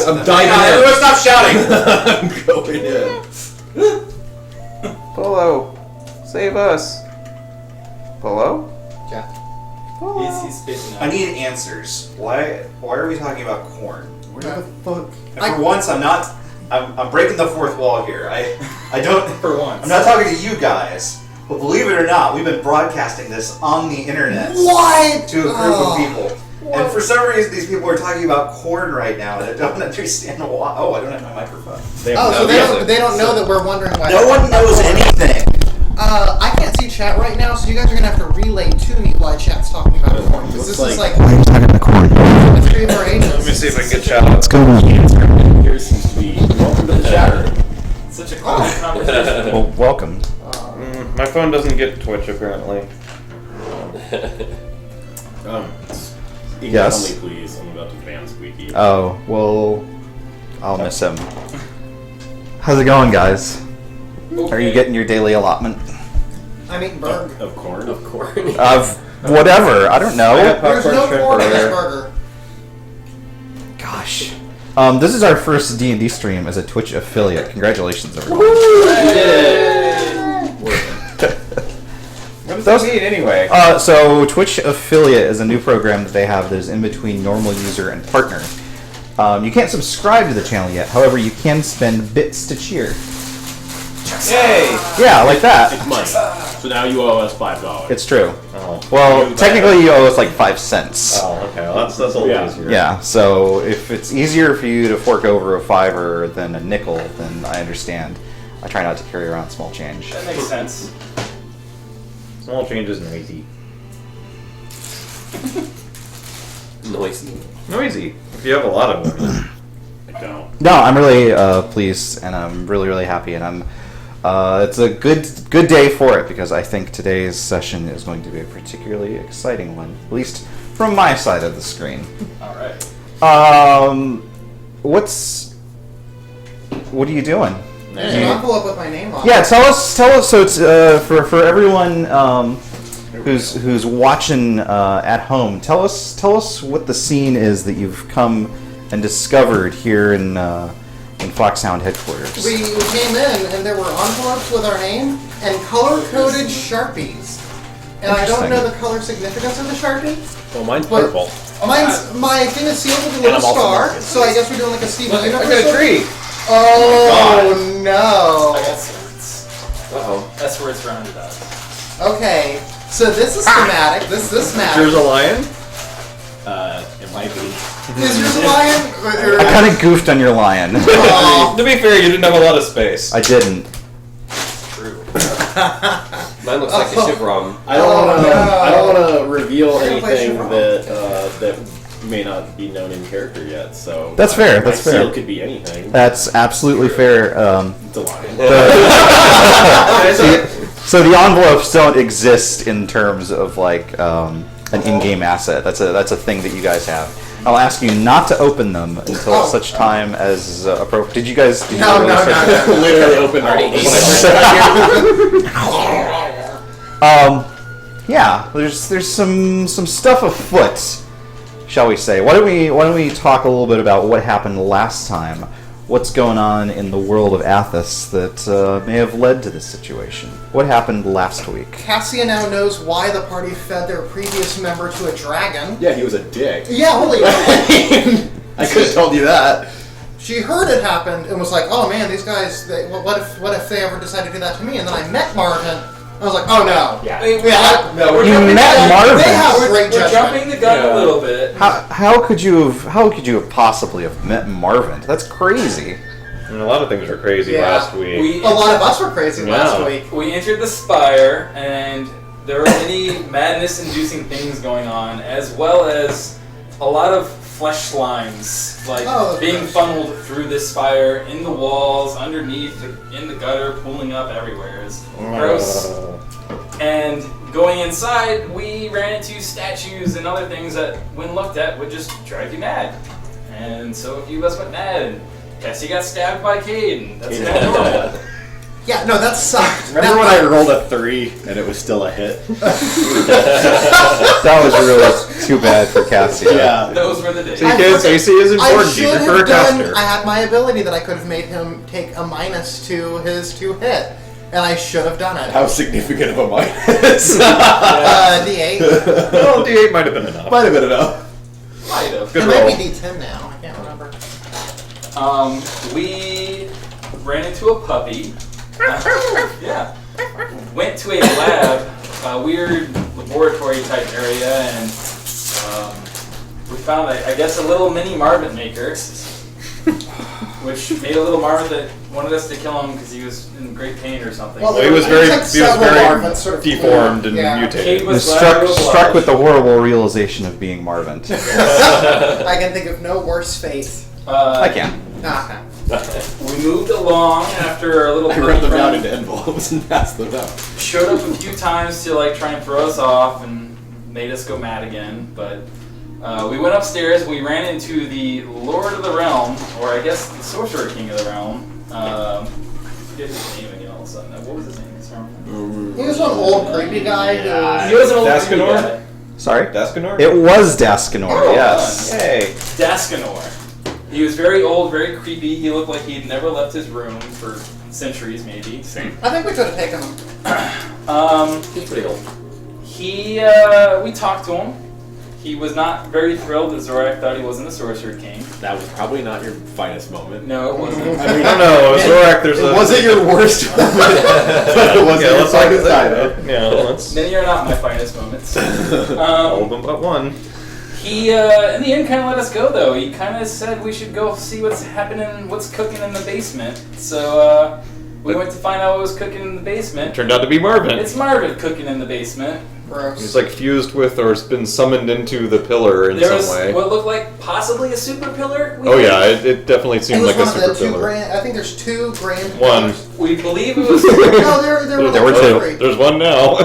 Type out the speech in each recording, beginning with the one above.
I'm diving in. Everyone stop shouting! I'm going in. Polo, save us. Polo? Yeah. He's spitting out. I need answers. Why are we talking about corn? Where the fuck? And for once, I'm breaking the fourth wall here. I don't. For once. I'm not talking to you guys. But believe it or not, we've been broadcasting this on the internet. What? To a group of people. And for some reason, these people are talking about corn right now, and I don't understand why. Oh, I don't have my microphone. They don't know that we're wondering why. No one knows anything. I can't see chat right now, so you guys are gonna have to relay to me why chat's talking about corn. Because this is like. Why are you talking about corn? It's been for ages. Let me see if I can get chat. What's going on? Here seems to be. Welcome to the chatter. Such a common conversation. Well, welcome. My phone doesn't get Twitch apparently. Yes. Only, please. I'm about to ban Squeaky. Oh, well, I'll miss him. How's it going, guys? Are you getting your daily allotment? I'm eating burger. Of corn? Of course. Of whatever, I don't know. There's no corn in this burger. Gosh. This is our first D&D stream as a Twitch affiliate. Congratulations, everyone. What does that mean anyway? So Twitch affiliate is a new program that they have that is in between normal user and partner. You can't subscribe to the channel yet. However, you can spend bits to cheer. Yay! Yeah, like that. It's money. So now you owe us $5. It's true. Oh. Well, technically you owe us like 5 cents. Oh, okay. Well, that's a little easier. Yeah, so if it's easier for you to fork over a $5 than a nickel, then I understand. I try not to carry around small change. That makes sense. Small change is noisy. Noisy. Noisy. If you have a lot of them. I don't. No, I'm really pleased, and I'm really, really happy, and I'm. It's a good day for it because I think today's session is going to be a particularly exciting one, at least from my side of the screen. All right. What are you doing? There's an envelope with my name on it. Yeah, tell us. So it's for everyone who's watching at home. Tell us what the scene is that you've come and discovered here in FOXHOUND headquarters. We came in and there were envelopes with our name and color-coded Sharpies. And I don't know the color significance of the Sharpie. Well, mine's But purple. my thing is sealed with a little I'm also star, Marcus. so I guess we're doing like a Steven I Universe. got a tree. Oh no! I got swords. Uh-oh. That's where it's rounded out. Okay, so this is schematic. This Yours matters. a lion? It might be. Is yours a lion? I kind of goofed on your lion. Aw. To be fair, you didn't have a lot of space. I didn't. True. Mine looks like a Chevron. I don't want to reveal We're gonna play anything Chevron. that may not be known in character yet. So That's fair, My that's fair. seal could be anything. That's absolutely fair. It's a lion. So the envelopes don't exist in terms of like an in-game asset. That's a thing that you guys have. I'll ask you not to open them until such time as appropriate. Did you guys? No. Literally open Yeah. There's some stuff afoot, shall we say? Why don't we talk a little bit about what happened last time? What's going on in the world of Athos that may have led to this situation? What happened last week? Cassia now knows why the party fed their previous member to a dragon. Yeah, he was a dick. Yeah, holy. I could have told you that. She heard it happened and was like, "Oh man, these guys. What if they ever decide to do that to me?" And then I met Marvin. I was like, "Oh no." Yeah. We're You jumping met the gun. Marvin. They have We're great judgment. jumping the gun a little bit. How could you have possibly have met Marvin? That's crazy. And a lot of things were crazy Yeah. last week. A lot of us were crazy last Yeah. week. We entered the spire, and there were many madness-inducing things going on, as well as a lot of flesh lines, like being gross. funneled through this spire, in the walls, underneath, in the gutter, pooling up everywhere. It's gross. And going inside, we ran into statues and other things that, when looked at, would just drive you mad. And so a few of us went mad, and Cassie got stabbed by Cade, and that's kind of normal. Yeah, no, that sucked. Remember when I rolled a 3 and it was still a hit? That was really too bad for Cassia. Yeah. Those were the days. See, kids, AC is I important should even for a have done. caster. I had my ability that I could have made him take a -2 his 2 hit, and I should have done it. How significant of a minus? D8. Well, D8 might have been enough. Might have been enough. Might have. Good It might roll. be D10 now. I can't remember. We ran into a puppy. Yeah. Went to a lab, a weird laboratory type area, and we found, I guess, a little mini Marvin maker, which made a little Marvin that wanted us to kill him because he was in great pain or something. Well, He was very, There's like several Marvins sort of deformed and yeah. mutated. Kate He was was glad to struck with the oblige. horrible realization of being Marvin. I can think of no worse fate. I can. Okay. We moved along after a little I birdie wrote them down friend into envelopes and passed them out. showed up a few times to like try and throw us off and made us go mad again, but we went upstairs. We ran into the Lord of the Realm, or I guess the Sorcerer-King of the Realm. I forget his name again all of a sudden. What was his name? He was an old creepy guy He was an old creepy Daskanor? guy. Sorry? Daskanor? It was Daskanor, Oh, yes. Hey. Daskanor. He was very old, very creepy. He looked like he'd never left his room for centuries, maybe. I think we could have taken him. He's pretty old. We talked to him. He was not very thrilled that Zorak thought he wasn't a Sorcerer King. That was probably not your finest moment. No, it wasn't. I mean, I don't know, Zorak, there's it a... wasn't your worst moment, but it wasn't your let's talk finest about either. that. Yeah, let's... Many are not my finest moments. All of them but one. He, in the end, kind of let us go, though. He kind of said we should go see what's happening, what's cooking in the basement. So, we went to find out what was cooking in the basement. Turned out to be Marvin. It's Marvin cooking in the basement. Gross. He's like fused with or has been summoned into the pillar in There some was way. what looked like possibly a super pillar. Oh yeah, it definitely It seemed was like a one of super the 2 pillar. grand. I think there's 2 grand. One. pillars. We believe it was. No, there were There were like 2. 3. There's one now.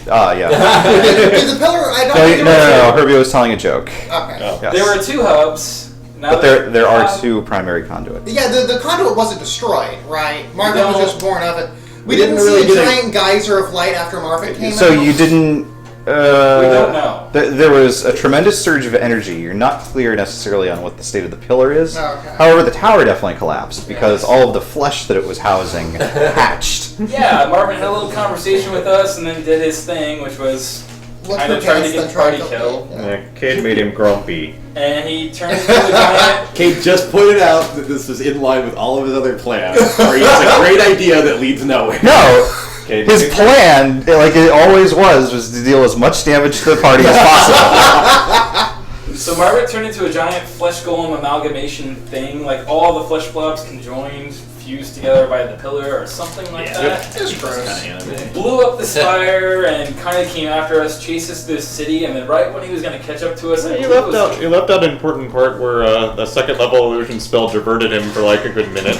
Yeah. The pillar. I don't No, think no, Herbie was telling a joke. Okay. Oh. Yes. There were 2 hubs. Now But there are 2 primary conduits. Yeah, the conduit wasn't destroyed, right? Marvin No. was just born of it. We We didn't didn't see really a get a- giant geyser of light after Marvin came So out. you didn't... We don't know. There was a tremendous surge of energy. You're not clear necessarily on what the state of the pillar is. Oh, okay. However, the tower definitely collapsed because all of the flesh that it was housing hatched. Yeah, Marvin had a little conversation with us and then did his thing, which was Look kind for of trying to pants, get then the try party to killed. Yeah, Cade made him grumpy. And he turned into a giant. Kate just pointed out that this was in line with all of his other plans. Or it's a great idea that leads nowhere. No! Cade His plan, like it always was to deal as much damage to the party as possible. So Margaret turned into a giant flesh golem amalgamation thing, like all the flesh blobs conjoined, fused together by the pillar or something like that. Just gross. Blew up the spire and kind of came after us, chased us through the city, and then right when he was going to catch up to us, I You believe it was- left out an important part where the second level illusion spell diverted him for like a good minute.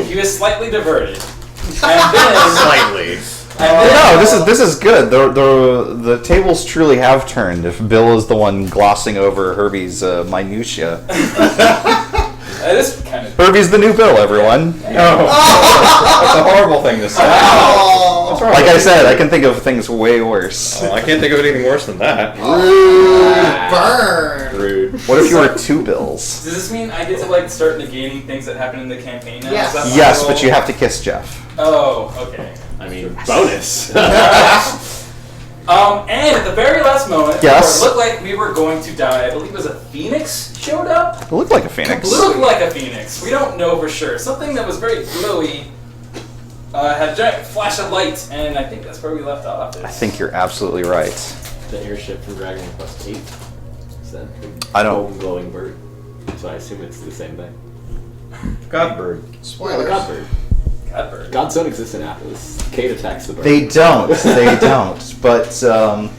he was slightly diverted. And then, Slightly. No, this is good. The tables truly have turned. If Bill is the one glossing over Herbie's minutia, that is kind of. Herbie's the new Bill, everyone. No. That's a horrible thing to say. Oh. What's wrong Like with I you? said, I can think of things way worse. Oh, I can't think of anything worse than that. Burn. Rude. What if you were 2 Bills? Does this mean I get to like start negating things that happen in the campaign now? Yes. Is that my Yes, role? but you have to kiss Jeff. Oh, okay. I mean, bonus. And at the very last moment, Yes. where it looked like we were going to die, I believe it was a phoenix showed up. It looked like a phoenix. Looked like a phoenix. We don't know for sure. Something that was very glowy had a giant flash of light, and I think that's where we left off. I think you're absolutely right. The airship from Dragon Quest 8. Is that I don't- golden glowing bird? So I assume it's the same thing. Godbird. Spoilers. Godbird. Godbird. Gods don't exist in Atlas. Kate attacks the bird. They don't. They don't. But so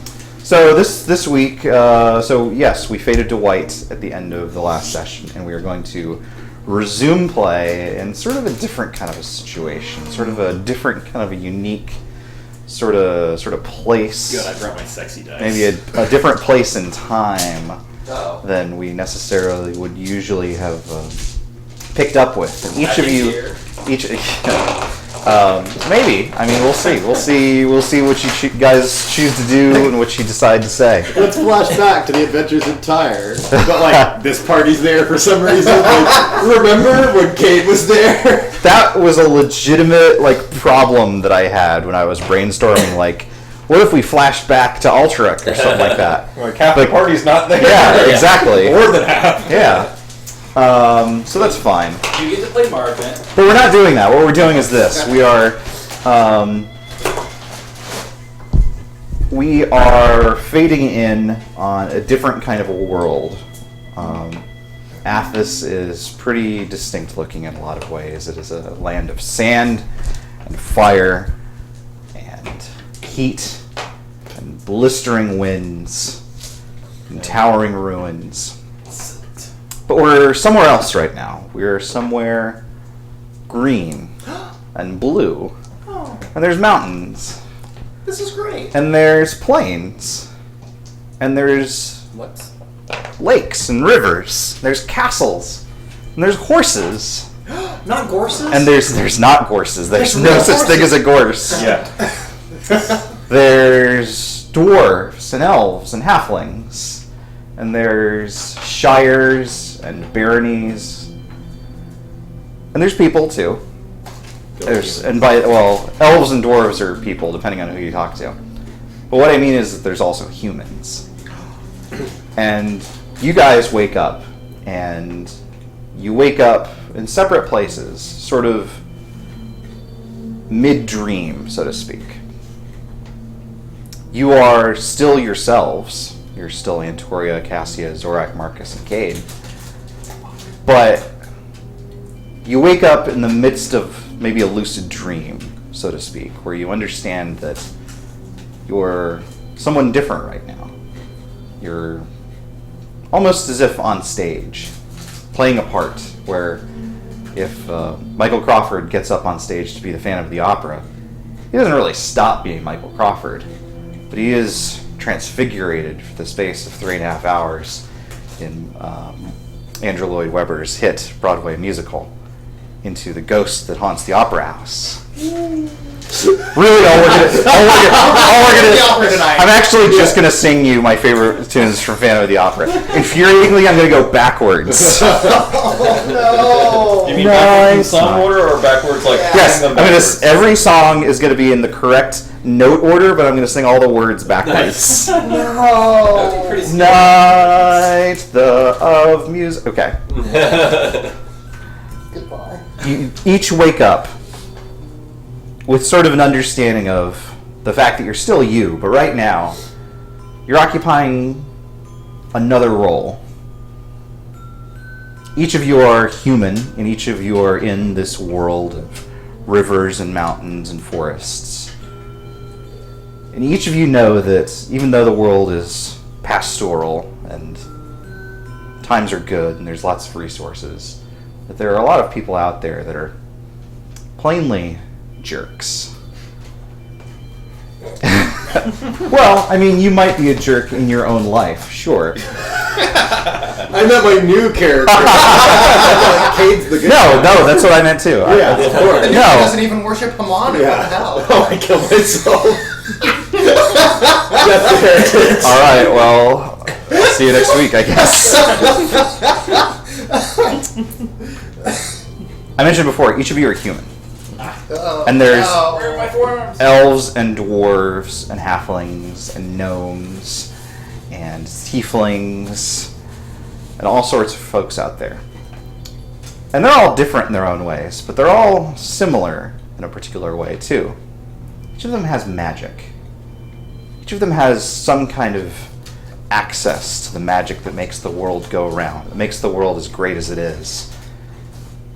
this week, so yes, we faded to white at the end of the last session, and we are going to resume play in sort of a different kind of a situation, sort of a different kind of a unique sort of place. Good, I brought my sexy dice. Maybe a different place and time Oh. than we necessarily would usually have picked up with. And each of Magic you, here. Maybe. I mean, we'll see. We'll see what you guys choose to do and what you decide to say. Let's flash back to the Adventures in Tyre. But like, this party's there for some reason. Like, remember when Kate was there? That was a legitimate problem that I had when I was brainstorming. Like, what if we flashed back to Altruck or something like that? Like half the party's not there. Yeah, exactly. More than half. Yeah. So that's fine. You get to play Marvin. But we're not doing that. What we're doing is this. We are fading in on a different kind of a world. Athos is pretty distinct looking in a lot of ways. It is a land of sand and fire and heat and blistering winds and towering ruins. But we're somewhere else right now. We're somewhere green and blue. Oh, And there's mountains. this is great. And there's plains. And there's What? lakes and rivers. There's castles. And there's horses. Not gorses? And there's not gorses. There's There's no real such thing as a gorse. Yeah. There's dwarves and elves and halflings. And there's shires and baronies. And there's people too. Elves and dwarves are people, depending on who you talk to. But what I mean is that there's also humans. And you guys wake up, and you wake up in separate places, sort of mid-dream, so to speak. You are still yourselves. You're still Antoria, Cassia, Zorak, Marcus, and Cade. But you wake up in the midst of maybe a lucid dream, so to speak, where you understand that you're someone different right now. You're almost as if on stage, playing a part where if Michael Crawford gets up on stage to be the Phantom of the Opera, he doesn't really stop being Michael Crawford, but he is transfigurated for the space of 3.5 hours in Andrew Lloyd Webber's hit Broadway musical into the ghost that haunts the opera house. Really, all we're gonna I'm actually just gonna sing you my favorite tunes from Phantom of the Opera. Infuriatingly, I'm gonna go backwards. Oh, no. You mean No, backwards in it's song not. order or backwards like Yes, sing I'm them gonna. backwards? Every song is gonna be in the correct note order, but I'm gonna sing all the words backwards. That would be No. pretty scary. Night of music. Okay. Goodbye. You each wake up with sort of an understanding of the fact that you're still you, but right now you're occupying another role. Each of you are human, and each of you are in this world of rivers and mountains and forests. And each of you know that even though the world is pastoral and times are good and there's lots of resources, that there are a lot of people out there that are plainly jerks. Well, I mean, you might be a jerk in your own life, sure. I meant my new character. Cade's the good No, guy. that's what I meant too. Yeah, of course. And No. he doesn't even worship Haman? Yeah. What the hell? Oh, I killed myself. That's the heritage. All right, well, I'll see you next week, I guess. I mentioned before, each of you are human. And there's Where are my forearms? elves and dwarves and halflings and gnomes and tieflings and all sorts of folks out there. And they're all different in their own ways, but they're all similar in a particular way too. Each of them has magic. Each of them has some kind of access to the magic that makes the world go round, that makes the world as great as it is.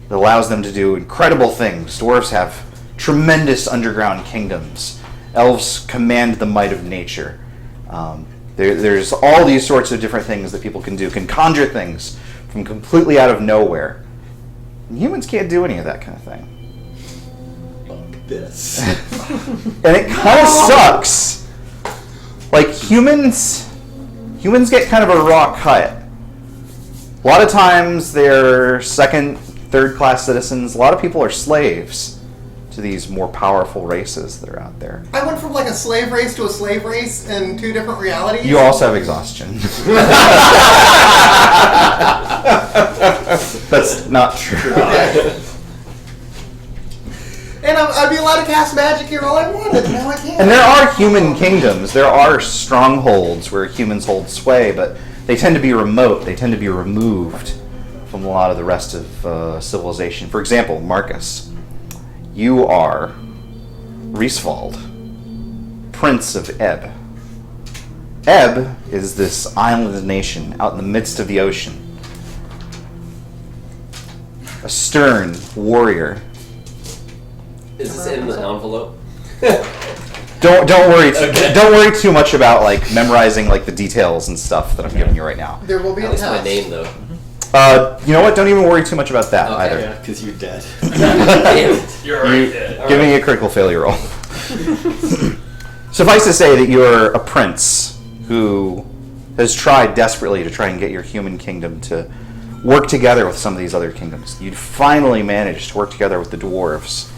It allows them to do incredible things. Dwarves have tremendous underground kingdoms. Elves command the might of nature. There's all these sorts of different things that people can do, can conjure things from completely out of nowhere. And humans can't do any of that kind of thing. This. And it kind of sucks. Like, humans get kind of a raw cut. A lot of times they're second, third class citizens. A lot of people are slaves. to these more powerful races that are out there. I went from like a slave race to a slave race in 2 different realities. You also have exhaustion. That's not true. And I'd be allowed to cast magic here all I wanted. Now I can't. And there are human kingdoms. There are strongholds where humans hold sway, but they tend to be remote. They tend to be removed from a lot of the rest of civilization. For example, Marcus, you are Rieswald, Prince of Ebb. Ebb is this island nation out in the midst of the ocean. A stern warrior. Is this in the envelope? Don't worry. Okay. Don't worry too much about like memorizing like the details and stuff that I'm giving you right now. There will be At a least my test. name, though. You know what? Don't even worry too much about that Okay. either. Yeah. Because you're dead. Damn it. You're already dead. Give me a critical failure roll. Suffice to say that you're a prince who has tried desperately to try and get your human kingdom to work together with some of these other kingdoms. You'd finally managed to work together with the dwarves,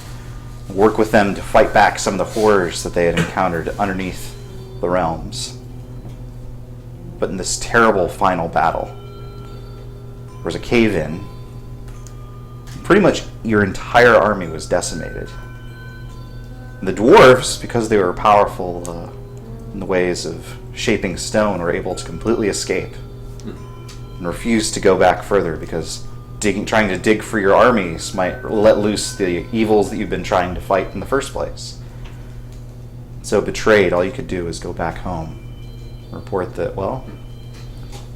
work with them to fight back some of the horrors that they had encountered underneath the realms. But in this terrible final battle, there was a cave-in. Pretty much your entire army was decimated. And the dwarves, because they were powerful in the ways of shaping stone, were able to completely escape and refused to go back further because trying to dig for your armies might let loose the evils that you've been trying to fight in the first place. So betrayed, all you could do is go back home, report that, well,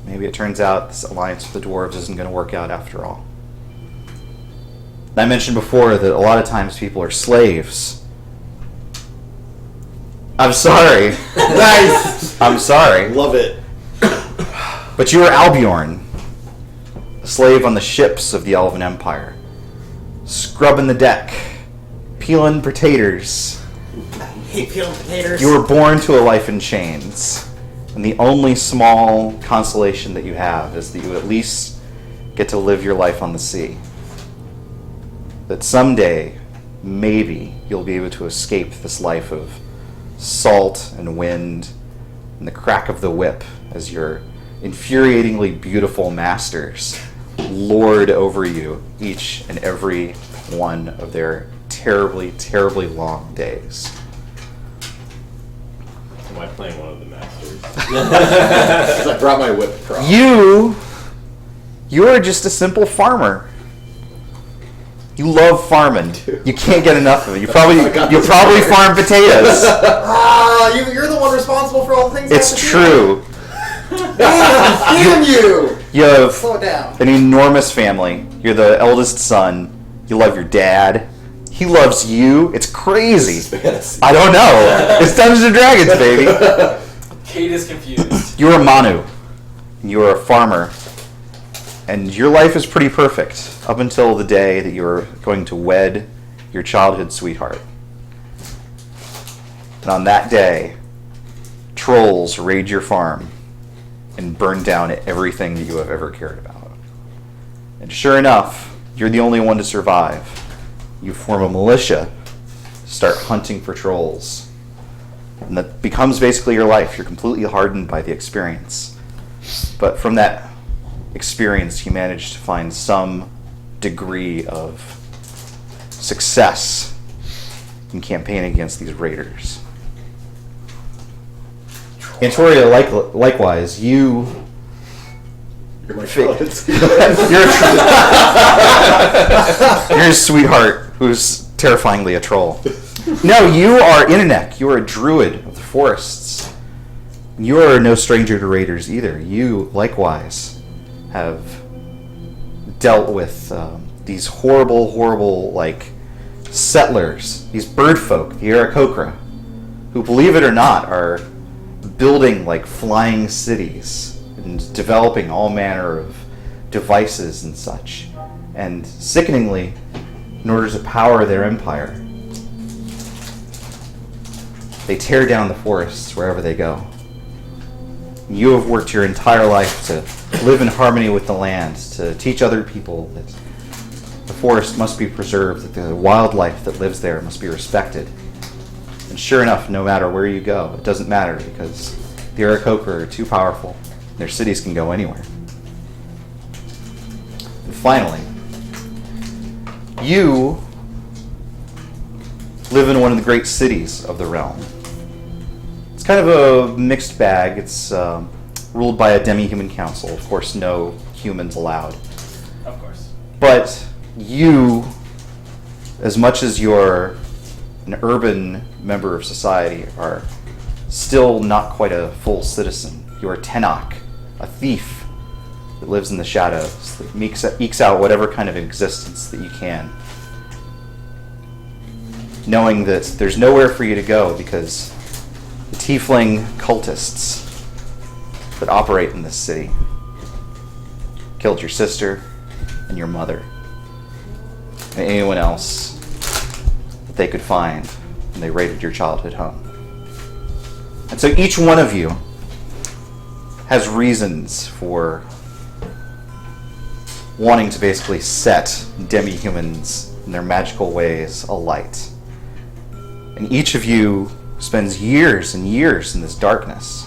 maybe it turns out this alliance with the dwarves isn't going to work out after all. I mentioned before that a lot of times people are slaves. I'm sorry. Nice! I'm sorry. Love it. But you were Albiorn, a slave on the ships of the Elven Empire, scrubbing the deck, peeling potatoes. Hate peeled potatoes. You were born to a life in chains, and the only small consolation that you have is that you at least get to live your life on the sea. That someday, maybe, you'll be able to escape this life of salt and wind and the crack of the whip as your infuriatingly beautiful masters lord over you each and every one of their terribly, terribly long days. Am I playing one of the masters? Because I brought my whip across. You are just a simple farmer. You love farming. You can't get enough of it. You probably farm potatoes. You're the one responsible for all the things. It's I have to true. do. Damn you! You have Slow it down. an enormous family. You're the eldest son. You love your dad. He loves you. It's crazy. I don't know. It's Dungeons and Dragons, baby. Kate is confused. You're a Manu. You're a farmer. And your life is pretty perfect up until the day that you're going to wed your childhood sweetheart. And on that day, trolls raid your farm and burn down everything that you have ever cared about. And sure enough, you're the only one to survive. You form a militia, start hunting for trolls. And that becomes basically your life. You're completely hardened by the experience. But from that experience, you manage to find some degree of success in campaigning against these raiders. Antoria, likewise, you're You're my childhood. you're a sweetheart who's terrifyingly a troll. No, you are Inanek. You are a druid of the forests. You are no stranger to raiders either. You, likewise, have dealt with these horrible, like, settlers, these bird folk, the Aarakocra, who, believe it or not, are building, like, flying cities and developing all manner of devices and such. And, sickeningly, in order to power their empire, they tear down the forests wherever they go. You have worked your entire life to live in harmony with the land, to teach other people that the forest must be preserved, that the wildlife that lives there must be respected. And sure enough, no matter where you go, it doesn't matter because the Aarakocra are too powerful. Their cities can go anywhere. And finally, you live in one of the great cities of the realm. It's kind of a mixed bag. It's ruled by a demi-human council. Of course, no humans allowed. Of course. But you, as much as you're an urban member of society, are still not quite a full citizen. You're a Tenok, a thief that lives in the shadows, that ekes out whatever kind of existence that you can, knowing that there's nowhere for you to go because the tiefling cultists that operate in this city killed your sister and your mother and anyone else that they could find when they raided your childhood home. And so each one of you has reasons for wanting to basically set demi-humans and their magical ways alight. And each of you spends years and years in this darkness,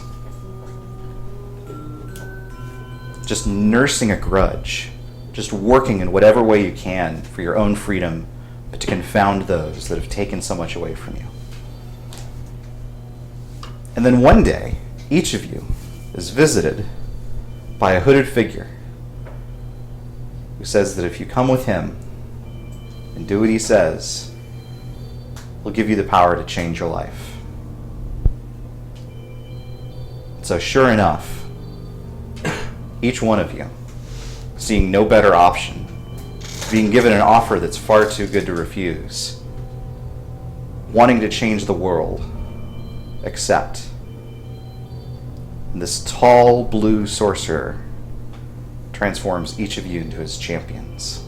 just nursing a grudge, just working in whatever way you can for your own freedom, but to confound those that have taken so much away from you. And then one day, each of you is visited by a hooded figure who says that if you come with him and do what he says, he'll give you the power to change your life. So sure enough, each one of you, seeing no better option, being given an offer that's far too good to refuse, wanting to change the world, accept. And this tall blue sorcerer transforms each of you into his champions.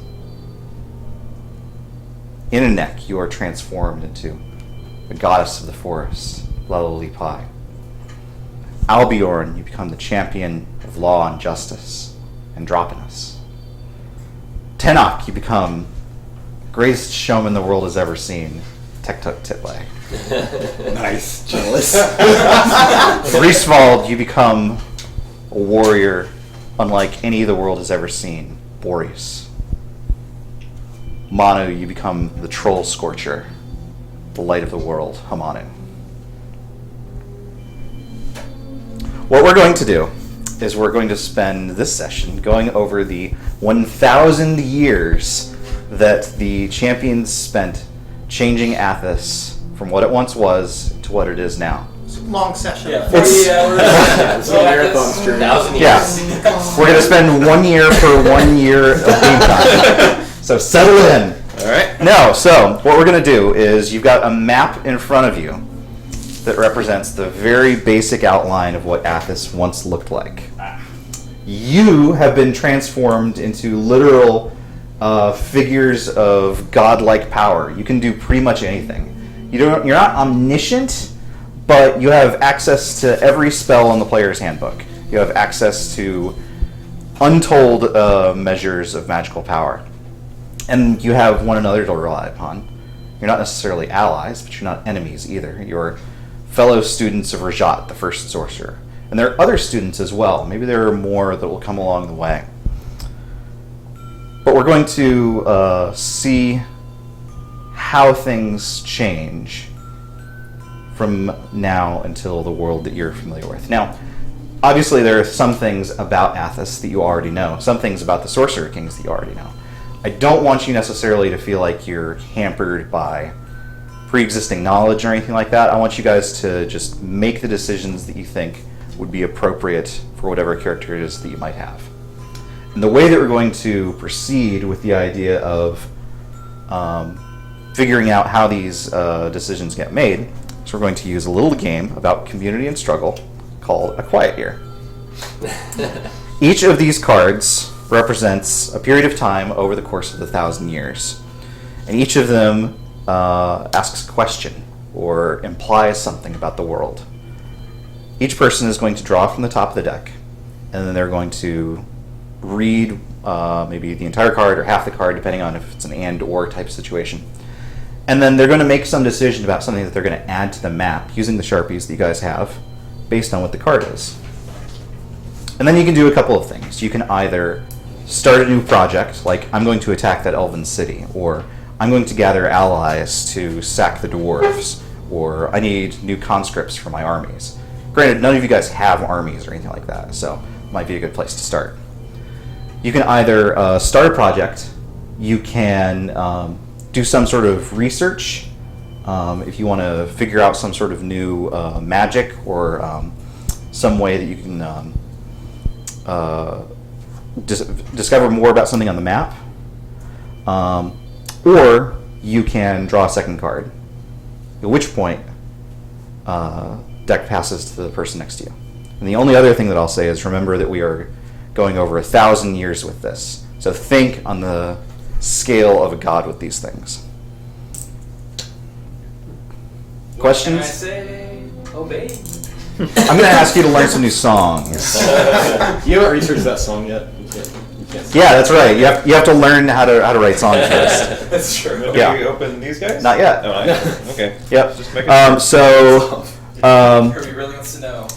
In a neck, you are transformed into the goddess of the forest, Lalalipai. Albiorn, you become the champion of law and justice, Androponis. Tenok, you become the greatest showman the world has ever seen, Tektuk Titley. Nice. Jealous. Grieswald, you become a warrior unlike any the world has ever seen, Boreas. Manu, you become the troll scorcher, the light of the world, Hamanu. What we're going to do is we're going to spend this session going over the 1,000 years that the champions spent changing Athos from what it once was to what it is now. It's a long session. Yeah, 40 It's- hours. Yeah, it's a marathon stream. 1,000 years. Yeah. We're going to spend 1 year per 1 year of game time. So settle in. All right. No, so what we're going to do is you've got a map in front of you that represents the very basic outline of what Athos once looked like. You have been transformed into literal figures of godlike power. You can do pretty much anything. You're not omniscient, but you have access to every spell in the player's handbook. You have access to untold measures of magical power. And you have one another to rely upon. You're not necessarily allies, but you're not enemies either. You're fellow students of Rajaat, the first sorcerer. And there are other students as well. Maybe there are more that will come along the way. But we're going to see how things change from now until the world that you're familiar with. Now, obviously there are some things about Athos that you already know, some things about the sorcerer-kings that you already know. I don't want you necessarily to feel like you're hampered by pre-existing knowledge or anything like that. I want you guys to just make the decisions that you think would be appropriate for whatever character it is that you might have. And the way that we're going to proceed with the idea of figuring out how these decisions get made is we're going to use a little game about community and struggle called A Quiet Year. Each of these cards represents a period of time over the course of the 1,000 years. And each of them asks a question or implies something about the world. Each person is going to draw from the top of the deck, and then they're going to read maybe the entire card or half the card, depending on if it's an and/or type situation. And then they're going to make some decision about something that they're going to add to the map using the Sharpies that you guys have, based on what the card is. And then you can do a couple of things. You can either start a new project, like I'm going to attack that elven city, or I'm going to gather allies to sack the dwarves, or I need new conscripts for my armies. Granted, none of you guys have armies or anything like that, so it might be a good place to start. You can either start a project, you can do some sort of research, if you want to figure out some sort of new magic or some way that you can discover more about something on the map, or you can draw a second card, at which point deck passes to the person next to you. And the only other thing that I'll say is remember that we are going over 1,000 years with this, so think on the scale of a god with these things. Questions? What can I say? Obey. I'm going to ask you to learn some new songs. You haven't researched that song yet? You can't Yeah, that's right. You have to learn how to write songs first. That's true. Did Yeah. we open these guys? Not yet. Oh, okay. Yep. Just making sure. Kirby really wants to know.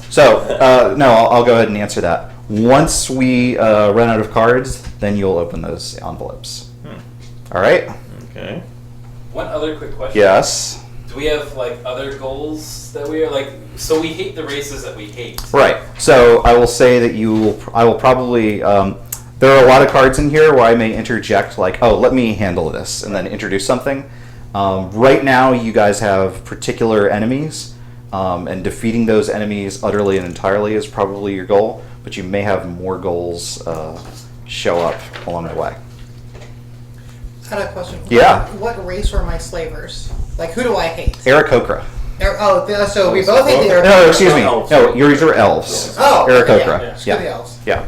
No, I'll go ahead and answer that. Once we run out of cards, then you'll open those envelopes. All right? Okay. One other quick question. Yes. Do we have like other goals that we are like? So we hate the races that we hate. Right. So I will say that I will probably. There are a lot of cards in here where I may interject, like, "Oh, let me handle this," and then introduce something. Right now, you guys have particular enemies, and defeating those enemies utterly and entirely is probably your goal. But you may have more goals show up along the way. I had a question. Yeah. What race are my slavers? Like, who do I hate? Aarakocra. So we both hate the Aarakocra. No, excuse me. Elves. No, yours are elves. Oh, okay, Aarakocra. yeah. Screw the elves. Yeah.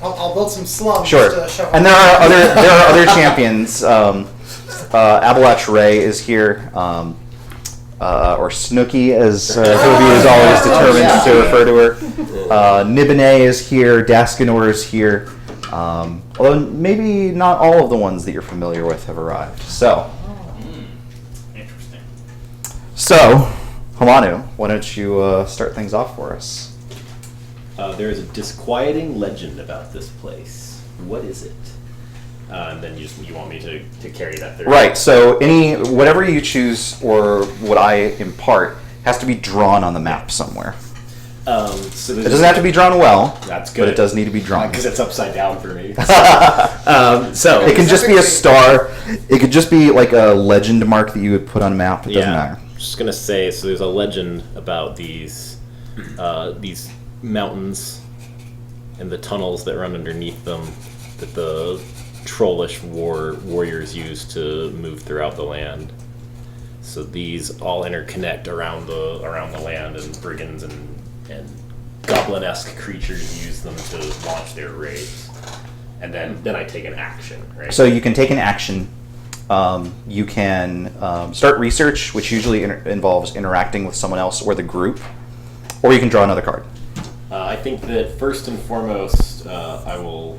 I'll build some slums Sure. to show And there are other champions. Abalach Ray is here, or Snooky, as Toby is always determined to refer to her. Nibene is here. Daskinor is here. Although maybe not all of the ones that you're familiar with have arrived. So, Interesting. Hamanu, why don't you start things off for us? There is a disquieting legend about this place. What is it? And then you want me to carry that through. Right. So whatever you choose or what I impart has to be drawn on the map somewhere. So It doesn't have to be drawn well. That's good. But it does need to be drawn. Because it's upside down for me. It can just be a star. It could just be like a legend mark that you would put on a map. It doesn't matter. I'm just gonna say, so there's a legend about these mountains and the tunnels that run underneath them that the trollish warriors use to move throughout the land. So these all interconnect around the land, and brigands and goblin-esque creatures use them to launch their raids. And then I take an action, right? So you can take an action. You can start research, which usually involves interacting with someone else or the group, or you can draw another card. I think that first and foremost, I will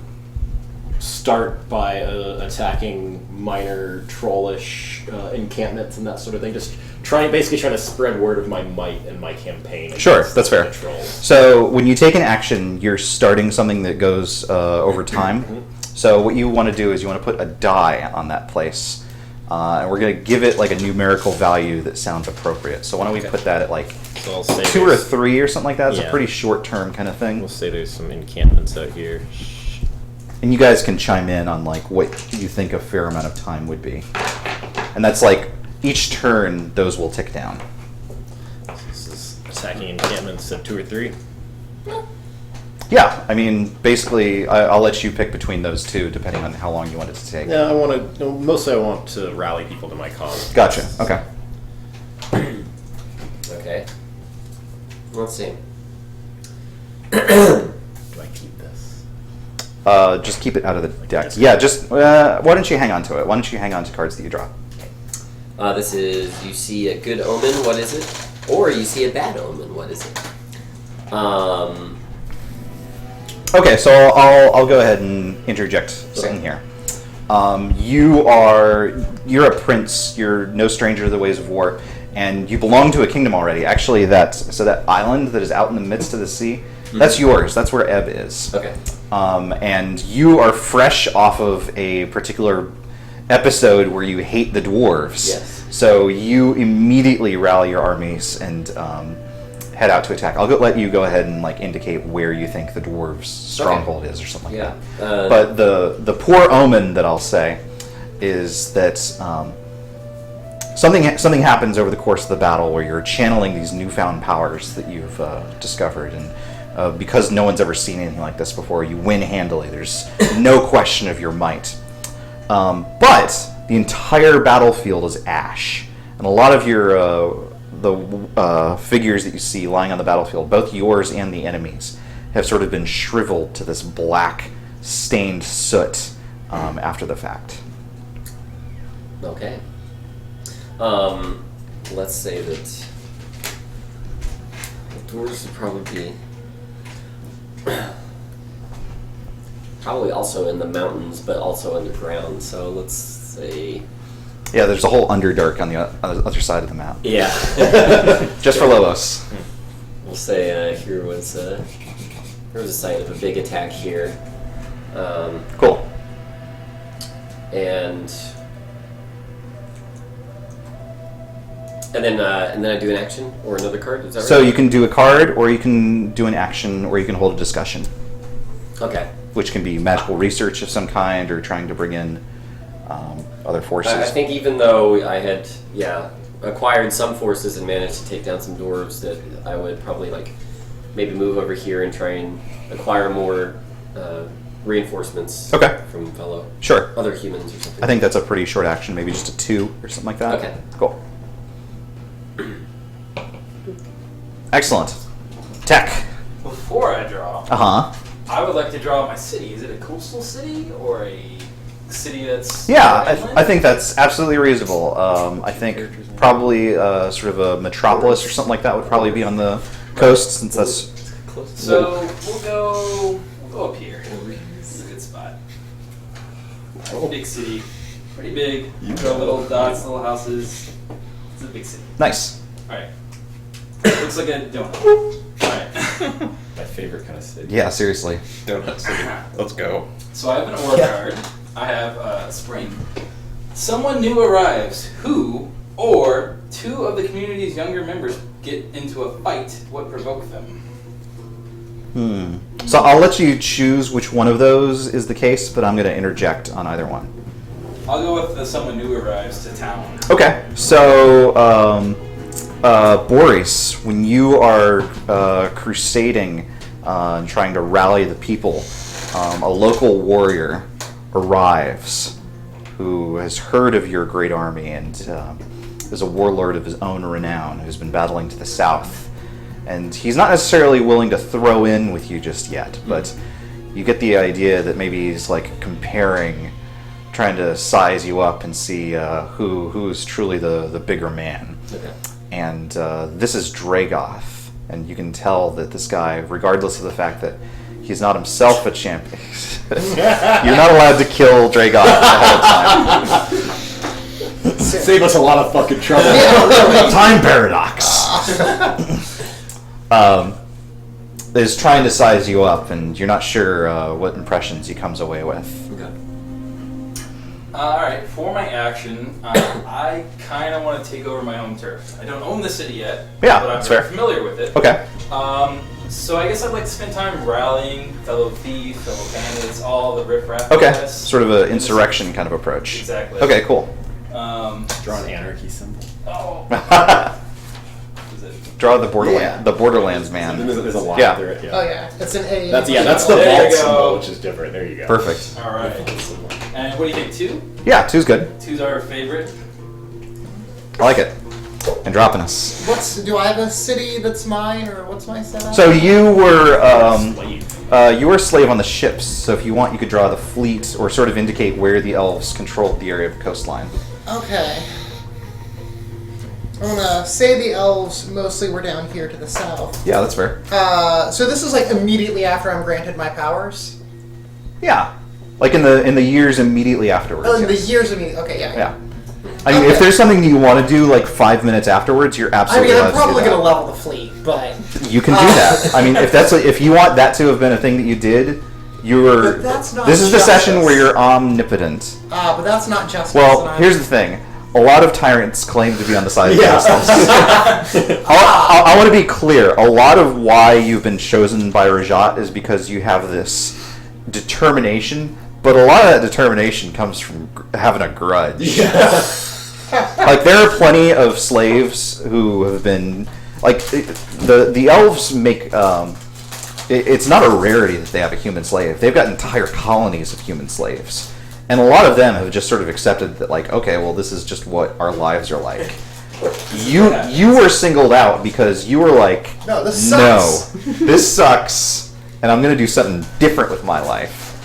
start by attacking minor trollish encampments and that sort of thing. Just basically trying to spread word of my might and my campaign. Sure, against that's fair. the trolls. So when you take an action, you're starting something that goes over time. So what you want to do is you want to put a die on that place. And we're going to give it like a numerical value that sounds appropriate. So why don't we put that at like So I'll say 2 or 3 or something like that? It's a Yeah. pretty short term kind of thing. We'll say there's some encampments out here. And you guys can chime in on like what you think a fair amount of time would be. And that's like each turn those will tick down. This is attacking encampments at 2 or 3. Yeah, I mean basically I'll let you pick between those two depending on how long you want it to take. Yeah, mostly I want to rally people to my cause. Gotcha. Okay. Okay. Let's see. Do I keep this? Just keep it out of the deck. Yeah, just why don't you hang on to it? Why don't you hang on to cards that you draw? This is, you see a good omen, what is it? Or you see a bad omen, what is it? Okay, so I'll go ahead and interject something here. You're a prince. You're no stranger to the ways of war, and you belong to a kingdom already. Actually, that island that is out in the midst of the sea, that's yours. That's where Ebb is. Okay. And you are fresh off of a particular episode where you hate the dwarves. Yes. So you immediately rally your armies and head out to attack. Let you go ahead and indicate where you think the dwarves' stronghold is or something like that. But the poor omen that I'll say is that something happens over the course of the battle where you're channeling these newfound powers that you've discovered, and because no one's ever seen anything like this before, you win handily. There's no question of your might. But the entire battlefield is ash, and a lot of your the figures that you see lying on the battlefield, both yours and the enemies, have sort of been shriveled to this black, stained soot after the fact. Okay. Let's say that the dwarves would probably be also in the mountains, but also underground. So let's say. Yeah, there's a whole Underdark on the other side of the map. Yeah. Just for Lobos. We'll say here was a site of a big attack here. Cool. And then I do an action or another card. Is that right? So you can do a card, or you can do an action, or you can hold a discussion. Okay. Which can be magical research of some kind, or trying to bring in other forces. I think even though I had acquired some forces and managed to take down some dwarves, that I would probably maybe move over here and try and acquire more reinforcements. Okay. From fellow other humans or something. I think that's a pretty short action, maybe just a 2 or something like that. Okay. Cool. Excellent. Tech. Before I draw, I would like to draw my city. Is it a coastal city or a city that's... Yeah, I think that's absolutely reasonable. I think probably sort of a metropolis or something like that would probably be on the coast, since that's... So we'll go up here. This is a good spot. Big city. Pretty big. Little dots, little houses. It's a big city. Nice. Alright. Looks like a donut. Alright. My favorite kind of city. Yeah, seriously. Donut City. Let's go. So I have an aura card. I have spring. Someone new arrives. Who or two of the community's younger members get into a fight. What provoked them? So I'll let you choose which one of those is the case, but I'm going to interject on either one. I'll go with the someone new arrives to town. Okay, so Boris, when you are crusading and trying to rally the people, a local warrior arrives who has heard of your great army and is a warlord of his own renown who's been battling to the south. And he's not necessarily willing to throw in with you just yet, but you get the idea that maybe he's comparing, trying to size you up and see who's truly the bigger man. Okay. And this is Dragoth, and you can tell that this guy, regardless of the fact that he's not himself a champion, you're not allowed to kill Dragoth the whole time. Save us a lot of fucking trouble. Time paradox. Is trying to size you up, and you're not sure what impressions he comes away with. Okay. Alright, for my action, I kind of want to take over my home turf. I don't own the city yet, Yeah, but I'm that's very fair. familiar with it. Okay. So I guess I'd like to spend time rallying fellow thieves, fellow bandits, all the riffraff. Okay. guys. Sort of an insurrection kind of approach. Exactly. Okay, cool. Draw an anarchy symbol. Oh. Is it? Draw the Borderlands man. There's a line Yeah. through it. Oh yeah, it's an A. That's the There you vault symbol, go. which is different. There you go. Perfect. All right. And what do you think? 2? Yeah, 2's good. 2's our favorite. I like it. And dropping us. Do I have a city that's mine, or what's my setup? So you were a slave on the ships. So if you want, you could draw the fleet, or sort of indicate where the elves controlled the area of the coastline. Okay. I'm gonna say the elves mostly were down here to the south. Yeah, that's fair. So this is like immediately after I'm granted my powers. Yeah, like in the years immediately afterwards. Oh, in the yes. years immediately. Okay, yeah. Yeah. I mean, Okay. if there's something you want to do like 5 minutes afterwards, you're I absolutely mean, allowed I'm probably to do gonna that. level the fleet, but You can do that. I mean, if you want that to have been a thing that you did, you were. But that's not This is the session justice. where you're omnipotent. but that's not justice. Well, and I'm- here's the thing. A lot of tyrants claim to be on the side of Yeah. justice. I want to be clear. A lot of why you've been chosen by Rajaat is because you have this determination, but a lot of that determination comes from having a grudge. Like, there are plenty of slaves who have been... Like, the elves make... it's not a rarity that they have a human slave. They've got entire colonies of human slaves. And a lot of them have just sort of accepted that, like, okay, well, this is just what our lives are like. You were singled out because you were like, No, this sucks. no, this sucks, and I'm going to do something different with my life.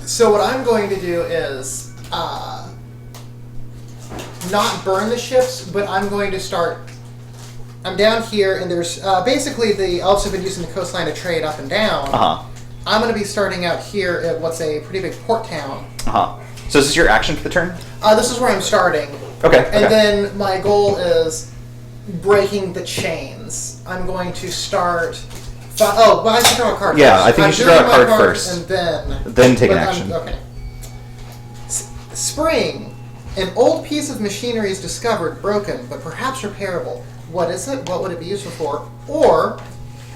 So what I'm going to do is not burn the ships, but I'm going to start. I'm down here, and there's basically the elves have been using the coastline to trade up and down. Uh-huh. I'm going to be starting out here at what's a pretty big port town. Uh-huh. So is this your action for the turn? This is where I'm starting. Okay. And okay. then my goal is breaking the chains. I'm going to start. Well, I should draw a card. Yeah, first. I think you I'm should draw a doing my card first. and then Then take an but action. Okay. Spring. An old piece of machinery is discovered, broken, but perhaps repairable. What is it? What would it be useful for? Or,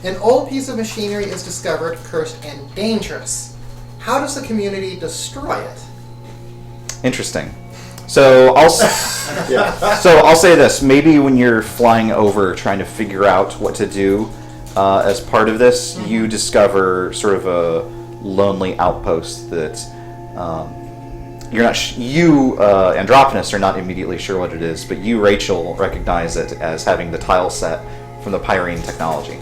an old piece of machinery is discovered, cursed, and dangerous. How does the community destroy it? Interesting. So I'll say this. Maybe when you're flying over trying to figure out what to do as part of this, you discover sort of a lonely outpost that you're not. Androponus, are not immediately sure what it is, but you, Rachel, recognize it as having the tile set from the Pyrene technology.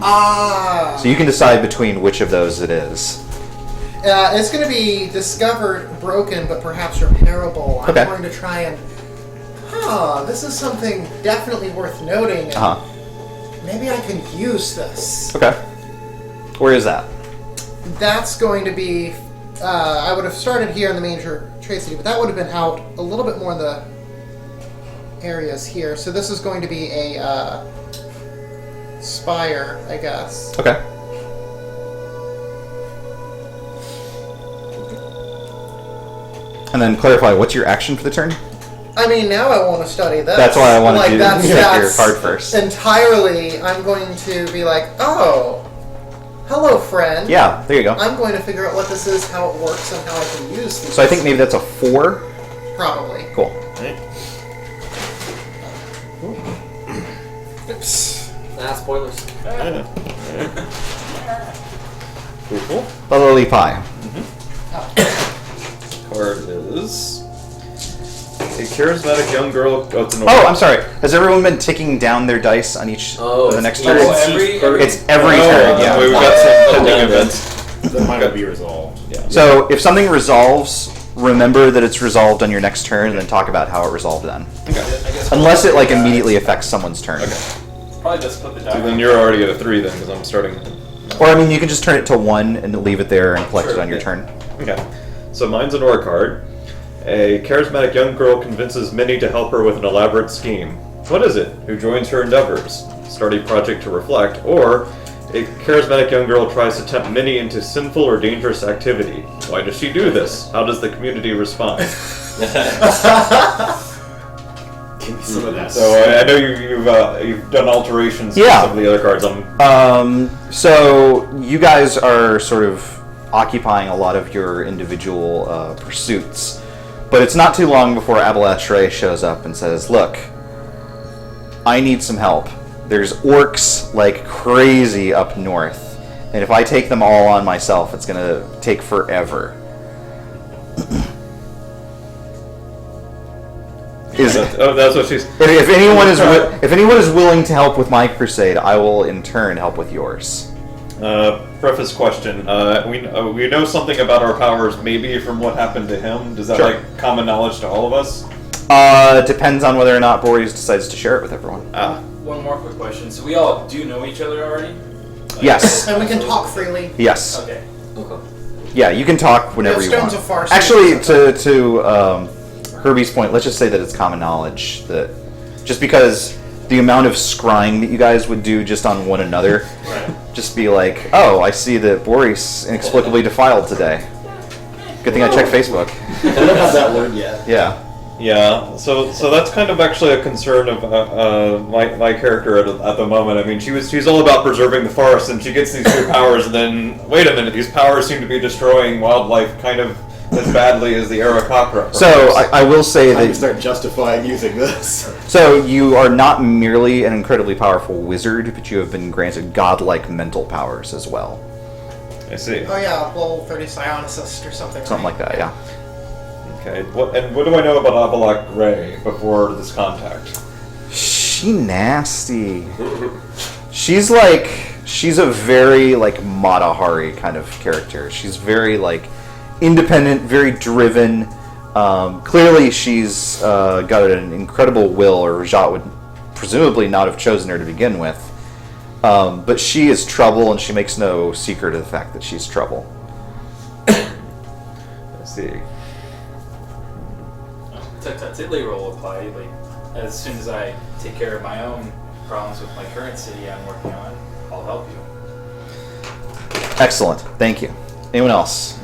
Ah! So you can decide between which of those it is. It's going to be discovered, broken, but perhaps repairable. I'm Okay. going to try and... this is something definitely worth noting. And Uh-huh. maybe I can use this. Okay. Where is that? That's going to be... I would have started here in the major trade city, but that would have been out a little bit more in the areas here. So this is going to be a spire, I guess. Okay. And then clarify, what's your action for the turn? I mean, now I want to study this. That's why I wanted you to that's, check your that's card first. Entirely, I'm going to be like, oh, hello, friend. Yeah, there you go. I'm going to figure out what this is, how it works, and how I can use these. So I think maybe that's a 4. Probably. Cool. Oops. Spoilers. Cool. Lily Pie. Card is a charismatic young girl. Oh, it's an Oh, I'm sorry. Has everyone been ticking down their dice on each of the next turn? every It's every turn, yeah. We've got some pending events. That might not be resolved. Yeah. So if something resolves, remember that it's resolved on your next turn, and then talk about how it resolved then. Okay. I guess Unless it like immediately affects someone's turn. probably just put the die. So then you're already at a 3 then, because I'm starting. Or I mean, you can just turn it to 1 and leave it there and collect it on your yeah. turn. Okay. So mine's an ore card. A charismatic young girl convinces Minnie to help her with an elaborate scheme. What is it? Who joins her endeavors? Start a project to reflect. Or a charismatic young girl tries to tempt Minnie into sinful or dangerous activity. Why does she do this? How does the community respond? Give me some of that. So I know you've done alterations to Yeah. some of the other cards. So you guys are sort of occupying a lot of your individual pursuits. But it's not too long before Abelatray shows up and says, look, I need some help. There's orcs like crazy up north. And if I take them all on myself, it's going to take forever. That's what she's. If anyone is willing to help with my crusade, I will in turn help with yours. Preface question. We know something about our powers, maybe from what happened to him. Does that Sure. like common knowledge to all of us? Depends on whether or not Boris decides to share it with everyone. One more quick question. So we all do know each other already? Yes. And we can talk freely. Yes. Okay. Yeah, you can talk whenever you Stones want. of Farsi. Actually, to Herbie's point, let's just say that it's common knowledge that just because the amount of scrying that you guys would do just on one another, just be like, oh, I see that Boris inexplicably defiled today. Good thing I checked Facebook. I don't have that word yet. Yeah. Yeah, so that's kind of actually a concern of my character at the moment. I mean, she's all about preserving the forest, and she gets these new powers, and then wait a minute, these powers seem to be destroying wildlife kind of as badly as the Aarakocra. So I will say I can that. start justifying using this. So you are not merely an incredibly powerful wizard, but you have been granted godlike mental powers as well. I see. Oh yeah, level 30 psionicist or something. Something like that, yeah. Okay, what do I know about Avalok Ray before this contact? She nasty. She's a very Mata Hari kind of character. She's very independent, very driven. Clearly she's got an incredible will, or Rajaat would presumably not have chosen her to begin with. But she is trouble, and she makes no secret of the fact that she's trouble. I see. Tiddly will apply. As soon as I take care of my own problems with my current city I'm working on, I'll help you. Excellent. Thank you. Anyone else?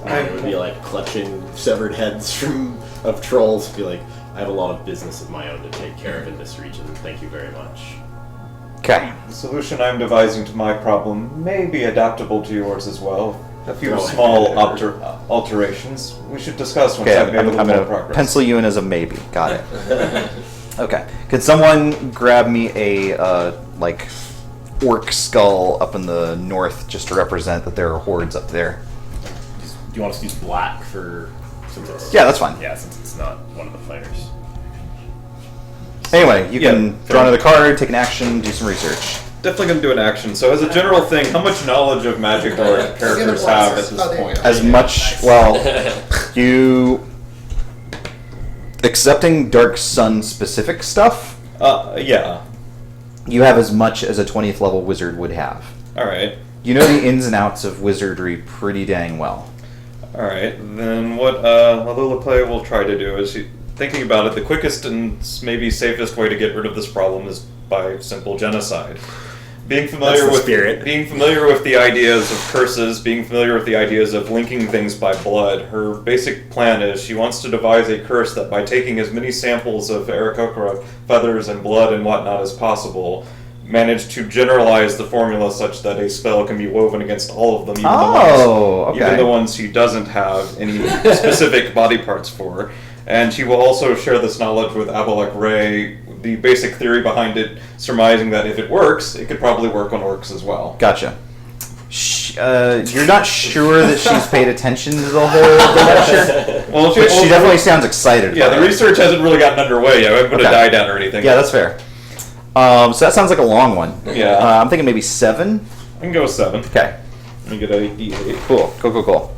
I would be clutching severed heads of trolls. Be like, I have a lot of business of my own to take care of in this region. Thank you very much. Okay. The solution I'm devising to my problem may be adaptable to yours as well. A few No, small alterations we should discuss once Okay, I've made a I'm little going more to progress. pencil you in as a maybe. Got it. Okay. Could someone grab me a orc skull up in the north just to represent that there are hordes up there? Do you want us to use black for... Since it's, Yeah, that's fine. Yeah, since it's not one of the fighters. Anyway, you Yeah, can draw another card, take an action, do some research. Definitely going to do an action. So as a general thing, how much knowledge of magic do our characters have at this point? As much, you... Accepting Dark Sun specific stuff, Yeah. you have as much as a 20th level wizard would have. Alright. You know the ins and outs of wizardry pretty dang well. Alright, then what Lilipay will try to do is, thinking about it, the quickest and maybe safest way to get rid of this problem is by simple genocide. Being familiar with the ideas of curses, being familiar with the ideas of linking things by blood, her basic plan is she wants to devise a curse that by taking as many samples of Aarakocra feathers and blood and whatnot as possible, manage to generalize the formula such that a spell can be woven against all of them, even the ones she doesn't have any specific body parts for. And she will also share this knowledge with Avalok Ray, the basic theory behind it, surmising that if it works, it could probably work on orcs as well. Gotcha. You're not sure that she's paid attention to the whole lecture? Well, But she definitely sounds excited. Yeah, about the it. research hasn't really gotten underway yet. I haven't put a die down or anything. Yeah, that's fair. So that sounds like a long one. Yeah. I'm thinking maybe 7. I can go with 7. Okay. Let me get a D8. Cool. Cool.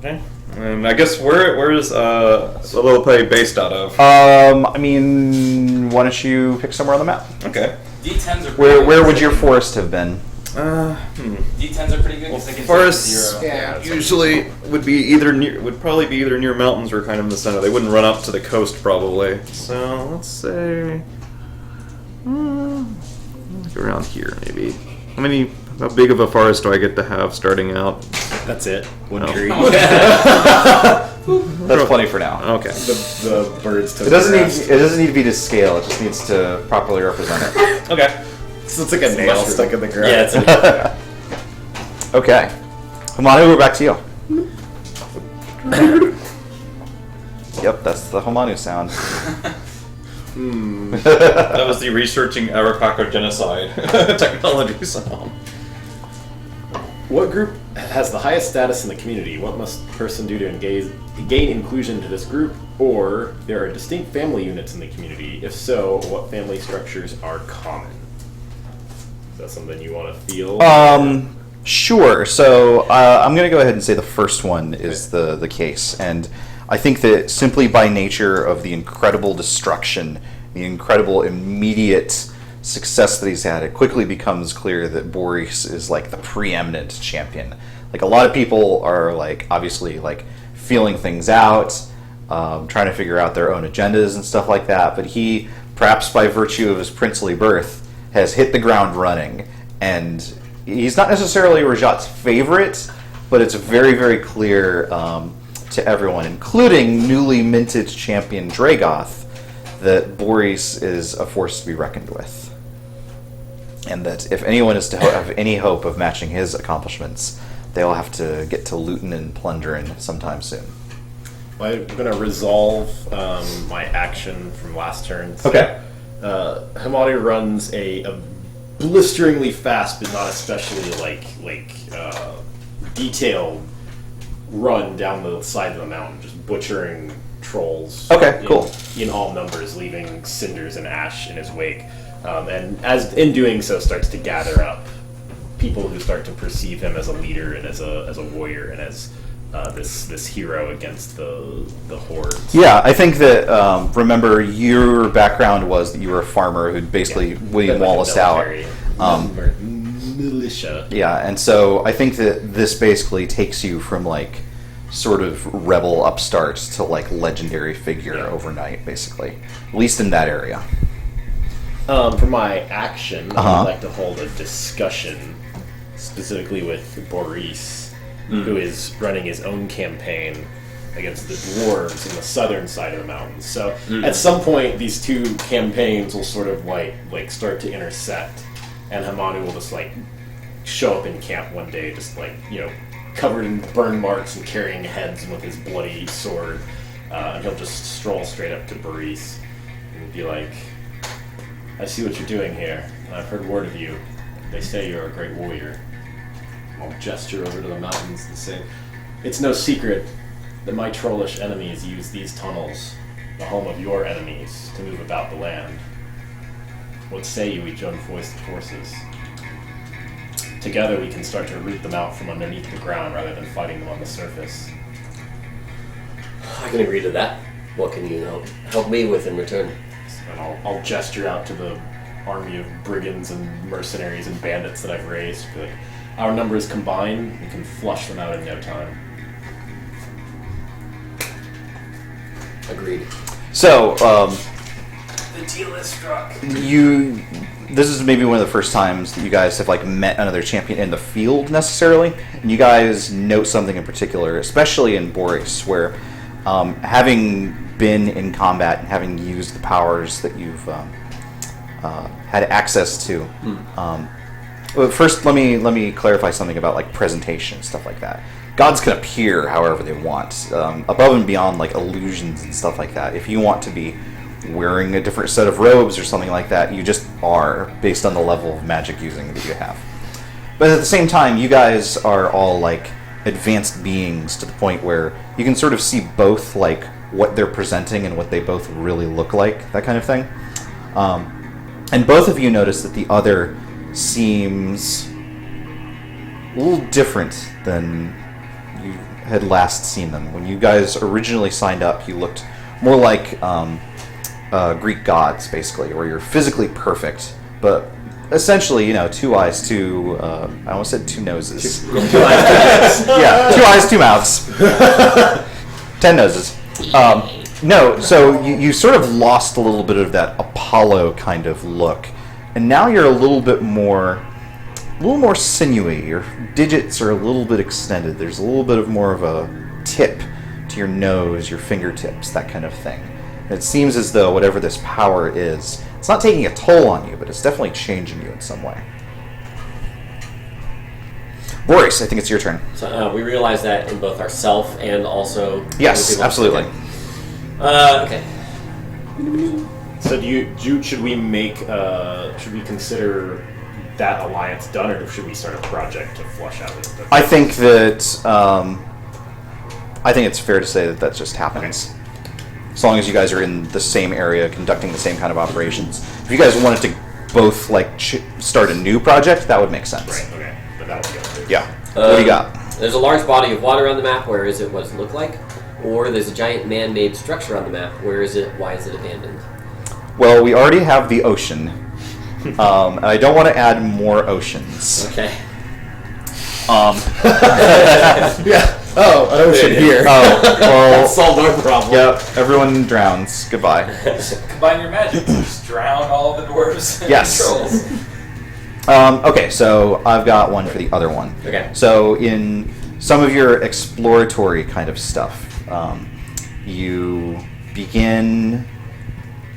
Okay. And I guess where is Lilipay based out of? I mean, why don't you pick somewhere on the map? Okay. D10s are pretty Where good. would your forest have been? D10s are pretty good because they can Forests take 0. Yeah. usually would probably be either near mountains or kind of in the center. They wouldn't run up to the coast probably. So let's say around here maybe. How big of a forest do I get to have starting out? That's it. One No. tree. That's plenty for now. Okay. The birds took It doesn't the rest. need to be to scale. It just needs to properly represent it. Okay. So it's like a nail mushroom. stuck in the ground. Yeah, it's Okay. Hamanu, we're back to you. Yep, that's the Hamanu sound. That was the researching Aarakocra genocide technology sound. What group has the highest status in the community? What must a person do to gain inclusion into this group? Or there are distinct family units in the community. If so, what family structures are common? Is that something you want to feel? Sure. So I'm going to go ahead and say the first one is the case, and I think that simply by nature of the incredible destruction, the incredible immediate success that he's had, it quickly becomes clear that Boris is like the preeminent champion. Like a lot of people are like obviously like feeling things out, trying to figure out their own agendas and stuff like that, but he, perhaps by virtue of his princely birth, has hit the ground running, and he's not necessarily Rajaat's favorite, but it's very, very clear to everyone, including newly minted champion Dragoth, that Boris is a force to be reckoned with. And that if anyone is to have any hope of matching his accomplishments, they'll have to get to looting and plundering sometime soon. I'm going to resolve my action from last turn. So, Okay. Hamadi runs a blisteringly fast, but not especially detailed run down the side of the mountain, just butchering trolls. Okay, cool. In all numbers, leaving cinders and ash in his wake. And as in doing so, starts to gather up people who start to perceive him as a leader and as a warrior and as this hero against the hordes. Yeah, I think that, remember, your background was that you were a farmer who'd basically William Been like a Wallace out. military militia. Yeah, and so I think that this basically takes you from, like, sort of rebel upstart to, like, legendary figure overnight, basically. At least in that area. For my action, Uh-huh. I'd like to hold a discussion specifically with Boris, who is running his own campaign against the dwarves in the southern side of the mountains. So at some point, these two campaigns will sort of like start to intersect, and Hamani will just like show up in camp one day, just like covered in burn marks and carrying heads with his bloody sword, and he'll just stroll straight up to Boris and be like, "I see what you're doing here, and I've heard word of you. They say you're a great warrior." I'll gesture over to the mountains and say, "It's no secret that my trollish enemies use these tunnels, the home of your enemies, to move about the land. What say you we join forces? Together we can start to root them out from underneath the ground rather than fighting them on the surface." I can agree to that. What can you help me with in return? And I'll gesture out to the army of brigands and mercenaries and bandits that I've raised. Be like, our numbers combined, we can flush them out in no time. Agreed. So, The deal is struck. this is maybe one of the first times that you guys have like met another champion in the field necessarily, and you guys note something in particular, especially in Boris, where having been in combat and having used the powers that you've had access to. Well, first, let me clarify something about like presentation and stuff like that. Gods can appear however they want, above and beyond like illusions and stuff like that. If you want to be wearing a different set of robes or something like that, you just are, based on the level of magic using that you have. But at the same time, you guys are all like advanced beings to the point where you can sort of see both like what they're presenting and what they both really look like, that kind of thing. And both of you notice that the other seems a little different than you had last seen them. When you guys originally signed up, you looked more like Greek gods, basically, where you're physically perfect, but essentially, 2 eyes, I almost said 2 noses. 2 eyes, 2 eyes, 2 mouths. 10 noses. No, so you sort of lost a little bit of that Apollo kind of look, and now you're a little more sinewy. Your digits are a little bit extended. There's a little bit of more of a tip to your nose, your fingertips, that kind of thing. It seems as though whatever this power is, it's not taking a toll on you, but it's definitely changing you in some way. Boris, I think it's your turn. So we realize that in both ourself and also... Yes, absolutely. Okay. So should we consider that alliance done, or should we start a project to flush out the... I think that I think it's fair to say that that just happens. As long as you guys are in the same area, conducting the same kind of operations. If you guys wanted to both like start a new project, that would make sense. Right. Okay. But that would be good. Yeah. What do you got? There's a large body of water on the map. Where is it? What does it look like? Or there's a giant man-made structure on the map. Where is it? Why is it abandoned? Well, we already have the ocean. And I don't want to add more oceans. Okay. Yeah. Oh, an ocean here. Oh, well, Solved our problem. yep, everyone drowns. Goodbye. Combine your magic to just drown all the dwarves and Yes. trolls. Okay, so I've got one for the other one. Okay. So in some of your exploratory kind of stuff, you begin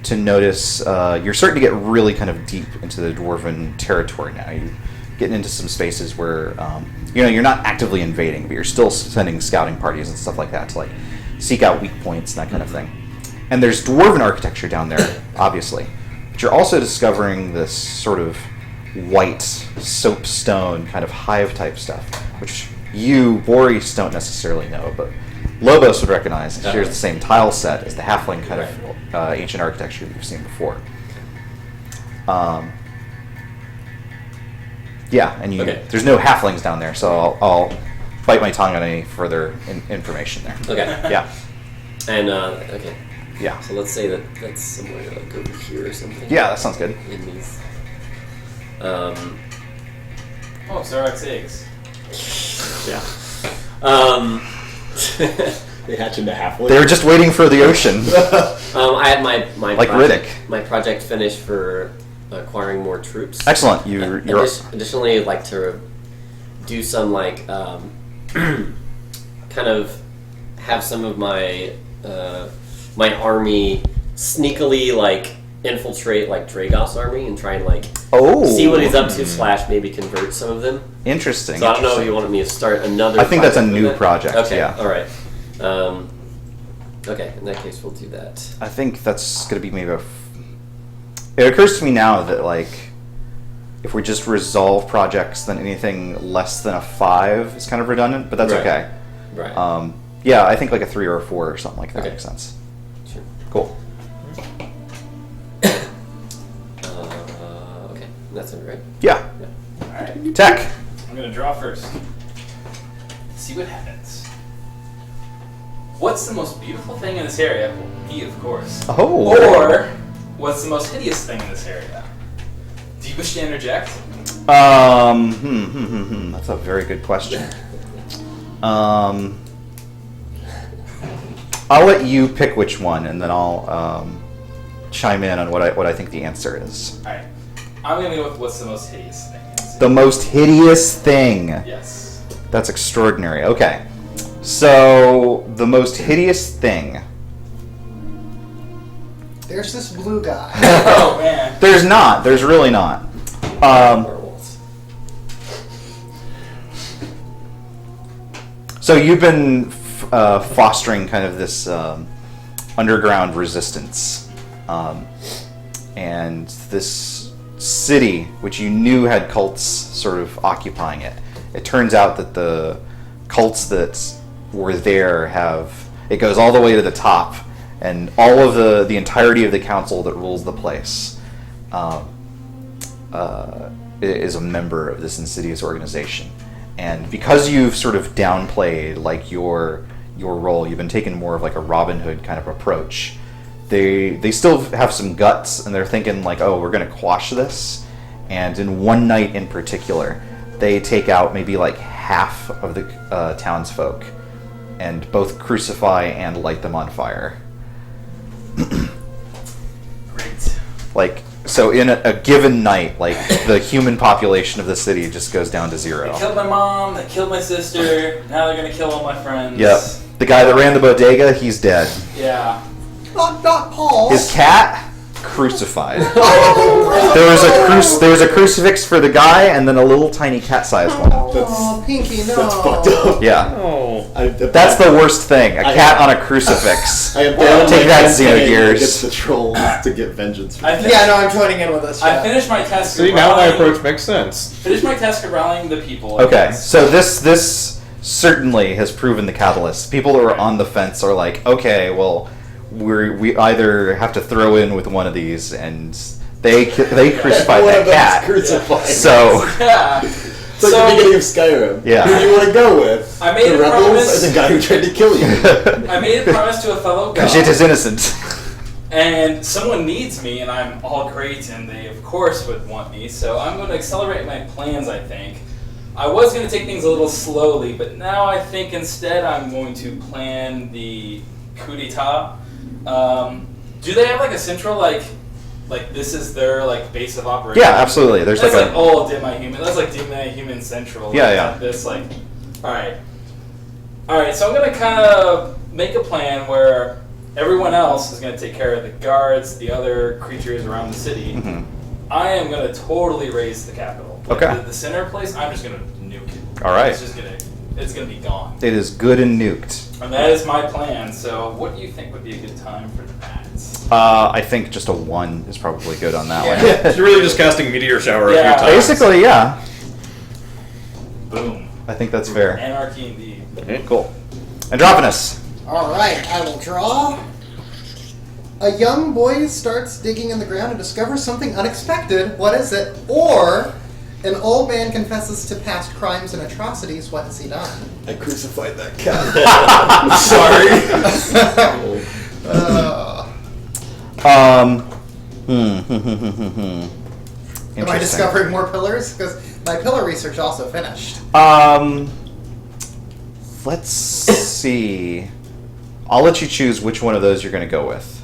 to notice you're starting to get really kind of deep into the dwarven territory now. You're getting into some spaces where you're not actively invading, but you're still sending scouting parties and stuff like that to like seek out weak points and that kind of thing. And there's dwarven architecture down there, obviously, but you're also discovering this sort of white soapstone kind of hive type stuff, which you, Boris, don't necessarily know, but Lobos would recognize. It shares the same tile set as the halfling kind of ancient architecture that you've seen before. Yeah, and there's no halflings down there, so I'll bite my tongue on any further information there. Okay. Yeah. And okay. Yeah. So let's say that's somewhere like over here or something. Yeah, that sounds good. In these. Oh, Zorak's eggs. Yeah. They hatch into halfway. They were just waiting for the ocean. I had my Like project, Riddick. my project finished for acquiring more troops. Excellent. You're Additionally, I'd like to do some like kind of have some of my my army sneakily like infiltrate like Dragos' army and try and like see what he's up to / maybe convert some of them. Interesting. So I don't know if you wanted me to start another. I think that's a project with new it. project. Okay. Yeah. All right. Okay. In that case, we'll do that. I think that's going to be maybe it occurs to me now that, like, if we just resolve projects, then anything less than a 5 is kind of redundant, but that's Right. okay. Right. Yeah, I think like a 3 or a 4 or something like that Okay. makes sense. Sure. Cool. Okay. That's it, right? Yeah. Alright. Tech. I'm gonna draw first. See what happens. What's the most beautiful thing in this area? Well, me, of course. Oh. Or what's the most hideous thing in this area? Do you wish to interject? That's a very good question. I'll let you pick which one, and then I'll chime in on what I think the answer is. Alright. I'm gonna go with what's the most hideous thing in this area. The most hideous thing. Yes. That's extraordinary. Okay. So, the most hideous thing. There's this blue guy. Oh man. There's not. There's really not. Werewolves. So you've been fostering kind of this underground resistance, and this city, which you knew had cults sort of occupying it. It turns out that the cults that were there it goes all the way to the top, and all of the entirety of the council that rules the place is a member of this insidious organization. And because you've sort of downplayed like your role, you've been taking more of like a Robin Hood kind of approach. They still have some guts, and they're thinking like, oh, we're going to quash this. And in one night in particular, they take out maybe like half of the townsfolk and both crucify and light them on fire. Great. Like, so in a given night, like the human population of the city just goes down to 0. They killed my mom, they killed my sister, now they're gonna kill all my friends. Yep. The guy that ran the bodega, he's dead. Yeah. Not Paul. His cat, crucified. There was a crucifix for the guy, and then a little tiny cat-sized one. Oh, Pinky, no. That's fucked up. Yeah. Oh. That's the worst thing. A cat on a crucifix. I abandoned Take my that, campaign Xenogears. against the trolls to get vengeance. I fin- Yeah, no, I'm joining in with this. I Yeah. finished my task. See, of now my rallying- approach makes sense. Finished my task of rallying the people. Okay, so this certainly has proven the catalyst. People that were on the fence are like, okay, well, we either have to throw in with one of these, and they crucified One that of them's cat. crucified. So Yeah. It's like the beginning of Skyrim. Yeah. Who do you want to go with? I made the a rebels promise. or the guy who tried to kill you? I made a promise to a fellow god. Rajaat is innocent. And someone needs me, and I'm all great, and they of course would want me, so I'm going to accelerate my plans, I think. I was going to take things a little slowly, but now I think instead I'm going to plan the coup d'etat. Do they have like a central, like this is their like base of operation? Yeah, absolutely. There's That's like like all Demi-Human. That's like Demi-Human Central. Yeah, Like, yeah. This like, all right. So I'm gonna kind of make a plan where everyone else is gonna take care of the guards, the other creatures around the city. Mhm. I am gonna totally raise the capital. Like, Okay. The center place, I'm just gonna nuke it. All right. It's gonna be gone. It is good and nuked. And that is my plan. So what do you think would be a good time for that? I think just a 1 is probably good on that one. You're really just casting meteor shower a Yeah. few times. Basically, yeah. Boom. I think that's fair. Anarchy indeed. Cool. Androphanus. Alright, I will draw. A young boy starts digging in the ground and discovers something unexpected. What is it? Or an old man confesses to past crimes and atrocities. What has he done? I crucified that cat. Sorry. Am I Interesting. discovering more pillars? Because my pillar research also finished. Let's see. I'll let you choose which one of those you're going to go with.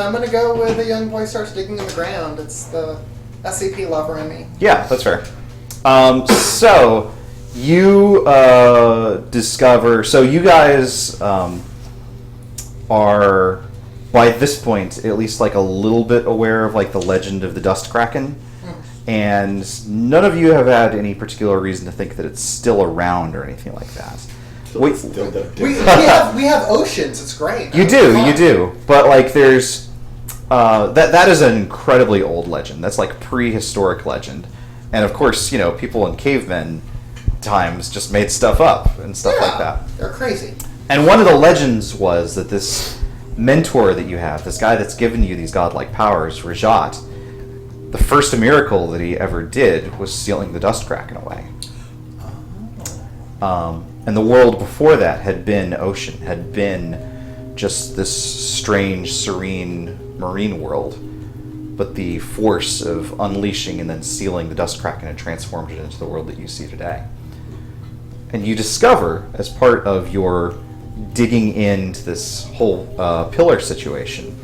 I'm gonna go with a young boy starts digging in the ground. It's the SCP lover in me. Yeah, that's fair. So you discover. So you guys are by this point at least like a little bit aware of like the legend of the Dust Kraken, and none of you have had any particular reason to think that it's still around or anything like that. We have oceans. It's great. You do. But like, there's that is an incredibly old legend. That's like prehistoric legend, and of course, you know, people in cavemen times just made stuff up and stuff like that. They're crazy. And one of the legends was that this mentor that you have, this guy that's given you these godlike powers, Rajaat, the first miracle that he ever did was sealing the Dust Kraken away. And the world before that had been ocean, had been just this strange, serene marine world. But the force of unleashing and then sealing the Dust Kraken had transformed it into the world that you see today. And you discover, as part of your digging into this whole pillar situation,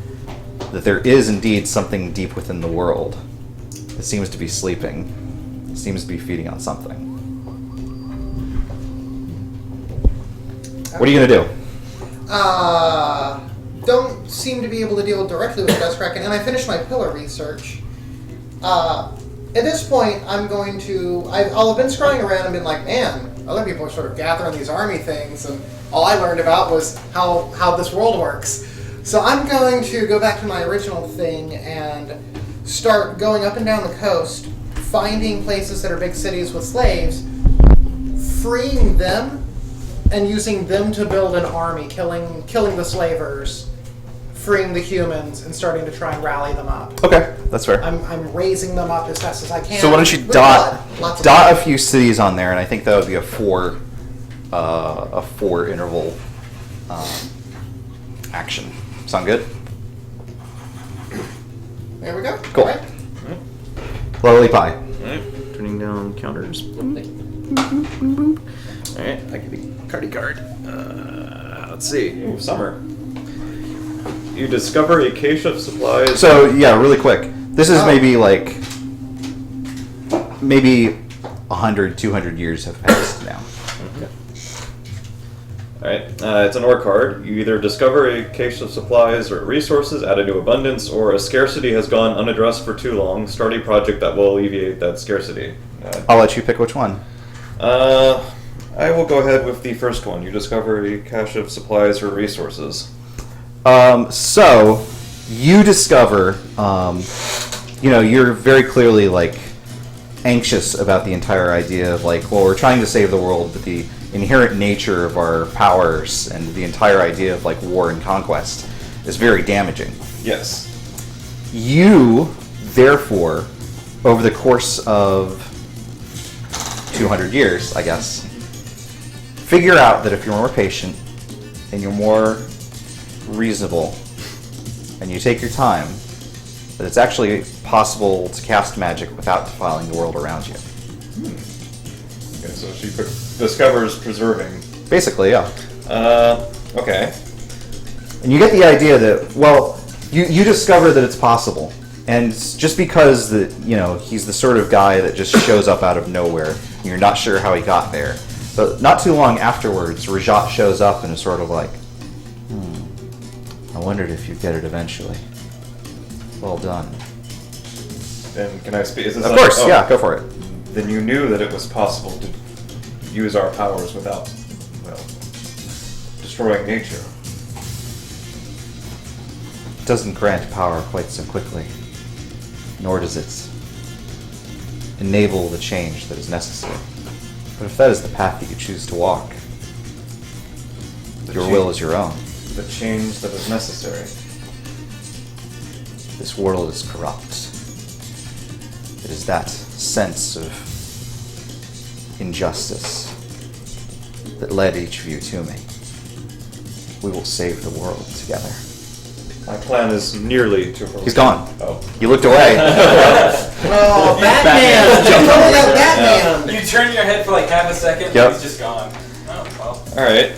that there is indeed something deep within the world that seems to be sleeping, seems to be feeding on something. What are you going to do? Don't seem to be able to deal directly with Dust Kraken, and I finished my pillar research. At this point, I'll have been scrolling around and been like, man, other people are sort of gathering these army things, and all I learned about was how this world works. So I'm going to go back to my original thing and start going up and down the coast, finding places that are big cities with slaves, freeing them, and using them to build an army, killing the slavers, freeing the humans, and starting to try and rally them up. Okay, that's fair. I'm raising them up as fast as I can. So why don't you with dot blood. Lots of a blood. few cities on there, and I think that would be a four interval action. Sound good? There we go. Cool. All right. Lovely pie. Alright, turning down counters. Alright, I can be cardy card. Let's see. Ooh, summer. You discover a cache of supplies. So yeah, really quick. This is maybe 100, 200 years have passed now. Alright, it's an ore card. You either discover a cache of supplies or resources added to abundance, or a scarcity has gone unaddressed for too long. Start a project that will alleviate that scarcity. I'll let you pick which one. I will go ahead with the first one. You discover a cache of supplies or resources. So you discover, you're very clearly anxious about the entire idea of we're trying to save the world, but the inherent nature of our powers and the entire idea of war and conquest is very damaging. Yes. You, therefore, over the course of 200 years, I guess, figure out that if you're more patient and you're more reasonable and you take your time, that it's actually possible to cast magic without defiling the world around you. Okay, so she discovers preserving. Basically, yeah. Okay. And you get the idea that, well, you discover that it's possible. And just because he's the sort of guy that just shows up out of nowhere, and you're not sure how he got there. But not too long afterwards, Rajaat shows up and is sort of like, I wondered if you'd get it eventually. Well done. Then can I speak? Is this Of course, yeah, go for it. Then you knew that it was possible to use our powers without, well, destroying nature. It doesn't grant power quite so quickly, nor does it enable the change that is necessary. But if that is the path that you choose to walk, your will is your own. The change that is necessary. This world is corrupt. It is that sense of injustice that led each of you to me. We will save the world together. My plan is nearly to... He's gone. Oh. You looked away. Oh, Batman! Totally got Batman! You turn your head for like half a second, Yep. and he's just gone. Oh, well. Alright,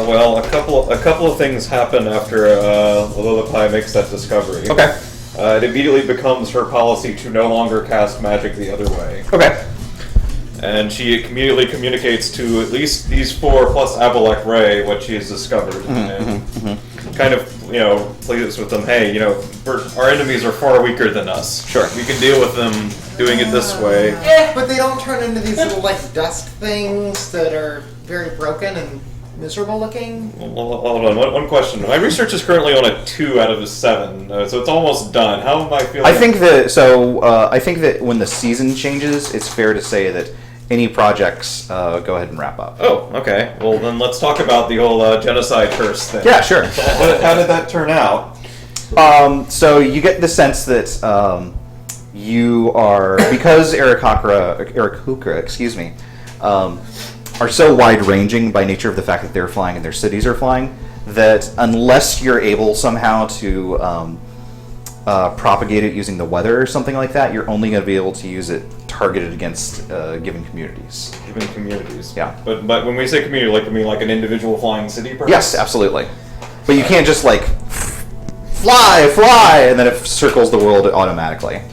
well, a couple of things happen after Lillipie makes that discovery. Okay. It immediately becomes her policy to no longer cast magic the other way. Okay. And she immediately communicates to at least these four plus Avalek Ray what she has discovered. And kind of, pleads with them, hey, our enemies are far weaker than us. Sure. We can deal with them doing it this way. But they don't turn into these little, dust things that are very broken and miserable looking? Well, hold on, one question. My research is currently on a 2 out of a 7, so it's almost done. How am I feeling? I think that when the season changes, it's fair to say that any projects go ahead and wrap up. Oh, okay. Well, then let's talk about the whole genocide curse thing. Yeah, sure. How did that turn out? So you get the sense that you are, because Eric Hukra, excuse me, are so wide-ranging by nature of the fact that they're flying and their cities are flying, that unless you're able somehow to propagate it using the weather or something like that, you're only going to be able to use it targeted against given communities. Given communities. Yeah. But when we say community, you mean like an individual flying city, perhaps? Yes, absolutely. But you can't just fly, and then it circles the world automatically.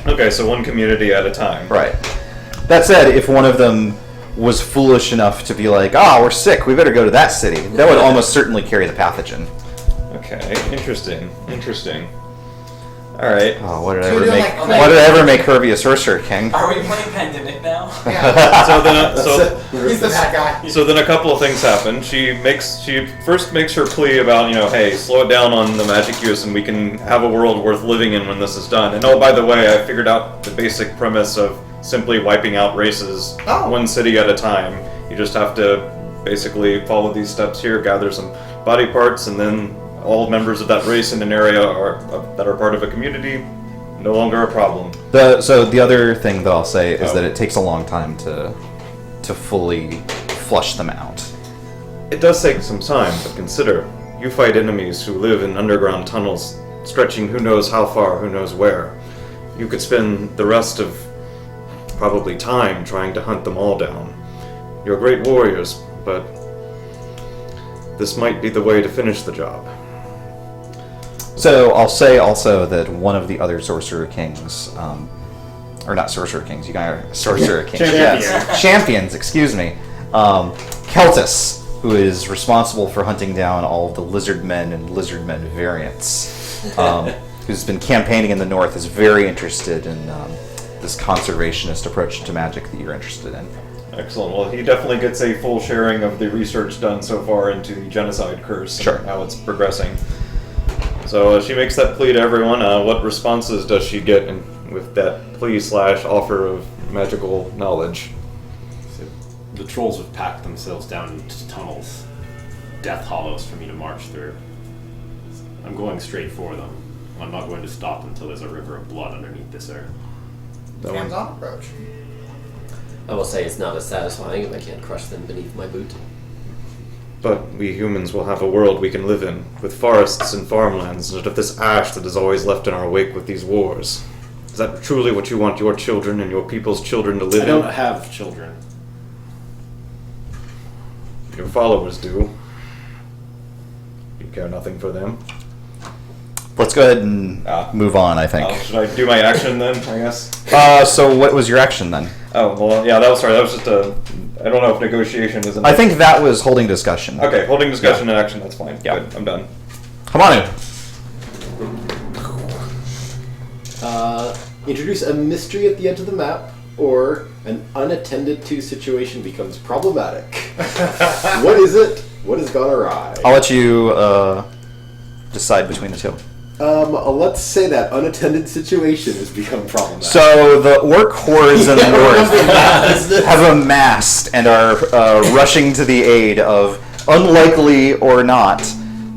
Okay, so one community at a time. Right. That said, if one of them was foolish enough to be like, we're sick, we better go to that city, that would almost certainly carry the pathogen. Okay, interesting. All right. Oh, what did I So ever you're make? like- Why did I ever make Kirby a sorcerer-king? Are we playing Pandemic now? Yeah. So He's the bad guy. So then a couple of things happen. She first makes her plea about, hey, slow it down on the magic use and we can have a world worth living in when this is done. And oh, by the way, I figured out the basic premise of simply wiping out races one city at a time. You just have to basically follow these steps here, gather some body parts, and then all members of that race in an area that are part of a community, no longer a problem. So the other thing that I'll say is that it takes a long time to fully flush them out. It does take some time, but consider, you fight enemies who live in underground tunnels, stretching who knows how far, who knows where. You could spend the rest of probably time trying to hunt them all down. You're great warriors, but this might be the way to finish the job. So I'll say also that one of the other sorcerer-kings, or not sorcerer-kings, you guys are sorcerer-kings. Yes. Champions, excuse me. Keltis, who is responsible for hunting down all of the lizard men and lizard men variants, who's been campaigning in the north, is very interested in this conservationist approach to magic that you're interested in. Excellent. Well, he definitely gets a full sharing of the research done so far into the genocide curse and how it's progressing. So she makes that plea to everyone. What responses does she get with that plea/offer of magical knowledge? So the trolls have packed themselves down into tunnels, death hollows for me to march through. I'm going straight for them. and I'm not going to stop until there's a river of blood underneath this earth. Hands-on approach. I will say it's not as satisfying if I can't crush them beneath my boot. But we humans will have a world we can live in, with forests and farmlands, instead of this ash that is always left in our wake with these wars. Is that truly what you want your children and your people's children to live I in? don't have children. Your followers do. You care nothing for them. Let's go ahead and move on, I think. Should I do my action then, I guess? So what was your action then? Oh, well, yeah, that was just a... I don't know if negotiation is in I think that was holding discussion. Okay, holding discussion and action, that's fine. Yeah. Good, I'm done. Come on. Introduce a mystery at the edge of the map, or an unattended to situation becomes problematic. What is it? What has gone awry? I'll let you decide between the two. Let's say that unattended situation has become problematic. So the orc hordes in the north have amassed and are rushing to the aid of, unlikely or not,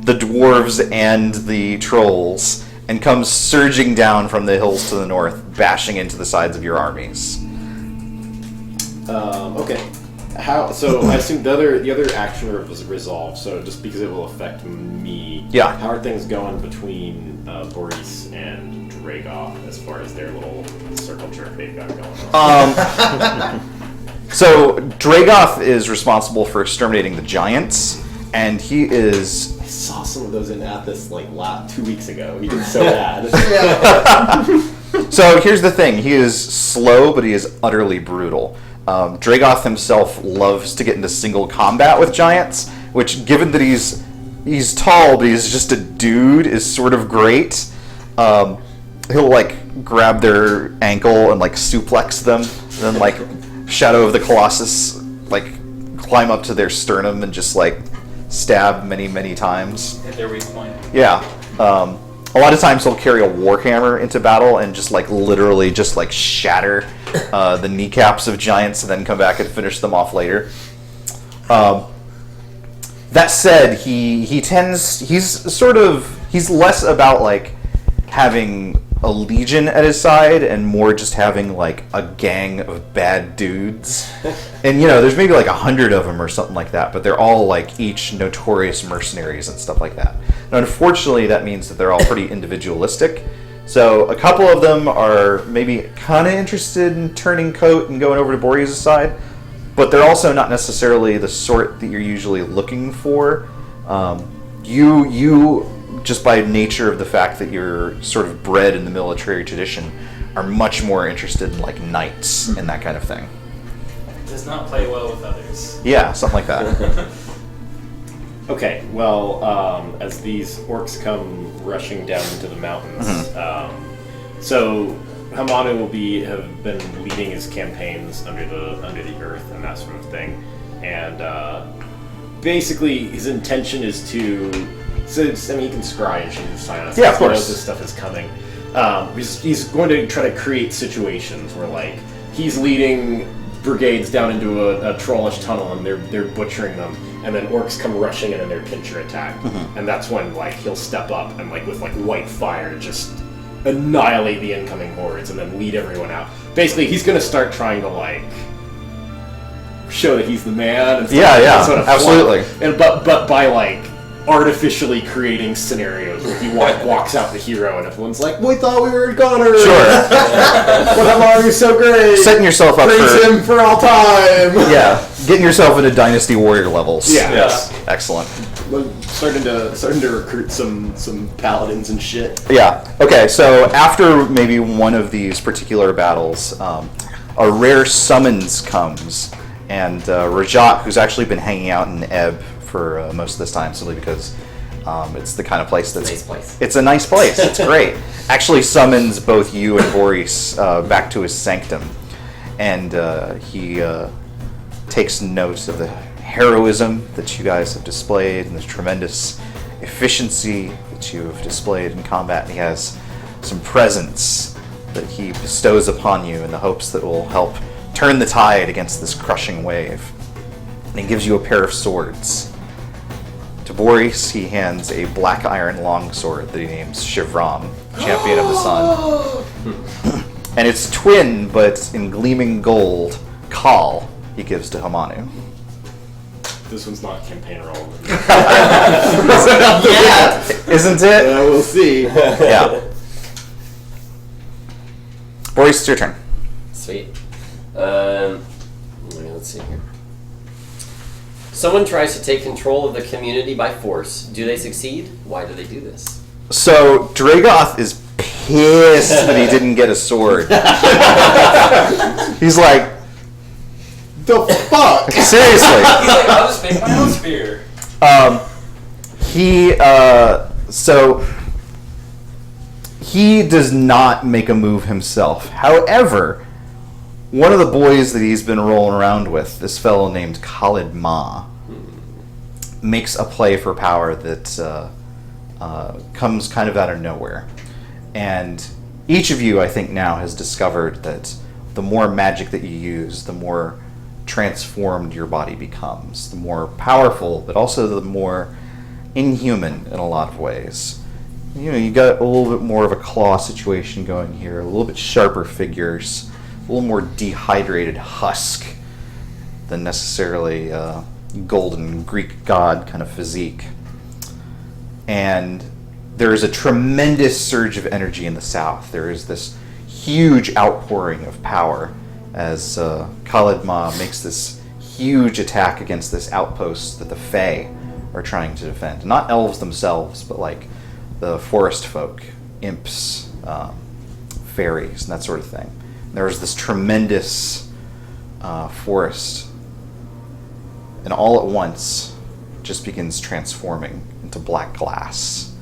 the dwarves and the trolls, and come surging down from the hills to the north, bashing into the sides of your armies. Okay. How? So I assume the other action was resolved. So just because it will affect me. Yeah. How are things going between Boris and Dragoff as far as their little circle jerk they've got going on? So Dragoff is responsible for exterminating the giants, and he is... I saw some of those in Athos like 2 weeks ago. He did so bad. So here's the thing: he is slow, but he is utterly brutal. Dragoth himself loves to get into single combat with giants, which, given that he's tall, but he's just a dude, is sort of great. He'll like grab their ankle and like suplex them, and then like Shadow of the Colossus like climb up to their sternum and just like stab many times. Hit their weak point. Yeah. A lot of times he'll carry a warhammer into battle and just like literally just like shatter the kneecaps of giants and then come back and finish them off later. That said, he's less about like having a legion at his side and more just having like a gang of bad dudes. And there's maybe like 100 of them or something like that, but they're all like each notorious mercenaries and stuff like that. And unfortunately, that means that they're all pretty individualistic. So a couple of them are maybe kind of interested in turning coat and going over to Boreas' side, but they're also not necessarily the sort that you're usually looking for. You just by nature of the fact that you're sort of bred in the military tradition, are much more interested in like knights and that kind of thing. Does not play well with others. Yeah, something like that. Okay, well, as these orcs come rushing down into the mountains, so Hamanu will have been leading his campaigns under the earth and that sort of thing, and basically his intention is to. So he can scry and shoot sign us. Yeah, of course. He knows this stuff is coming. He's going to try to create situations where like he's leading brigades down into a trollish tunnel and they're butchering them, and then orcs come rushing in and they're pincher attack, and that's when like he'll step up and like with like white fire just annihilate the incoming hordes and then lead everyone out. Basically, he's going to start trying to like show that he's the man. And Yeah, sort of absolutely. And but by like artificially creating scenarios where he walks out the hero and everyone's like, "We thought we were goners. Sure. But how are you so great? Setting yourself up Praise for him for all time." Yeah, getting yourself into Dynasty Warrior levels. Yeah. Yes. Excellent. Starting to recruit some paladins and shit. Yeah. Okay. So after maybe one of these particular battles, a rare summons comes, and Rajaat, who's actually been hanging out in Ebb for most of this time, simply because it's the kind of place that's Nice place. It's a nice place. It's great. Actually, summons both you and Boris back to his sanctum, and he takes note of the heroism that you guys have displayed and the tremendous efficiency that you have displayed in combat. And he has some presents that he bestows upon you in the hopes that will help turn the tide against this crushing wave. And he gives you a pair of swords to Boris, he hands a black iron longsword that he names Shivram, champion of the sun. And its twin, but in gleaming gold, Kal, he gives to Hamanu. This one's not campaign roll. Yeah, isn't it? We'll see. Yeah. Boris, it's your turn. Sweet. Let's see here. Someone tries to take control of the community by force. Do they succeed? Why do they do this? So Dragoth is pissed that he didn't get a sword. He's like, The fuck? seriously. He's like, I'll just make my own spear. He does not make a move himself. However, one of the boys that he's been rolling around with, this fellow named Khalid Ma, makes a play for power that comes kind of out of nowhere. And each of you, I think, now has discovered that the more magic that you use, the more transformed your body becomes. The more powerful, but also the more inhuman in a lot of ways. You know, you got a little bit more of a claw situation going here, a little bit sharper figures, a little more dehydrated husk than necessarily golden Greek god kind of physique. And there is a tremendous surge of energy in the south. There is this huge outpouring of power as Khalid Ma makes this huge attack against this outpost that the Fae are trying to defend. Not elves themselves, but like the forest folk, imps, fairies, and that sort of thing. There's this tremendous forest, and all at once just begins transforming into black glass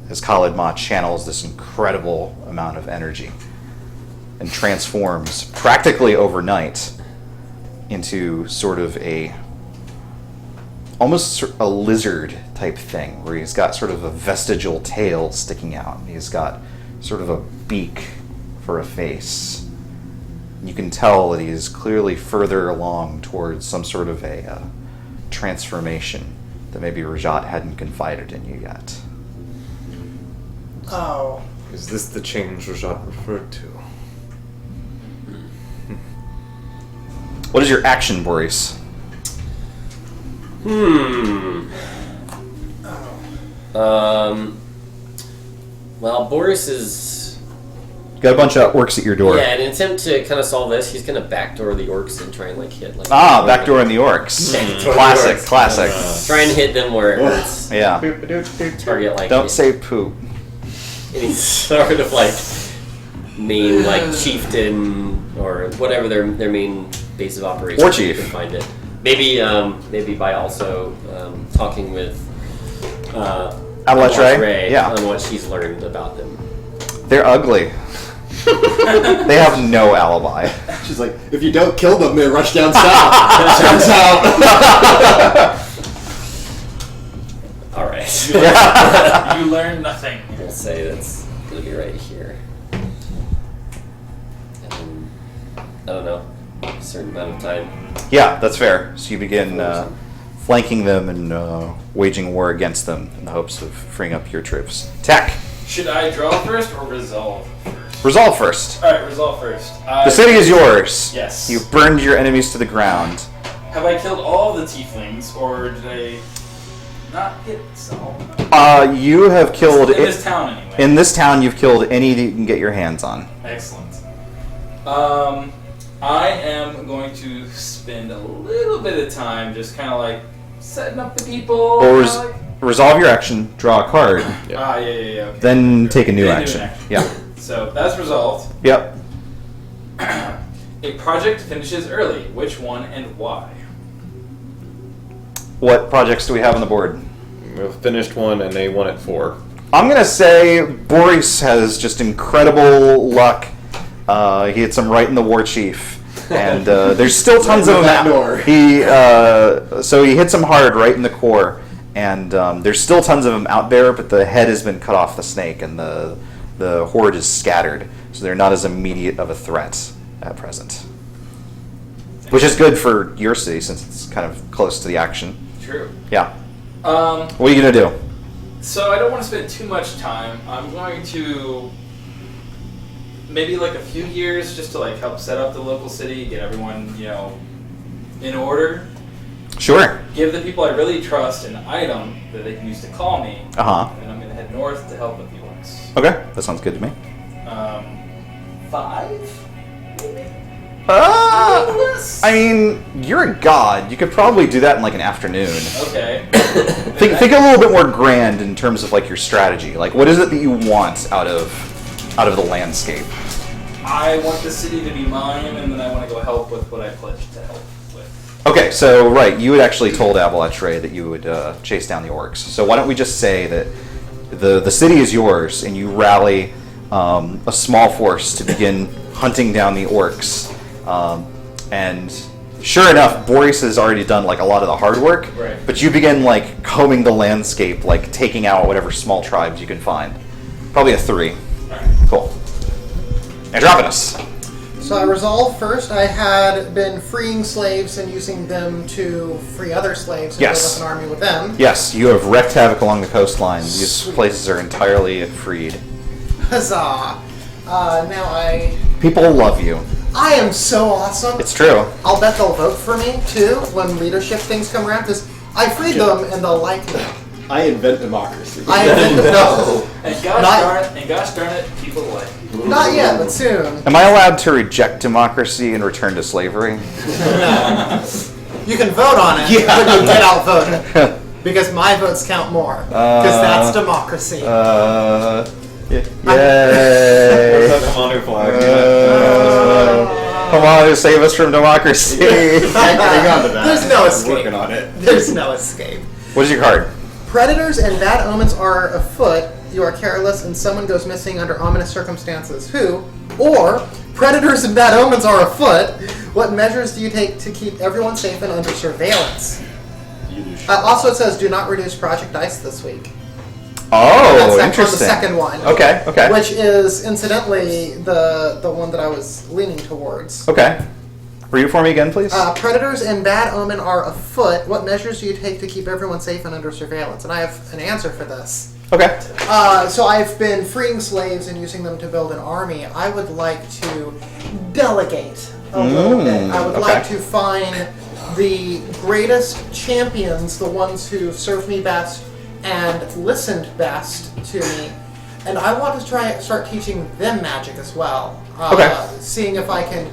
as Khalid Ma channels this incredible amount of energy and transforms practically overnight into sort of almost a lizard type thing, where he's got sort of a vestigial tail sticking out. He's got sort of a beak for a face. You can tell that he's clearly further along towards some sort of a transformation that maybe Rajaat hadn't confided in you yet. Oh. Is this the change Rajaat referred to? What is your action, Boris? Well, Boris is... Got a bunch of orcs at your door. Yeah, in an attempt to kind of solve this, he's going to backdoor the orcs and try and hit Backdoor in the orcs. Classic. Try and hit them where it hurts. Yeah. Target Don't say poop. any sort of main chieftain or whatever their main base of operations. War chief. You can find it. Maybe by also talking with Ray, yeah, on what she's learned about them. They're ugly. They have no alibi. She's like, if you don't kill them, they rush down south. Turns out. All right. You learn nothing. We'll say that's gonna be right here. And I don't know, a certain amount of time. Yeah, that's fair. So you begin flanking them and waging war against them in the hopes of freeing up your troops. Attack! Should I draw first or resolve first? Resolve first. Alright, resolve first. The city is yours. Yes. You've burned your enemies to the ground. Have I killed all the tieflings, or did I not hit some? You have killed... In this town, anyway. In this town, you've killed any that you can get your hands on. Excellent. I am going to spend a little bit of time just kind of setting up the people. Or resolve your action, draw a card, Yeah. Okay. then take a new Then action. Yeah. So that's resolved. Yep. A project finishes early. Which one and why? What projects do we have on the board? We've finished one and they won at 4. I'm going to say Boris has just incredible luck. He hits him right in the war chief. And there's still tons of them that out. door. So he hits him hard right in the core. And there's still tons of them out there, but the head has been cut off the snake and the horde is scattered. So they're not as immediate of a threat at present. Which is good for your city since it's kind of close to the action. True. Yeah. What are you gonna do? So I don't want to spend too much time. I'm going to maybe like a few years just to like help set up the local city, get everyone, in order. Sure. Give the people I really trust an item that they can use to call me. Uh-huh. And then I'm going to head north to help with the orcs. Okay, that sounds good to me. 5? Maybe? I mean, you're a god. You could probably do that in like an afternoon. Okay. Think a little bit more grand in terms of like your strategy. Like, what is it that you want out of the landscape? I want the city to be mine, and then I want to go help with what I pledged to help with. Okay, so right, you had actually told Avalanche that you would chase down the orcs. So why don't we just say that the city is yours, and you rally a small force to begin hunting down the orcs. And sure enough, Boris has already done like a lot of the hard work. Right. But you begin like combing the landscape, like taking out whatever small tribes you can find. Probably a 3. Alright. Cool. Andromedus. So I resolved first. I had been freeing slaves and using them to free other slaves and Yes. build up an army with them. Yes, you have wreaked havoc along the coastline. These places are entirely freed. Huzzah! Now People love you. I am so awesome. It's true. I'll bet they'll vote for me too when leadership things come around because I freed them and they'll like me. I invent democracy. I invented no, And gosh darn it, people like you. not yet, but soon. Am I allowed to reject democracy and return to slavery? You can vote on it, but you get outvoted because my votes count more because that's democracy. Yay! That's the Commander flag. Come on, save us from democracy. Hang on to that. There's no escape. Working on it. There's no escape. What is your card? Predators and bad omens are afoot. You are careless and someone goes missing under ominous circumstances. Who? Or, predators and bad omens are afoot. What measures do you take to keep everyone safe and under surveillance? Also, it says do not reduce project dice this week. Oh, That's interesting. on the second one. Okay, okay. Which is, incidentally, the one that I was leaning towards. Okay. Read it for me again, please. Predators and bad omen are afoot. What measures do you take to keep everyone safe and under surveillance? And I have an answer for this. Okay. So I've been freeing slaves and using them to build an army. I would like to delegate a little bit. I would like to find the greatest champions, the ones who served me best and listened best to me, and I want to start teaching them magic as well. Seeing if I can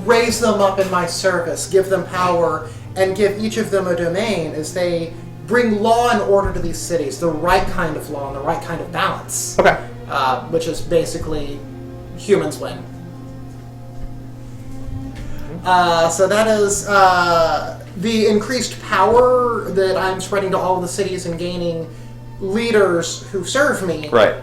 raise them up in my service, give them power, and give each of them a domain as they bring law and order to these cities, the right kind of law and the right kind of balance. Okay. Which is basically humans win. So that is the increased power that I'm spreading to all of the cities and gaining leaders who serve me. Right.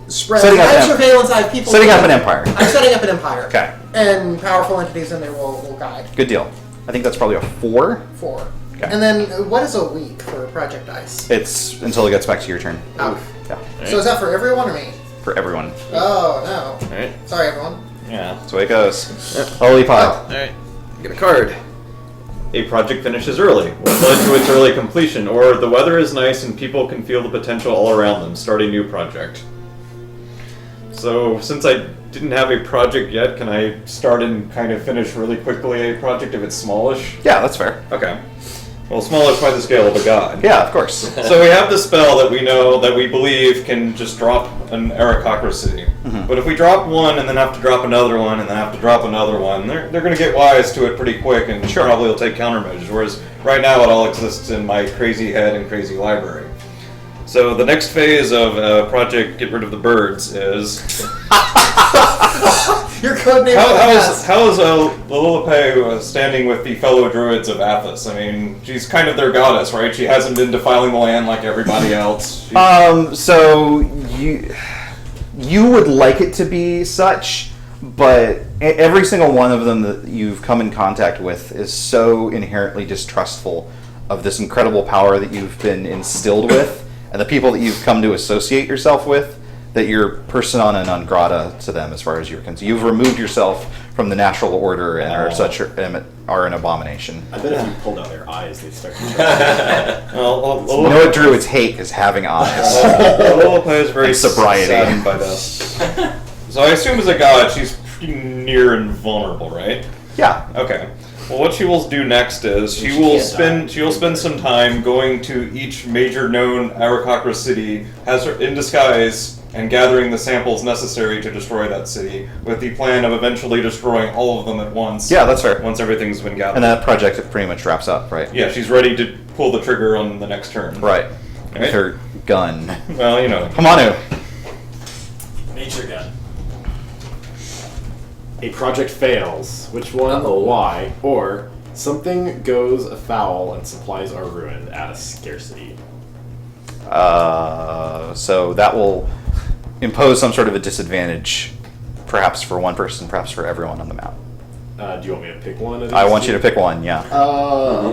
Spread. Setting I up have an surveillance. I have people. Setting up an empire. I'm setting up an empire. Okay. And powerful entities in there will guide. Good deal. I think that's probably a 4. 4. Okay. And then what is a week for Project Dice? It's until it gets back to your turn. Oh. Yeah. So is that for everyone or me? For everyone. Oh no. Alright. Sorry, everyone. Yeah. That's the way it goes. Holy pot. Alright. Get a card. A project finishes early, what led to its early completion, or the weather is nice and people can feel the potential all around them. Start a new project. So, since I didn't have a project yet, can I start and kind of finish really quickly a project if it's smallish? Yeah, that's fair. Okay. Well, smallish by the scale of a god. Yeah, of course. So we have the spell that we know, that we believe can just drop an aristocracy. But if we drop one and then have to drop another one and then have to drop another one, they're going to get wise to it pretty quick and probably will take countermeasures. Whereas right now it all exists in my crazy head and crazy library. So the next phase of Project Get Rid of the Birds is... Your code name How is Lilipe standing with the fellow druids of Athos? I mean, she's kind of their goddess, right? She hasn't been defiling the land like everybody else. So you would like it to be such, but every single one of them that you've come in contact with is so inherently distrustful of this incredible power that you've been instilled with, and the people that you've come to associate yourself with, that you're persona non grata to them as far as you're concerned. You've removed yourself from the natural order and are an abomination. I bet if you pulled out their eyes, they'd start to trust You know what druids hate is having eyes. Liliput is very And sobriety. saddened by this. So I assume as a god, she's pretty near invulnerable, right? Yeah. Okay. Well, what she will do next is she will spend some time going to each major known Arakocra city, has her in disguise, and gathering the samples necessary to destroy that city, with the plan of eventually destroying all of them at once. Yeah, that's fair. Once everything's been gathered. And that project pretty much wraps up, right? Yeah, she's ready to pull the trigger on the next turn. Right. Right? With her gun. Well, you know. Hamanu. Nature gun. A project fails. Which one? Uh-oh. Why? Or something goes afoul and supplies are ruined at a scarcity. So that will impose some sort of a disadvantage, perhaps for one person, perhaps for everyone on the map. Do you want me to pick one of these? I want you to pick one, yeah.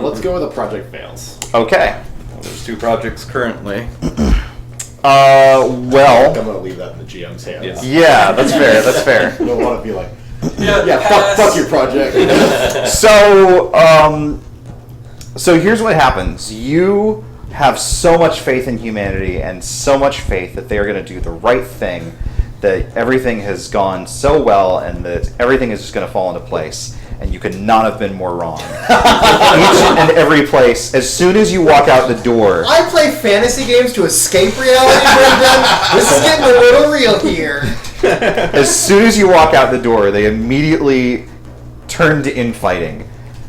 Let's go with a project fails. Okay. Well, there's 2 projects currently. Well, I'm gonna leave that in the GM's hands. yeah, that's fair, that's fair. I don't want to be like, Yeah, fuck your project. So here's what happens. You have so much faith in humanity and so much faith that they are going to do the right thing, that everything has gone so well and that everything is just going to fall into place. And you could not have been more wrong. Each and every place, as soon as you walk out the door... I play fantasy games to escape reality, Brendan. This is getting a little real here. As soon as you walk out the door, they immediately turn to infighting.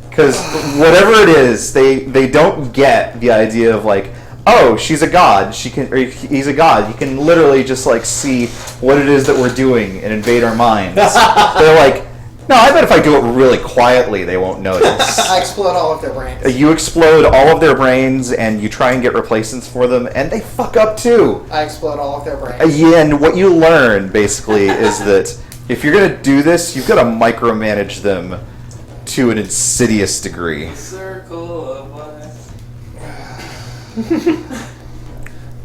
Because whatever it is, they don't get the idea of like, oh, she's a god. He's a god. You can literally just like see what it is that we're doing and invade our minds. They're like, no, I bet if I do it really quietly, they won't notice. I explode all of their brains. You explode all of their brains, and you try and get replacements for them, and they fuck up too. I explode all of their brains. Yeah, and what you learn, basically, is that if you're going to do this, you've got to micromanage them to an insidious degree. Circle of life.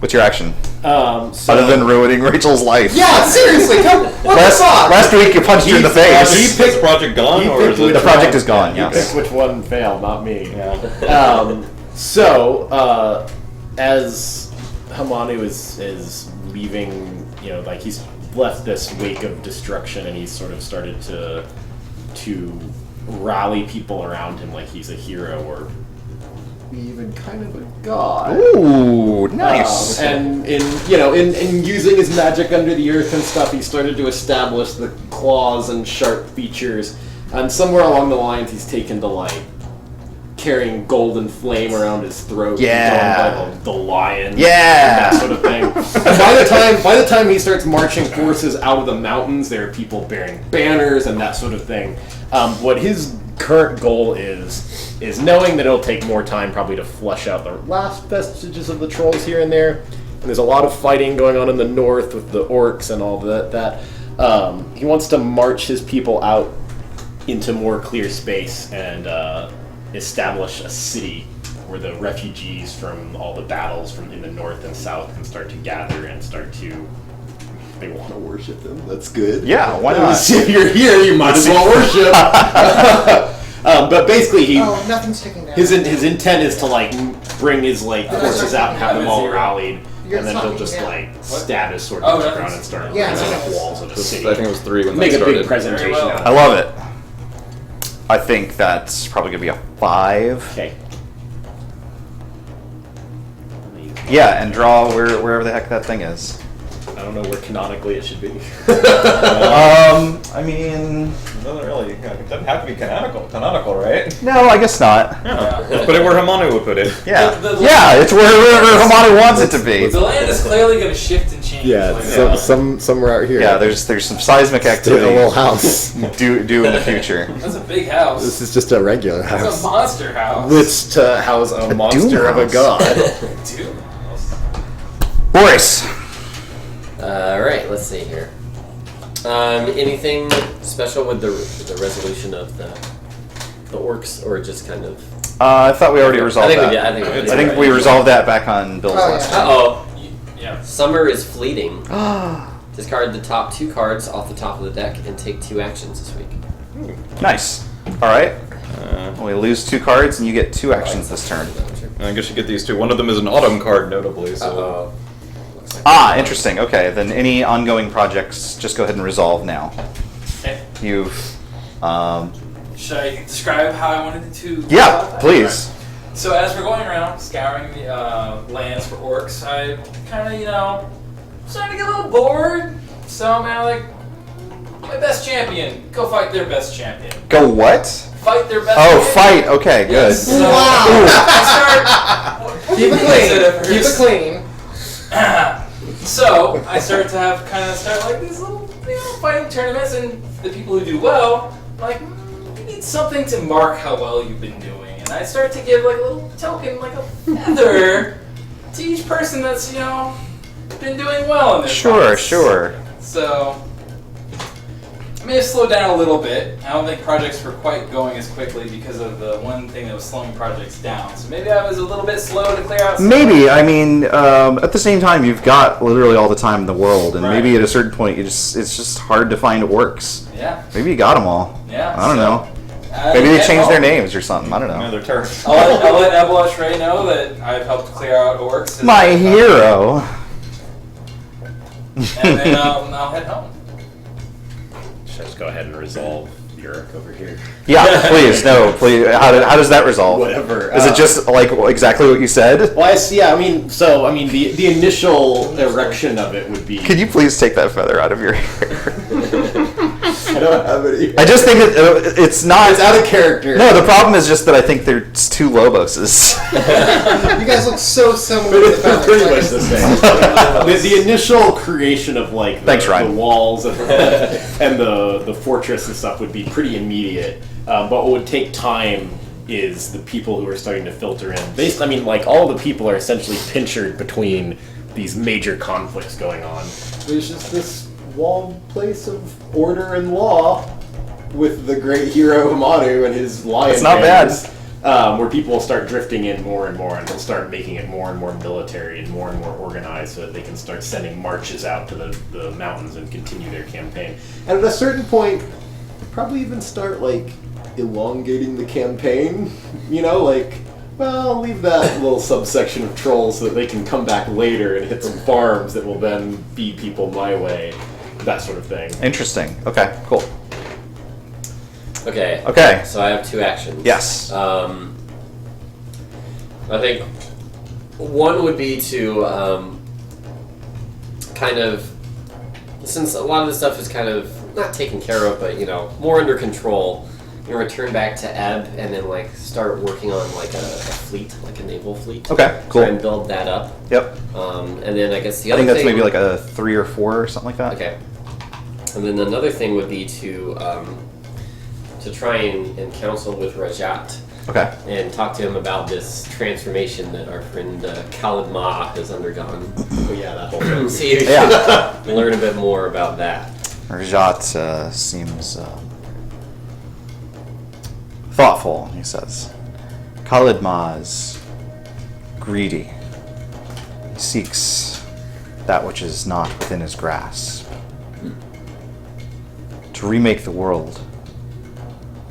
What's your action? So Other than ruining Rachel's life. Yeah, seriously, come. What the fuck? Last week you punched her in the face. Is the project gone, or is it... The project is gone, you yes. pick which one failed, not me. Yeah. As Hamanu is leaving, like he's left this wake of destruction, and he's sort of started to rally people around him like he's a hero or even kind of a god. Ooh, nice. And in using his magic under the earth and stuff, he started to establish the claws and sharp features. And somewhere along the lines, he's taken to like carrying golden flame around his throat. Yeah. By the lion. Yeah. And that sort of thing. And by the time he starts marching forces out of the mountains, there are people bearing banners and that sort of thing. What his current goal is knowing that it'll take more time probably to flush out the last vestiges of the trolls here and there. And there's a lot of fighting going on in the north with the orcs and all that. He wants to march his people out into more clear space and establish a city where the refugees from all the battles from in the north and south can start to gather and start to... They want to worship him. That's good. Yeah, why not? If you're here, you might as well worship. But basically, nothing's sticking down. his intent is to like bring his like forces out and have them all rallied, and then he'll just like stab his sword into the ground and start raising up walls of the city. I think it was 3 when Make that a started. big presentation out of I love it. I think that's probably going to be a 5. Okay. Yeah, and draw wherever the heck that thing is. I don't know where canonically it should be. I mean... It doesn't really... It doesn't have to be canonical, right? No, I guess not. Yeah. Put it where Hamanu would put it. Yeah. The It's wherever Hamanu wants it to be. The land is clearly going to shift and change. Somewhere out here. Yeah, there's some seismic activity house. due in the future. That's a big house. This is just a regular It's a monster house. Which to house a monster of a house. god. Doom house. Boris. Alright, let's see here. Anything special with the resolution of the orcs, or just kind of... I thought we already resolved that. I think we did. I think we resolved that back on Bill's last time. Uh-oh. Yeah. Summer is fleeting. Discard the top 2 cards off the top of the deck and take 2 actions this week. Nice. All right. We lose 2 cards, and you get 2 actions this turn. I guess you get these 2. One of them is an autumn card, notably. So. Interesting. Okay, then any ongoing projects, just go ahead and resolve now. Okay. You've. Should I describe how I wanted it to? Yeah, please. So as we're going around scouring the lands for orcs, I kind of, starting to get a little bored. So I'm like, my best champion, go fight their best champion. Go what? Fight their best. Oh, champion. fight. Okay, good. Yes, so Wow. I start. Keep it clean. Keep it clean. So I start to have like these little fighting tournaments, and the people who do well, like, you need something to mark how well you've been doing, and I start to give like a little token, like a feather, to each person that's been doing well in their fights. Sure. So I may have slowed down a little bit. I don't think projects were quite going as quickly because of the one thing that was slowing projects down. So maybe I was a little bit slow to clear out. Maybe. I mean, at the same time, you've got literally all the time in the world, and maybe at a certain point, it's just hard to find orcs. Yeah. Maybe you got them all. Yeah. I don't know. Maybe they changed their names or something. I don't know. Yeah, they're turns. I'll let Ebelash Ray know that I've helped clear out orcs. My hero. And then I'll head home. Should I just go ahead and resolve Yurik over here? Yeah, please. No, please. How does that resolve? Whatever. Is it just like exactly what you said? Well, the initial erection of it would be. Could you please take that feather out of your hair? I don't have any. I just think it's not. It's out of character. No, the problem is just that I think there's 2 Loboses. You guys look so similar to the They're feathers. pretty much the same. the initial creation of like the walls and the fortress and stuff would be pretty immediate. But what would take time is the people who are starting to filter in. All the people are essentially pinchered between these major conflicts going on. There's just this walled place of order and law with the great hero Hamadu and his lion. It's not band. Where people will start drifting in more and more, and they'll start making it more and more military and more organized, so that they can start sending marches out to the mountains and continue their campaign. And at a certain point, probably even start elongating the campaign. Well, leave that little subsection of trolls so that they can come back later and hit some farms that will then feed people my way. That sort of thing. Interesting. Okay, cool. Okay. So I have 2 actions. Yes. I think one would be to since a lot of the stuff is kind of not taken care of, but more under control. Return back to Ebb and then start working on a fleet, like a naval fleet. Okay, cool. Try and build that up. Yep. And then I guess the I other think that's thing, maybe a 3 or 4 or something like that. Okay. And then another thing would be to try and counsel with Rajaat. Okay. And talk to him about this transformation that our friend Khalid Ma has undergone. Oh yeah, that whole thing. See if we can learn a bit more about that. Rajaat seems thoughtful, he says. Khalid Ma is greedy. He seeks that which is not within his grasp. To remake the world,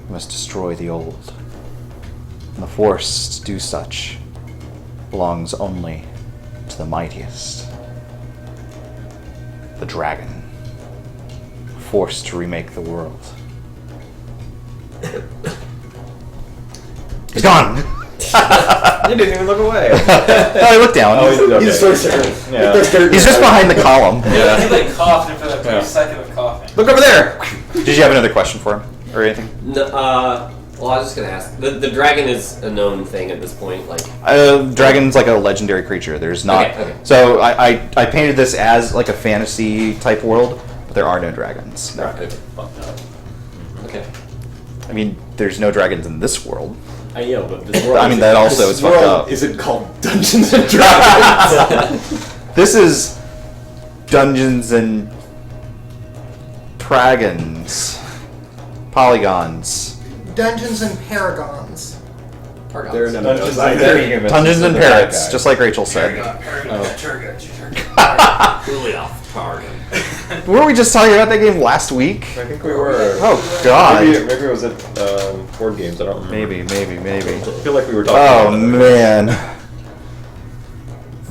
we must destroy the old. And the force to do such belongs only to the mightiest. The dragon. Forced to remake the world. He's gone! You didn't even look away. No, I looked down. He's sorcerer. Yeah. He's just behind the column. Yeah. He coughed for a brief second of coughing. Look over there! Did you have another question for him? Or anything? No, well, I was just gonna ask. The dragon is a known thing at this point. Dragon's like a legendary creature. There's not. Okay. So I painted this as like a fantasy type world, but there are no dragons. No. Okay. Okay. I mean, there's no dragons in this world. I know, but this world. I mean, that also is fucked up. Isn't called Dungeons and Dragons. This is Dungeons and Dragons. Polygons. Dungeons and Paragons. There are none of Dungeons those. and Dragons. Dungeons and They're bad Parrots, guys. just like Rachel said. Paragon. Target. Weren't we just talking about that game last week? I think we were. Oh God. Maybe it was at board games. I don't remember. Maybe. I feel like we were talking. Oh man,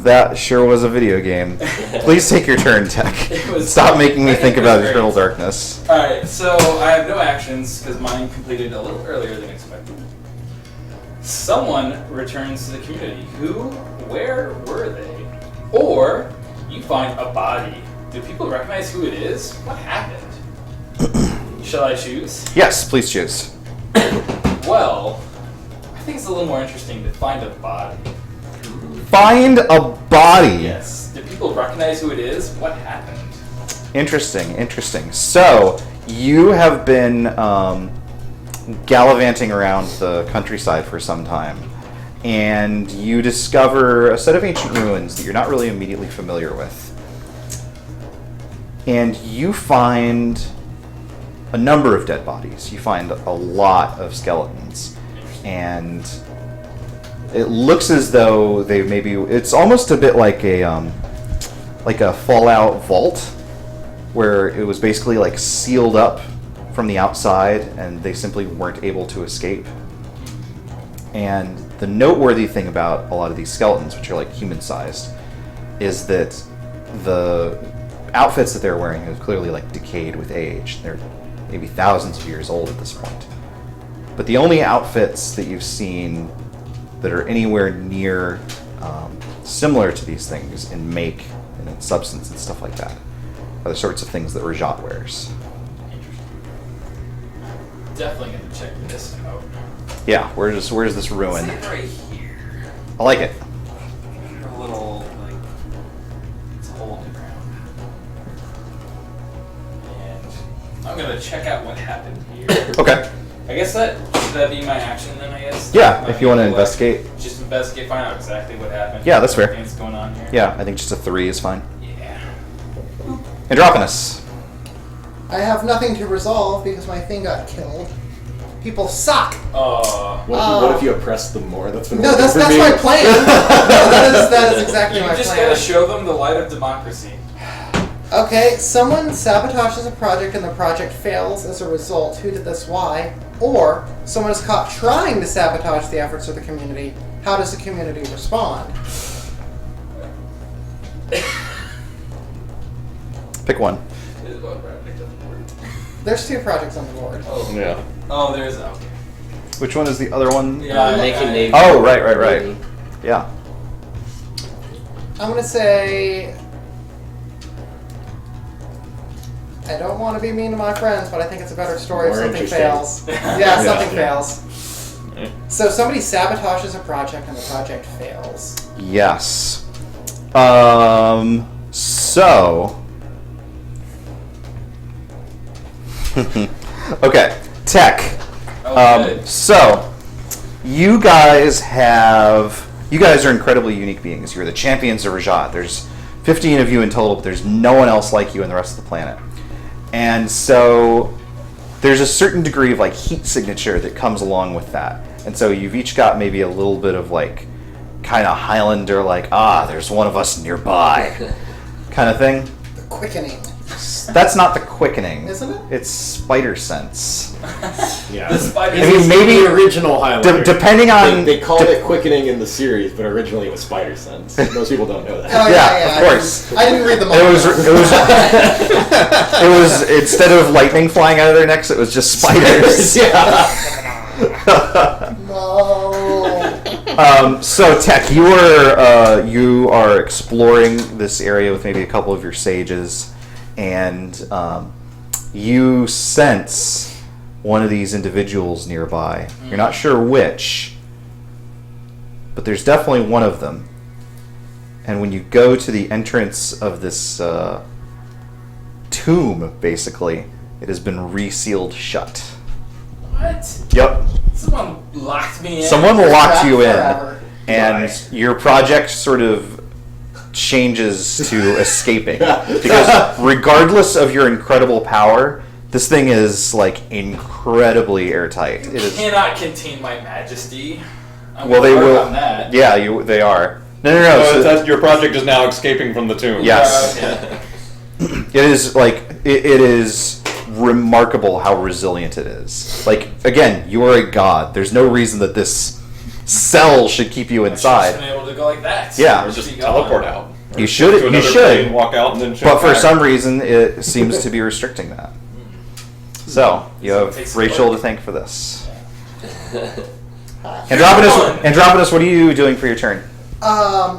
that sure was a video game. Please take your turn, Tech. Stop making me think about Eternal Darkness. Alright, so I have no actions because mine completed a little earlier than expected. Someone returns to the community. Who? Where were they? Or you find a body. Do people recognize who it is? What happened? Shall I choose? Yes, please choose. Well, I think it's a little more interesting to find a body. Find a body. Yes. Do people recognize who it is? What happened? Interesting. So, you have been gallivanting around the countryside for some time, and you discover a set of ancient ruins that you're not really immediately familiar with. And you find a number of dead bodies. You find a lot of skeletons. And it looks as though they maybe... It's almost a bit like a Fallout vault, where it was basically like sealed up from the outside and they simply weren't able to escape. And the noteworthy thing about a lot of these skeletons, which are like human-sized, is that the outfits that they're wearing have clearly like decayed with age. They're maybe thousands of years old at this point. But the only outfits that you've seen that are anywhere near similar to these things in make and in substance and stuff like that are the sorts of things that Rajaat wears. Definitely gonna check this out. Yeah, where's this ruin? It's right here. I like it. A little, like, it's a hole in the ground. And I'm gonna check out what happened here. Okay. I guess should that be my action then, I guess? Yeah, if you want to investigate. Just investigate, find out exactly what happened. Yeah, that's fair. What's going on here. Yeah, I think just a 3 is fine. Yeah. Androponus. I have nothing to resolve because my thing got killed. People suck. What if you oppress them more? That's No, that's my plan. No, that is exactly my You just plan. gotta show them the light of democracy. Okay, someone sabotages a project and the project fails as a result. Who did this? Why? Or someone is caught trying to sabotage the efforts of the community. How does the community respond? Pick one. There's 2 projects on the board. Yeah. Oh, there's okay. Which one is the other one? Yeah, Naked Navy. Oh, right. Yeah. I'm gonna say I don't want to be mean to my friends, but I think it's a better story if More something interesting. fails. Yeah, something Yeah. fails. So somebody sabotages a project and the project fails. Yes. So. Okay. Tech. Okay. So, you guys are incredibly unique beings. You're the champions of Rajaat. There's 15 of you in total, but there's no one else like you in the rest of the planet. And so, there's a certain degree of like heat signature that comes along with that. And so you've each got maybe a little bit of like kind of Highlander, like, there's one of us nearby kind of thing. The quickening. That's not the quickening. Isn't it? It's spider sense. Yeah. The spider. I mean, maybe the original Highlander. depending on They called it quickening in the series, but originally it was spider sense. Most people don't know that. Oh, Yeah, of course. I didn't read them all. It was instead of lightning flying out of their necks, it was just spiders. No. So Tech, you are exploring this area with maybe a couple of your sages, and you sense one of these individuals nearby. You're not sure which, but there's definitely one of them. And when you go to the entrance of this tomb, basically, it has been resealed shut. What? Yep. Someone locked me in. Someone locked you in, Forever. and your project sort of changes to escaping. Because regardless of your incredible power, this thing is like incredibly airtight. It is. Cannot contain my majesty. I'm Well, they gonna work will. on that. Yeah, they are. No. So So, your project is now escaping from the tomb. Yes. Okay. It is like it is remarkable how resilient it is. Like again, you are a god. There's no reason that this cell should keep you I should have inside. been able to go like that. Yeah. Or just Be teleport gone. out. You should. To You another should. plane, walk out and then. But for back. some reason, it seems to be restricting that. So you So it have takes Rachel work. to thank for this. Andromedus, what are you doing for your turn?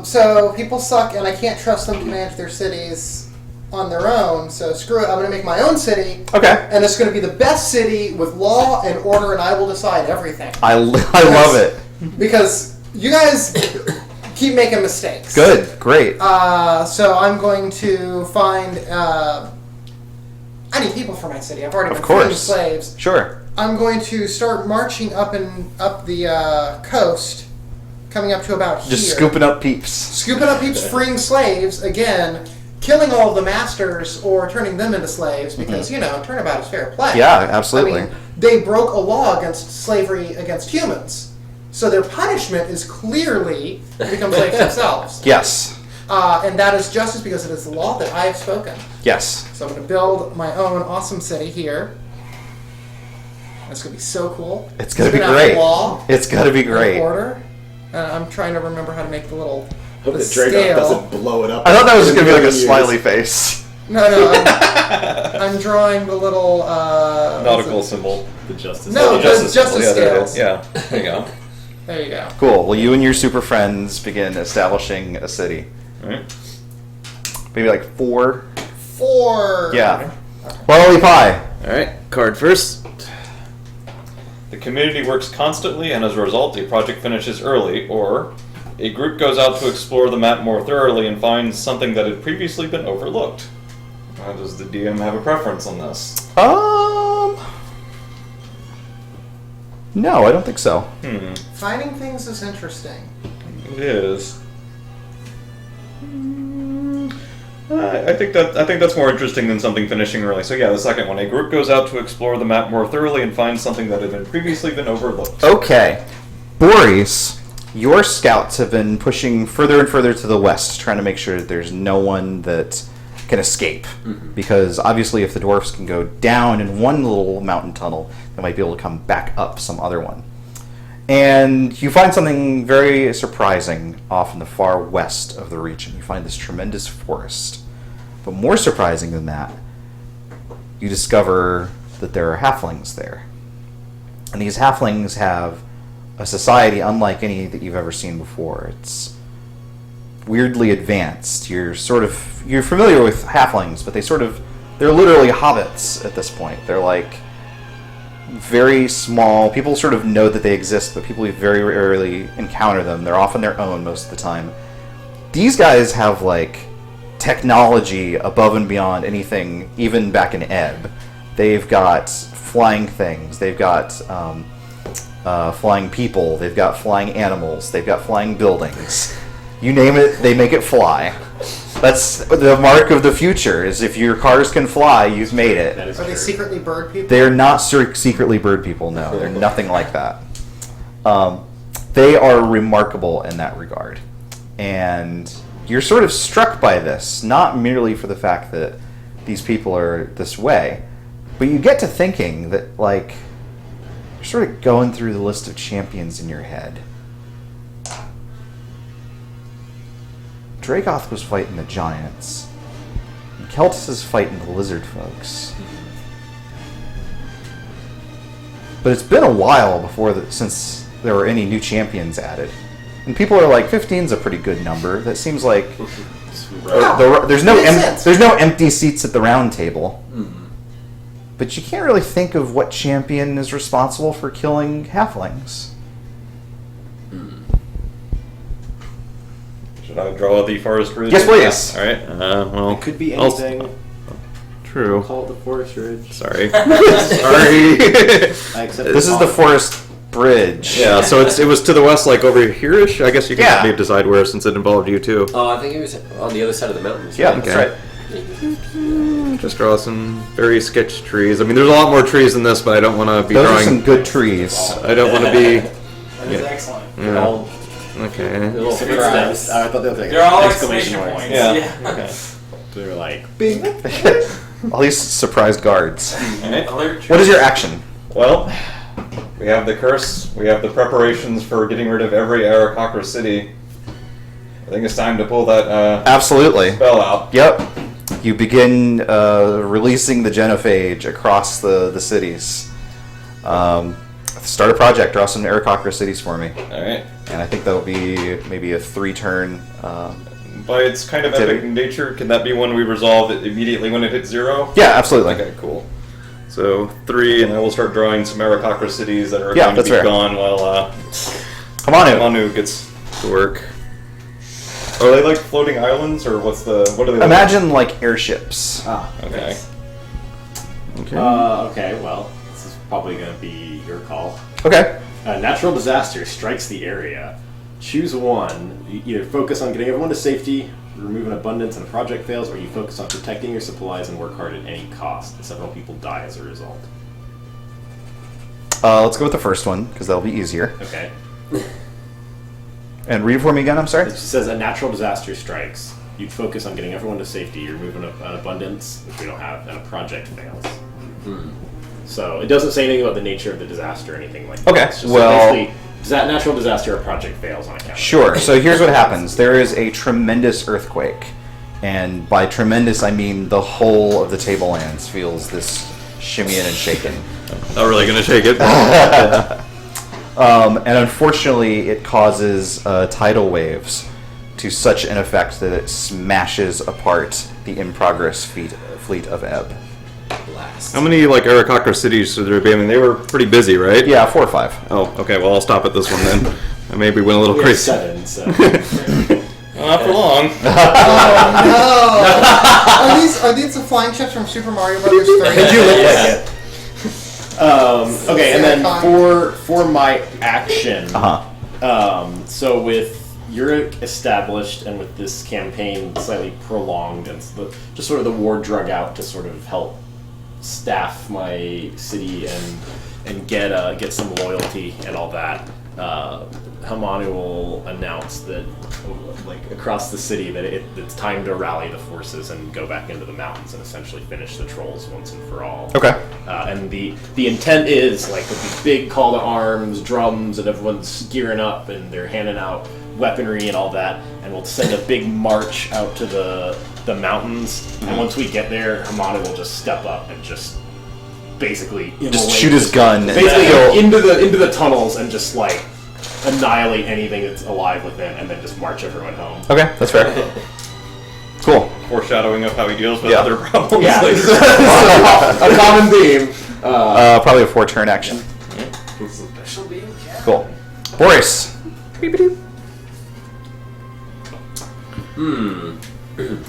So people suck, and I can't trust them to manage their cities on their own. So screw it. I'm going to make my own city, Okay. and it's going to be the best city with law and order, and I will decide everything. I love it. Because you guys keep making mistakes. Good. Great. So I'm going to find. I need people for my city. I've already Of been freeing course. slaves. Sure. I'm going to start marching up the coast, coming up to about Just here. scooping up peeps. Scooping up heaps, freeing slaves again, killing all of the masters or turning them into slaves because turnabout is fair play. Yeah, absolutely. I mean, they broke a law against slavery against humans, so their punishment is clearly to become slaves themselves. Yes. And that is justice because it is the law that I have spoken. Yes. So I'm going to build my own awesome city here. It's going to be so cool. It's gonna be have great. Law, It's gonna be great. order. I'm trying to remember how to make the little Hope the that Dragoth scale. doesn't blow it up. I thought that was in gonna be like a million years. smiley face. No, I'm drawing the little Nautical symbol. The justice. No, The the justice yeah, there it scales. is. Yeah, there you go. There you go. Cool. Well, you and your super friends begin establishing a city. Alright. Maybe like 4. 4. Yeah. Barley pie. Alright, card first. The community works constantly, and as a result, a project finishes early, or a group goes out to explore the map more thoroughly and finds something that had previously been overlooked. Does the DM have a preference on this? No, I don't think so. Finding things is interesting. It is. I think that's more interesting than something finishing early. So yeah, the second one. A group goes out to explore the map more thoroughly and finds something that had previously been overlooked. Okay. Boris, your scouts have been pushing further and further to the west, trying to make sure that there's no one that can escape. Because obviously if the dwarfs can go down in one little mountain tunnel, they might be able to come back up some other one. And you find something very surprising off in the far west of the region. You find this tremendous forest. But more surprising than that, you discover that there are halflings there. And these halflings have a society unlike any that you've ever seen before. It's weirdly advanced. You're familiar with halflings, but they're literally hobbits at this point. They're like very small. People sort of know that they exist, but people very rarely encounter them. They're off on their own most of the time. These guys have like technology above and beyond anything even back in Ebb. They've got flying things. They've got flying people. They've got flying animals. They've got flying buildings. You name it, they make it fly. That's the mark of the future, is if your cars can fly, you've made it. That is Are they true. secretly bird people? They're not secretly bird people, no. They're nothing like that. They are remarkable in that regard. And you're sort of struck by this, not merely for the fact that these people are this way, but you get to thinking that, like, you're sort of going through the list of champions in your head. Dragoth was fighting the giants. And Keltis is fighting the lizard folks. But it's been a while since there were any new champions added. And people are like, 15's a pretty good number. That seems like there's no Makes sense. there's no empty seats at the round table. But you can't really think of what champion is responsible for killing halflings. Should I draw the forest ridge? Yes, please. All right. Well, It could be I'll- anything. True. Call it the forest ridge. Sorry. Sorry. I accept This is the forest bridge. Yeah, so it was to the west, like over here-ish. I guess you can Yeah. maybe decide where, since it involved you too. Oh, I think it was on the other side of the mountains. Yeah, right? that's Okay. right. Just draw some very sketch trees. I mean, there's a lot more trees than this, but I don't want to be Those are drawing. some good trees. I don't want to be. That is excellent. Yeah. All Okay. little It's surprise. I thought that was like They're all exclamation exclamation marks. points. Yeah. Yeah. Okay. They're like, bing. All these surprised guards. Alert. What is your action? Well, we have the curse. We have the preparations for getting rid of every Aarakocra city. I think it's time to pull that Absolutely. spell out. Yep. You begin releasing the genophage across the cities. Start a project. Draw some Aarakocra cities for me. All right. And I think that'll be maybe a 3-turn. By its kind of epic nature, can that be one we resolve it immediately when it hits 0? Yeah, absolutely. Okay, cool. So 3, and I will start drawing some Aarakocra cities that are Yeah, going to that's be fair. gone while Come on in. Manu gets to work. Are they like floating islands, or what are they? Like? Imagine like airships. Okay. Okay. Okay, well, this is probably going to be your call. Okay. A natural disaster strikes the area. Choose one. You either focus on getting everyone to safety, remove an abundance, and a project fails, or you focus on protecting your supplies and work hard at any cost. And several people die as a result. Let's go with the first one, because that'll be easier. Okay. And read it for me again, I'm sorry? It says a natural disaster strikes. You focus on getting everyone to safety, you remove an abundance, which we don't have, and a project fails. So it doesn't say anything about the nature of the disaster or anything like that. Okay, It's just well- basically, does that natural disaster or project fails on account of it? Sure. So here's what happens. There is a tremendous earthquake. And by tremendous, I mean the whole of the tablelands feels this shimmying and shaking. Not really gonna shake it. And unfortunately, it causes tidal waves to such an effect that it smashes apart the in-progress fleet of Ebb. Blast. How many like Aarakocra cities should there be? I mean, they were pretty busy, right? Yeah, 4 or 5. Oh, okay. Well, I'll stop at this one then. I maybe went a little We have crazy. 7, so. Not for long. No! Are these the flying ships from Super Mario Brothers 3? Okay, and then Sarcon. for my action, Uh-huh. so with Uric established and with this campaign slightly prolonged and just sort of the war drug out to sort of help staff my city and get some loyalty and all that, Hamanu will announce that, like, across the city that it's time to rally the forces and go back into the mountains and essentially finish the trolls once and for all. Okay. And the intent is, like, with the big call to arms, drums, and everyone's gearing up and they're handing out weaponry and all that, and we'll send a big march out to the mountains. And once we get there, Hamanu will just step up and just basically Just shoot his gun. and basically kill- into the tunnels and just like annihilate anything that's alive within, and then just march everyone home. Okay, that's fair. Cool. Foreshadowing of how he deals with Yeah. other problems Yeah, later. a common theme. Probably a 4-turn action. Special being cat. Cool. Boris.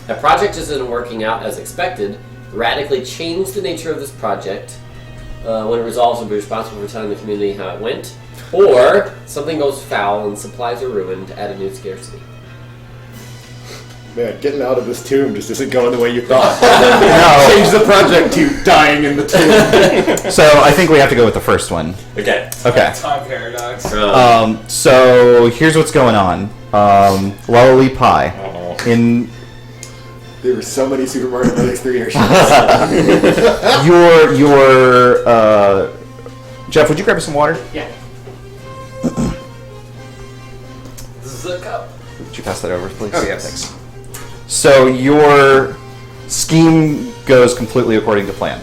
A project isn't working out as expected. Radically change the nature of this project. When it resolves, will be responsible for telling the community how it went. Or something goes foul and supplies are ruined. Add a new scarcity. Man, getting out of this tomb just isn't going the way you thought. No. Change the project to dying in the tomb. So I think we have to go with the first one. Okay. Okay. Time paradox. So here's what's going on. Lolly Pie. In There were so many Super Mario Bros. 3 airships. your Jeff, would you grab me some water? Yeah. This is a cup. Would you pass that over, please? Oh, yes. Thanks. So your scheme goes completely according to plan.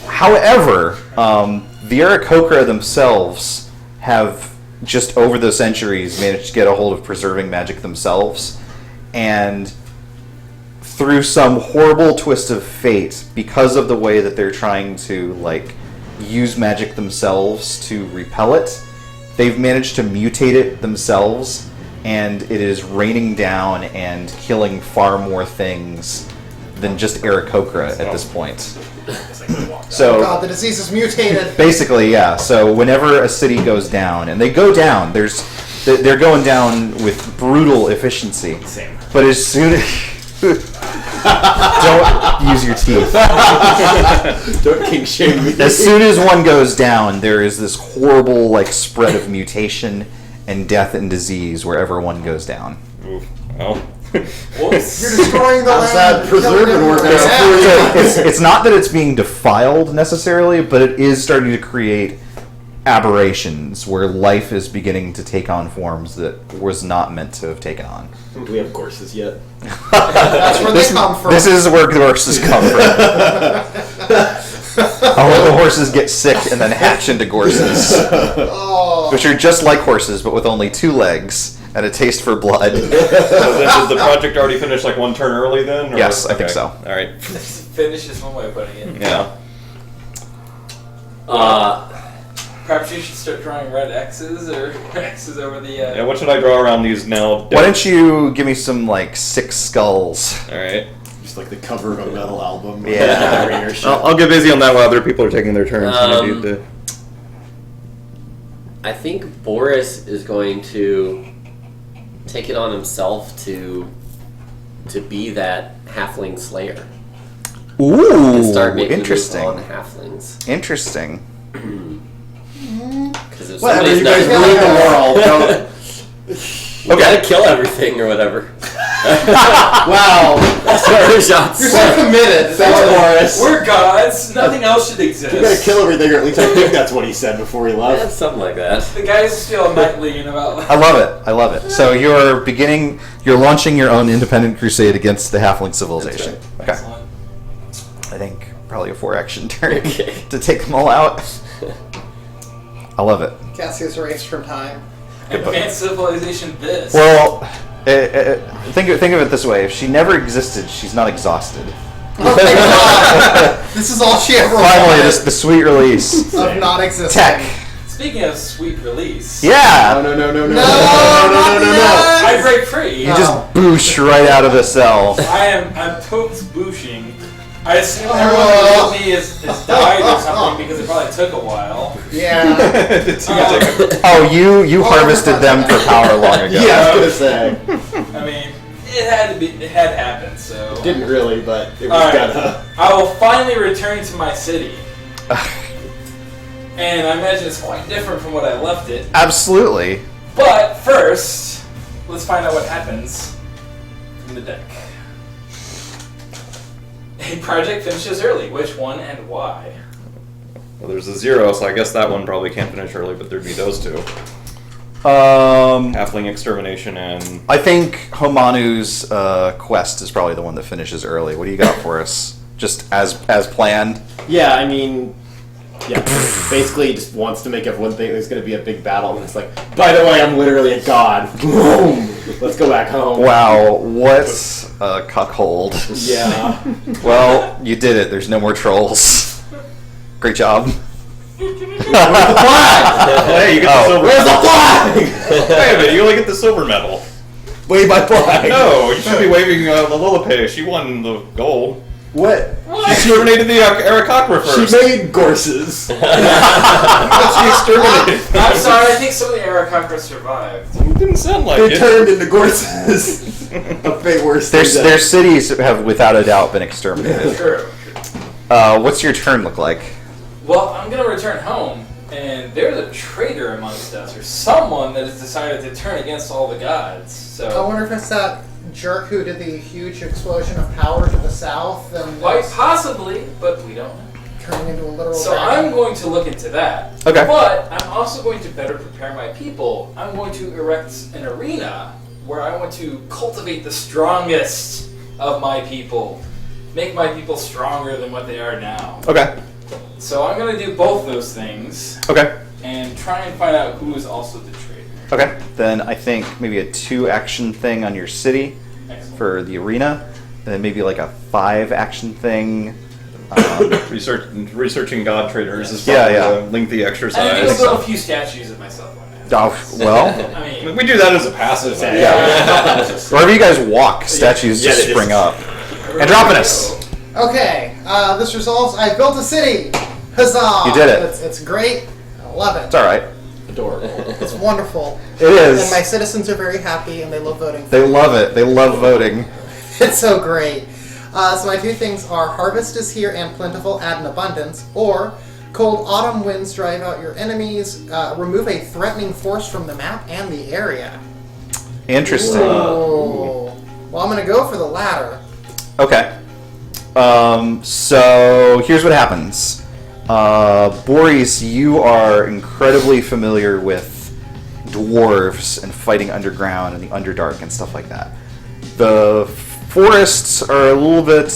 However, the Aarakocra themselves have just over the centuries managed to get a hold of preserving magic themselves, and through some horrible twist of fate, because of the way that they're trying to use magic themselves to repel it, they've managed to mutate it themselves, and it is raining down and killing far more things than just Aarakocra at this point. So God, the disease is mutated. basically, yeah. So whenever a city goes down, and they go down, they're going down with brutal efficiency. Same. But as soon as don't use your teeth. Don't king shame me. As soon as one goes down, there is this horrible spread of mutation and death and disease wherever one goes down. Oof. Well, Whoops. You're destroying the How's land. that and killing preserving everyone. organism? It's not that it's being defiled necessarily, but it is starting to create aberrations where life is beginning to take on forms that was not meant to have taken on. Do we have horses yet? That's where they come from. This is where the horses come from. All the horses get sick and then hatch into gorses, Oh. which are just like horses but with only 2 legs and a taste for blood. So then did the project already finish like one turn early then? Or? Yes, I think so. All right. Finish is one way of putting it. Yeah. Perhaps you should start drawing red X's or X's over the. Yeah, what should I draw around these now? Why don't you give me some, like, 6 skulls? All right. Just like the cover of a metal album. Yeah. I'll get busy on that while other people are taking their turns. I think Boris is going to take it on himself to be that halfling slayer. Ooh, And start making interesting. moves on halflings. Interesting. Because if Whatever, somebody's you not guys ruined the world. Don't. you gotta kill everything or whatever. Wow. Shots. You're so committed. Thanks, Boris. We're gods. Nothing else should exist. You gotta kill everything, or at least I think that's what he said before he Yeah, left. something like that. The guys feel nightly about. I love it. I love it. So you're launching your own independent crusade against the halfling civilization. Okay. Excellent. I think probably a 4-action turn Okay. to take them all out. I love it. Cassius erased from time. Advanced civilization. This. Well, think of it this way: if she never existed, she's not exhausted. Oh thank God. This is all she ever Finally, wanted the sweet release. of not existing. Tech. Speaking of sweet release. Yeah. No. I break free. You just boosh right out of the cell. I'm totes booshing. I assume everyone with me is died or something because it probably took a while. Yeah. Oh, you harvested them for power long ago. Yeah, I was gonna say. I mean, it had happened, so. Didn't really, but it was Alright. gonna. I will finally return to my city. And I imagine it's quite different from what I left it. Absolutely. But first, let's find out what happens in the deck. A project finishes early. Which one and why? Well, there's a 0, so I guess that one probably can't finish early, but there'd be those 2. Halfling extermination and... I think Homanu's quest is probably the one that finishes early. What do you got for us? Just as planned? Yeah, I mean, yeah. Basically, he just wants to make everyone think there's going to be a big battle, and it's like, by the way, I'm literally a god. Boom! Let's go back home. Wow, what a cuckold. Yeah. Well, you did it. There's no more trolls. Great job. Hey, you get the silver Where's the flag? Wait a minute, you only get the silver medal. Wave my flag. No, you should be waving the Lillipay. She won the gold. What? She exterminated the Arakocra She first. made gorses. She exterminated. I'm sorry, I think some of the Arakocra survived. It didn't sound like They it. turned into gorses. A fate worse than Their cities have without a doubt been exterminated. True. What's your turn look like? Well, I'm gonna return home, and there's a traitor amongst us, or someone that has decided to turn against all the gods. I So, wonder if it's that jerk who did the huge explosion of power to the south and quite possibly, but we don't know. turning into a literal So dragon. I'm going to look into that. Okay. But I'm also going to better prepare my people. I'm going to erect an arena where I want to cultivate the strongest of my people. Make my people stronger than what they are now. Okay. So I'm going to do both those things Okay. and try and find out who is also the traitor. Okay. Then I think maybe a 2-action thing on your city Excellent. for the arena, and then maybe like a 5-action thing. Researching god traders is Yeah, probably yeah. a lengthy And exercise. maybe I'll build a few statues of myself on that. Oh, well, I mean, We do that as a passive. wherever you guys walk, statues just it is. spring up. Andropoulos! Okay, this resolves. I built a city. Huzzah! You did it. It's great. I love it. It's alright. Adorable. It's wonderful. It is. And my citizens are very happy, and they love voting. They love it. They love voting. It's so great. So my 2 things are harvest is here and plentiful, add an abundance, or cold autumn winds drive out your enemies, remove a threatening force from the map and the area. Interesting. Ooh. Well, I'm going to go for the latter. Okay. So here's what happens. Boris, you are incredibly familiar with dwarves and fighting underground and the Underdark and stuff like that. The forests are a little bit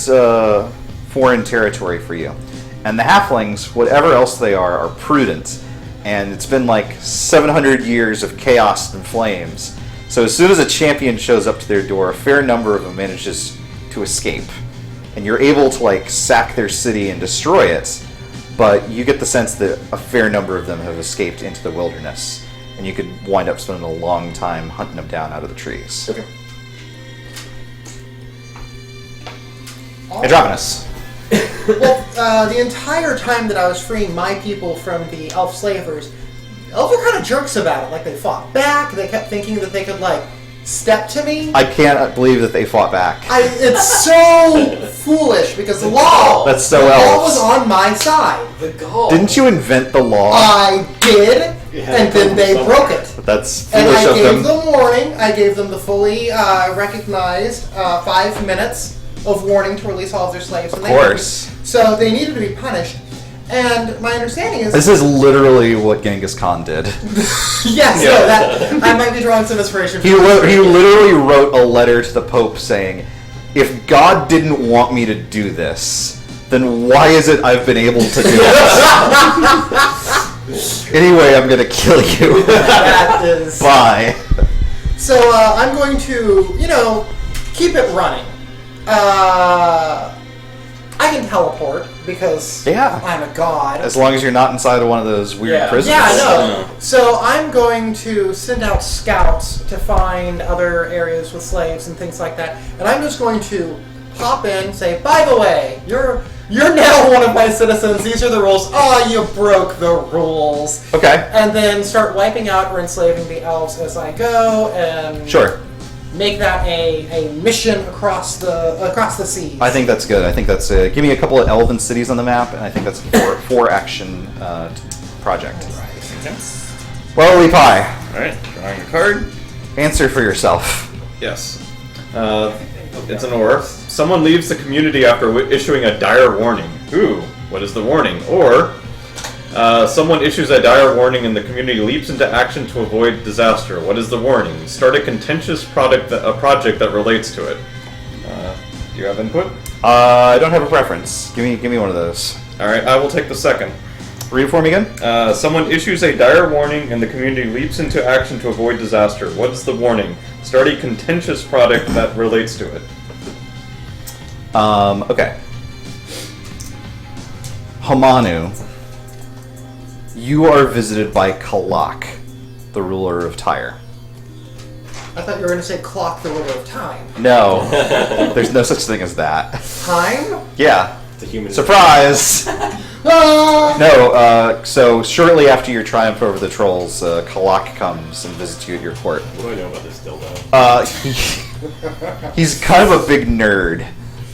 foreign territory for you. And the halflings, whatever else they are prudent. And it's been like 700 years of chaos and flames. So as soon as a champion shows up to their door, a fair number of them manages to escape. And you're able to like sack their city and destroy it, but you get the sense that a fair number of them have escaped into the wilderness. And you could wind up spending a long time hunting them down out of the trees. Okay. Androgonus. Well, the entire time that I was freeing my people from the elf slavers, elves were kind of jerks about it. Like, they fought back. They kept thinking that they could, like, step to me. I can't believe that they fought back. It's so foolish because the law. That's so the law elves. was on my side. The goal. Didn't you invent the law? I did, and then they broke it. That's And foolish I of gave them. them warning. I gave them the fully recognized 5 minutes of warning to release all of their slaves. Of and course. So they needed to be punished. And my understanding is... This is literally what Genghis Khan did. Yes, no, that, I might be drawing some inspiration from He literally wrote a letter to the Pope saying, if God didn't want me to do this, then why is it I've been able to do it? Anyway, I'm going to kill you. That is... Bye. So I'm going to, keep it running. I can teleport because Yeah. I'm a god. As long as you're not inside of one of those weird Yeah. prisons. Yeah, I know. So I'm going to send out scouts to find other areas with slaves and things like that. And I'm just going to pop in, say, by the way, you're now one of my citizens. These are the rules. Oh, you broke the rules. Okay. And then start wiping out or enslaving the elves as I go, and Sure. make that a mission across the seas. I think that's good. I think that's give me a couple of elven cities on the map, and I think that's a four action project. Well, Lepi, Alright, drawing a card. answer for yourself. Yes. It's an or. Someone leaves the community after issuing a dire warning. Ooh, what is the warning? Or, someone issues a dire warning and the community leaps into action to avoid disaster. What is the warning? Start a contentious project that relates to it. Do you have input? I don't have a preference. Give me one of those. Alright, I will take the second. Read it for me again. Someone issues a dire warning and the community leaps into action to avoid disaster. What is the warning? Start a contentious product that relates to it. Okay. Hamanu, you are visited by Kalak, the ruler of Tyre. I thought you were going to say clock the ruler of time. No, there's no such thing as that. Time? Yeah. The human. Surprise! Ah! No, so shortly after your triumph over the trolls, Kalak comes and visits you at your court. What do I know about this dildo? He's kind of a big nerd.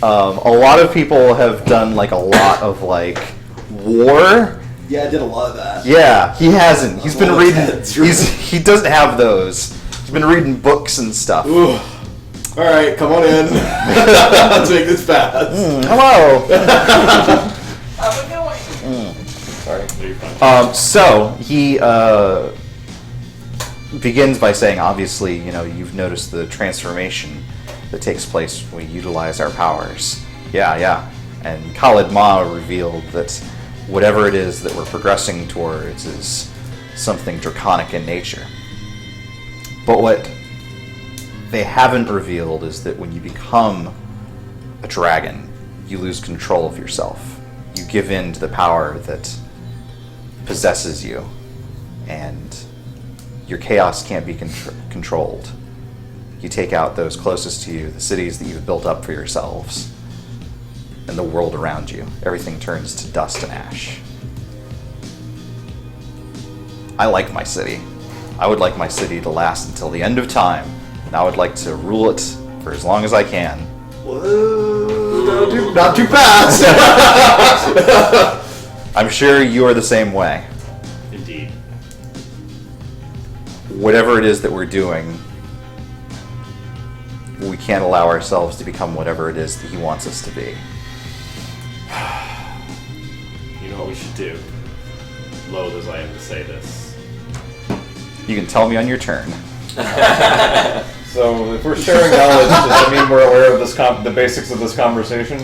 A lot of people have done like a lot of like war. Yeah, I did a lot of that. Yeah, he hasn't. He's been Well, reading. that's right. He doesn't have those. He's been reading books and stuff. Ooh. All right, come on in. Let's make this fast. Hello. How's it going? Sorry. No, you're fine. So he begins by saying, obviously, you've noticed the transformation that takes place when we utilize our powers. Yeah. And Khalid Ma revealed that whatever it is that we're progressing towards is something draconic in nature. But what they haven't revealed is that when you become a dragon, you lose control of yourself. You give in to the power that possesses you, and your chaos can't be controlled. You take out those closest to you, the cities that you've built up for yourselves, and the world around you. Everything turns to dust and ash. I like my city. I would like my city to last until the end of time, and I would like to rule it for as long as I can. Whoa, not too fast. I'm sure you are the same way. Indeed. Whatever it is that we're doing, we can't allow ourselves to become whatever it is that he wants us to be. You know what we should do? Loath as I am to say this. You can tell me on your turn. So if we're sharing knowledge, does that mean we're aware of this the basics of this conversation?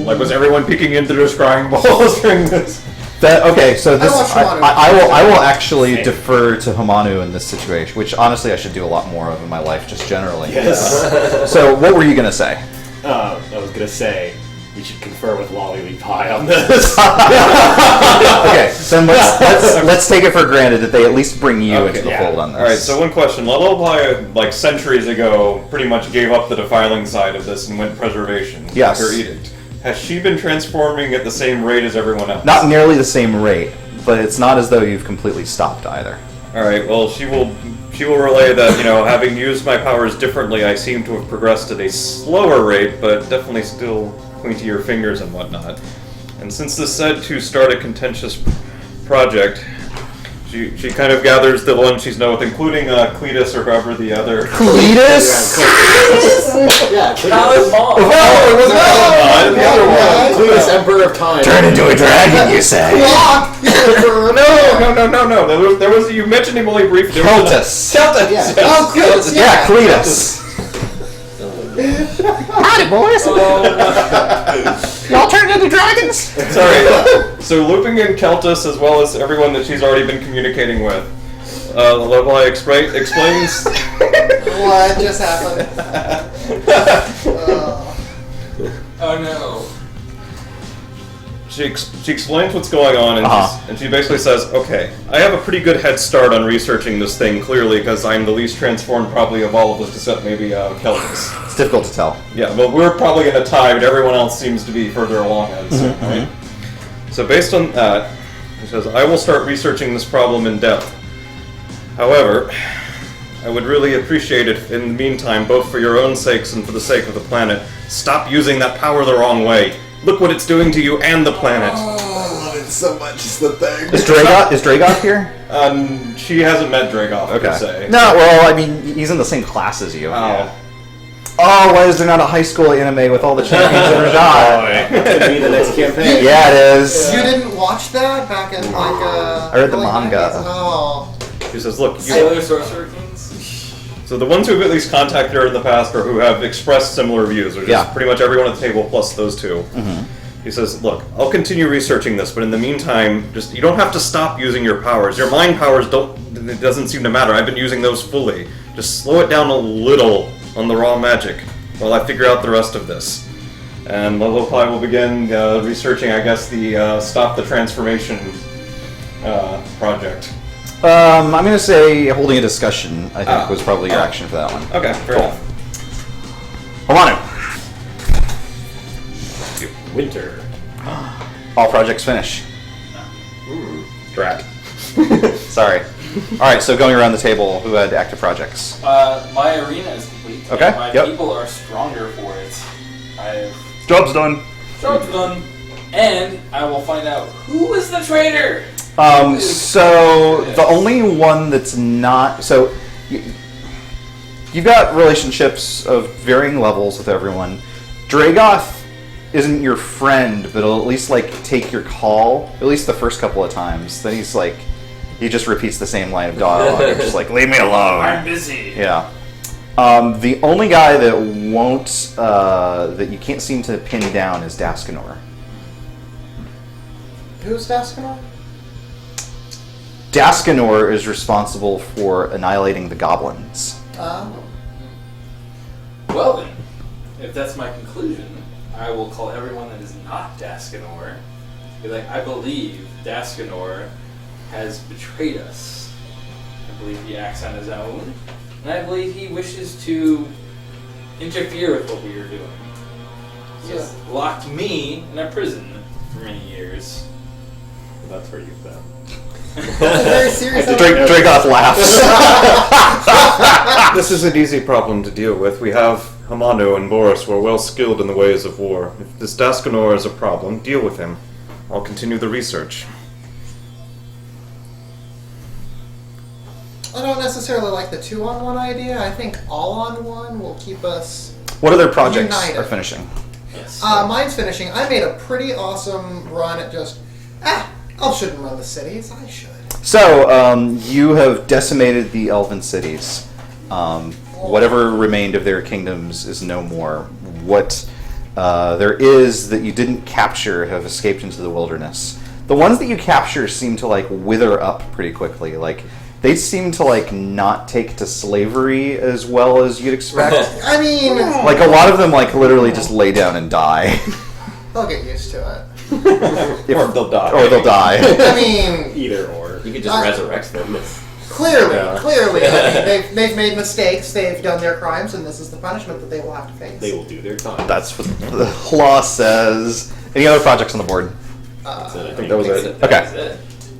Like, was everyone peeking into their scrying balls during this? Okay, so this watched Hamanu. I will actually defer to Hamanu in this situation, which honestly I should do a lot more of in my life, just generally. Yes. So what were you gonna say? I was gonna say we should confer with Lolly Pie on this. Okay, then let's take it for granted that they at least bring you into the fold on this. Alright, so one question. Lullaby, like centuries ago, pretty much gave up the defiling side of this and went preservation. Yes. Her edict. Has she been transforming at the same rate as everyone else? Not nearly the same rate, but it's not as though you've completely stopped either. Alright, well, she will relay that, having used my powers differently, I seem to have progressed at a slower rate, but definitely still pointy your fingers and whatnot. And since this said to start a contentious project, she kind of gathers the ones she's known with, including Cletus or whoever the other... Cletus? Yeah, Valid mom. No, it wasn't the other one. Cletus, Emperor of Time. Turn into a dragon, you say? No. There was you mentioned him only briefly. Keltus. Keltus. Yeah. Oh, good. Yeah, Cletus. Howdy, boys. Y'all turned into dragons? Sorry. So looping in Keltus as well as everyone that she's already been communicating with. Lorelei explains. What just happened? Oh no. She explains what's going on, and she basically says, okay, I have a pretty good head start on researching this thing, clearly, because I'm the least transformed probably of all of us, except maybe Keltus. It's difficult to tell. Yeah, but we're probably in a tie, but everyone else seems to be further along, I'd say, right? So based on that, he says, I will start researching this problem in depth. However, I would really appreciate it in the meantime, both for your own sakes and for the sake of the planet, stop using that power the wrong way. Look what it's doing to you and the planet. I love it so much. It's the thing. Is Dragoth here? She hasn't met Dragoff, per se. No, well, I mean, he's in the same class as you. Oh. Oh, why is there not a high school anime with all the champions in Rajaat? That could be the next campaign. Yeah, it is. You didn't watch that back in like I read the early manga. 90s? Oh. She says, look, Sailor sorcerer-kings? So the ones who have at least contacted her in the past or who have expressed similar views, which is pretty much everyone at the table plus those two. He says, look, I'll continue researching this, but in the meantime, you don't have to stop using your powers. Your mind powers it doesn't seem to matter. I've been using those fully. Just slow it down a little on the raw magic while I figure out the rest of this. And Lolopie will begin researching, I guess, the Stop the Transformation project. I'm going to say holding a discussion, I think, was probably your action for that one. Okay, fair enough. Hamanu. Winter. All projects finish. Drat. Sorry. Alright, so going around the table, who had active projects? My arena is complete. Okay, And my yep. people are stronger for it. I've Job's done. job's done. And I will find out who is the traitor. So the only one that's not you've got relationships of varying levels with everyone. Dragoth isn't your friend, but he'll at least take your call at least the first couple of times. Then he's he just repeats the same line of dialogue. You're just leave me alone. I'm busy. Yeah. The only guy that won't that you can't seem to pin down is Daskanor. Who's Daskanor? Daskanor is responsible for annihilating the goblins. Well then, if that's my conclusion, I will call everyone that is not Daskanor. Be like, I believe Daskanor has betrayed us. I believe he acts on his own, and I believe he wishes to interfere with what we are doing. He has locked me in a prison for many years. That's where you've been. That's a very serious Dragoth laughs. This is an easy problem to deal with. We have Hamanu and Boris who are well skilled in the ways of war. If this Daskanor is a problem, deal with him. I'll continue the research. I don't necessarily like the 2-on-1 idea. I think all-on-1 will keep us What other projects united. are finishing? Yes. Mine's finishing. I made a pretty awesome run at just, I shouldn't run the cities. I should. So, you have decimated the elven cities. Whatever remained of their kingdoms is no more. What there is that you didn't capture have escaped into the wilderness. The ones that you capture seem to, like, wither up pretty quickly. Like, they seem to, like, not take to slavery as well as you'd expect. I mean, Like, a lot of them, like, literally just lay down and die. they'll get used to it. Or they'll die. Or they'll die. I mean, Either or. You could just resurrect them. clearly. Yeah. I mean, they've made mistakes, they've done their crimes, and this is the punishment that they will have to face. They will do their time. That's what the law says. Any other projects on the board? That's it, I think that was it. Okay.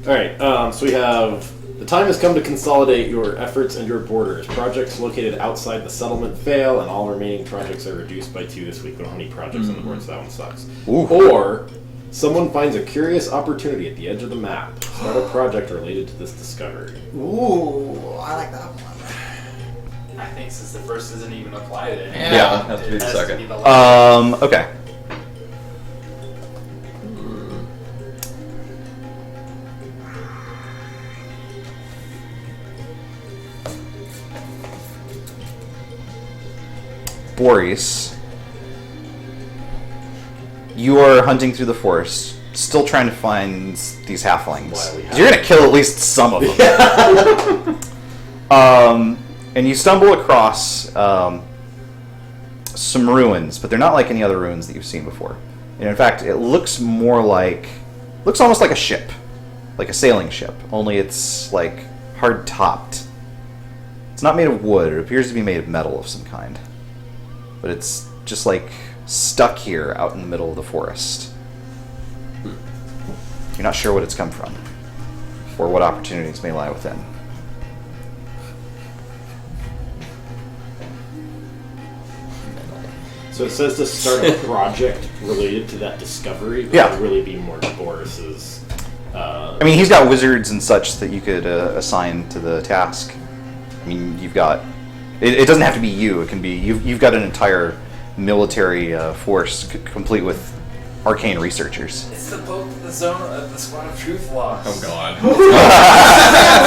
Alright, so we have... The time has come to consolidate your efforts and your borders. Projects located outside the settlement fail, and all remaining projects are reduced by 2 this week. We don't have any projects on the board, so that one sucks. Ooh. Or, someone finds a curious opportunity at the edge of the map. Start a project related to this discovery. Ooh, I like that one. I think since the first doesn't even apply to it. Yeah. Has to be it the has to second. be the last. Okay. Boris, you are hunting through the forest, still trying to find these halflings. You're going to kill at least some of them. And you stumble across some ruins, but they're not like any other ruins that you've seen before. And in fact, it looks almost like a ship, like a sailing ship, only it's like hard topped. It's not made of wood, it appears to be made of metal of some kind. But it's just like stuck here out in the middle of the forest. You're not sure what it's come from, or what opportunities may lie within. So it says to start a project related to that discovery. But Yeah. it would really be more Boris's. I mean, he's got wizards and such that you could assign to the task. I mean, you've got... It doesn't have to be you. It can be... You've got an entire military force complete with arcane researchers. It's the boat, the zone, the squad of truth lost. Oh god.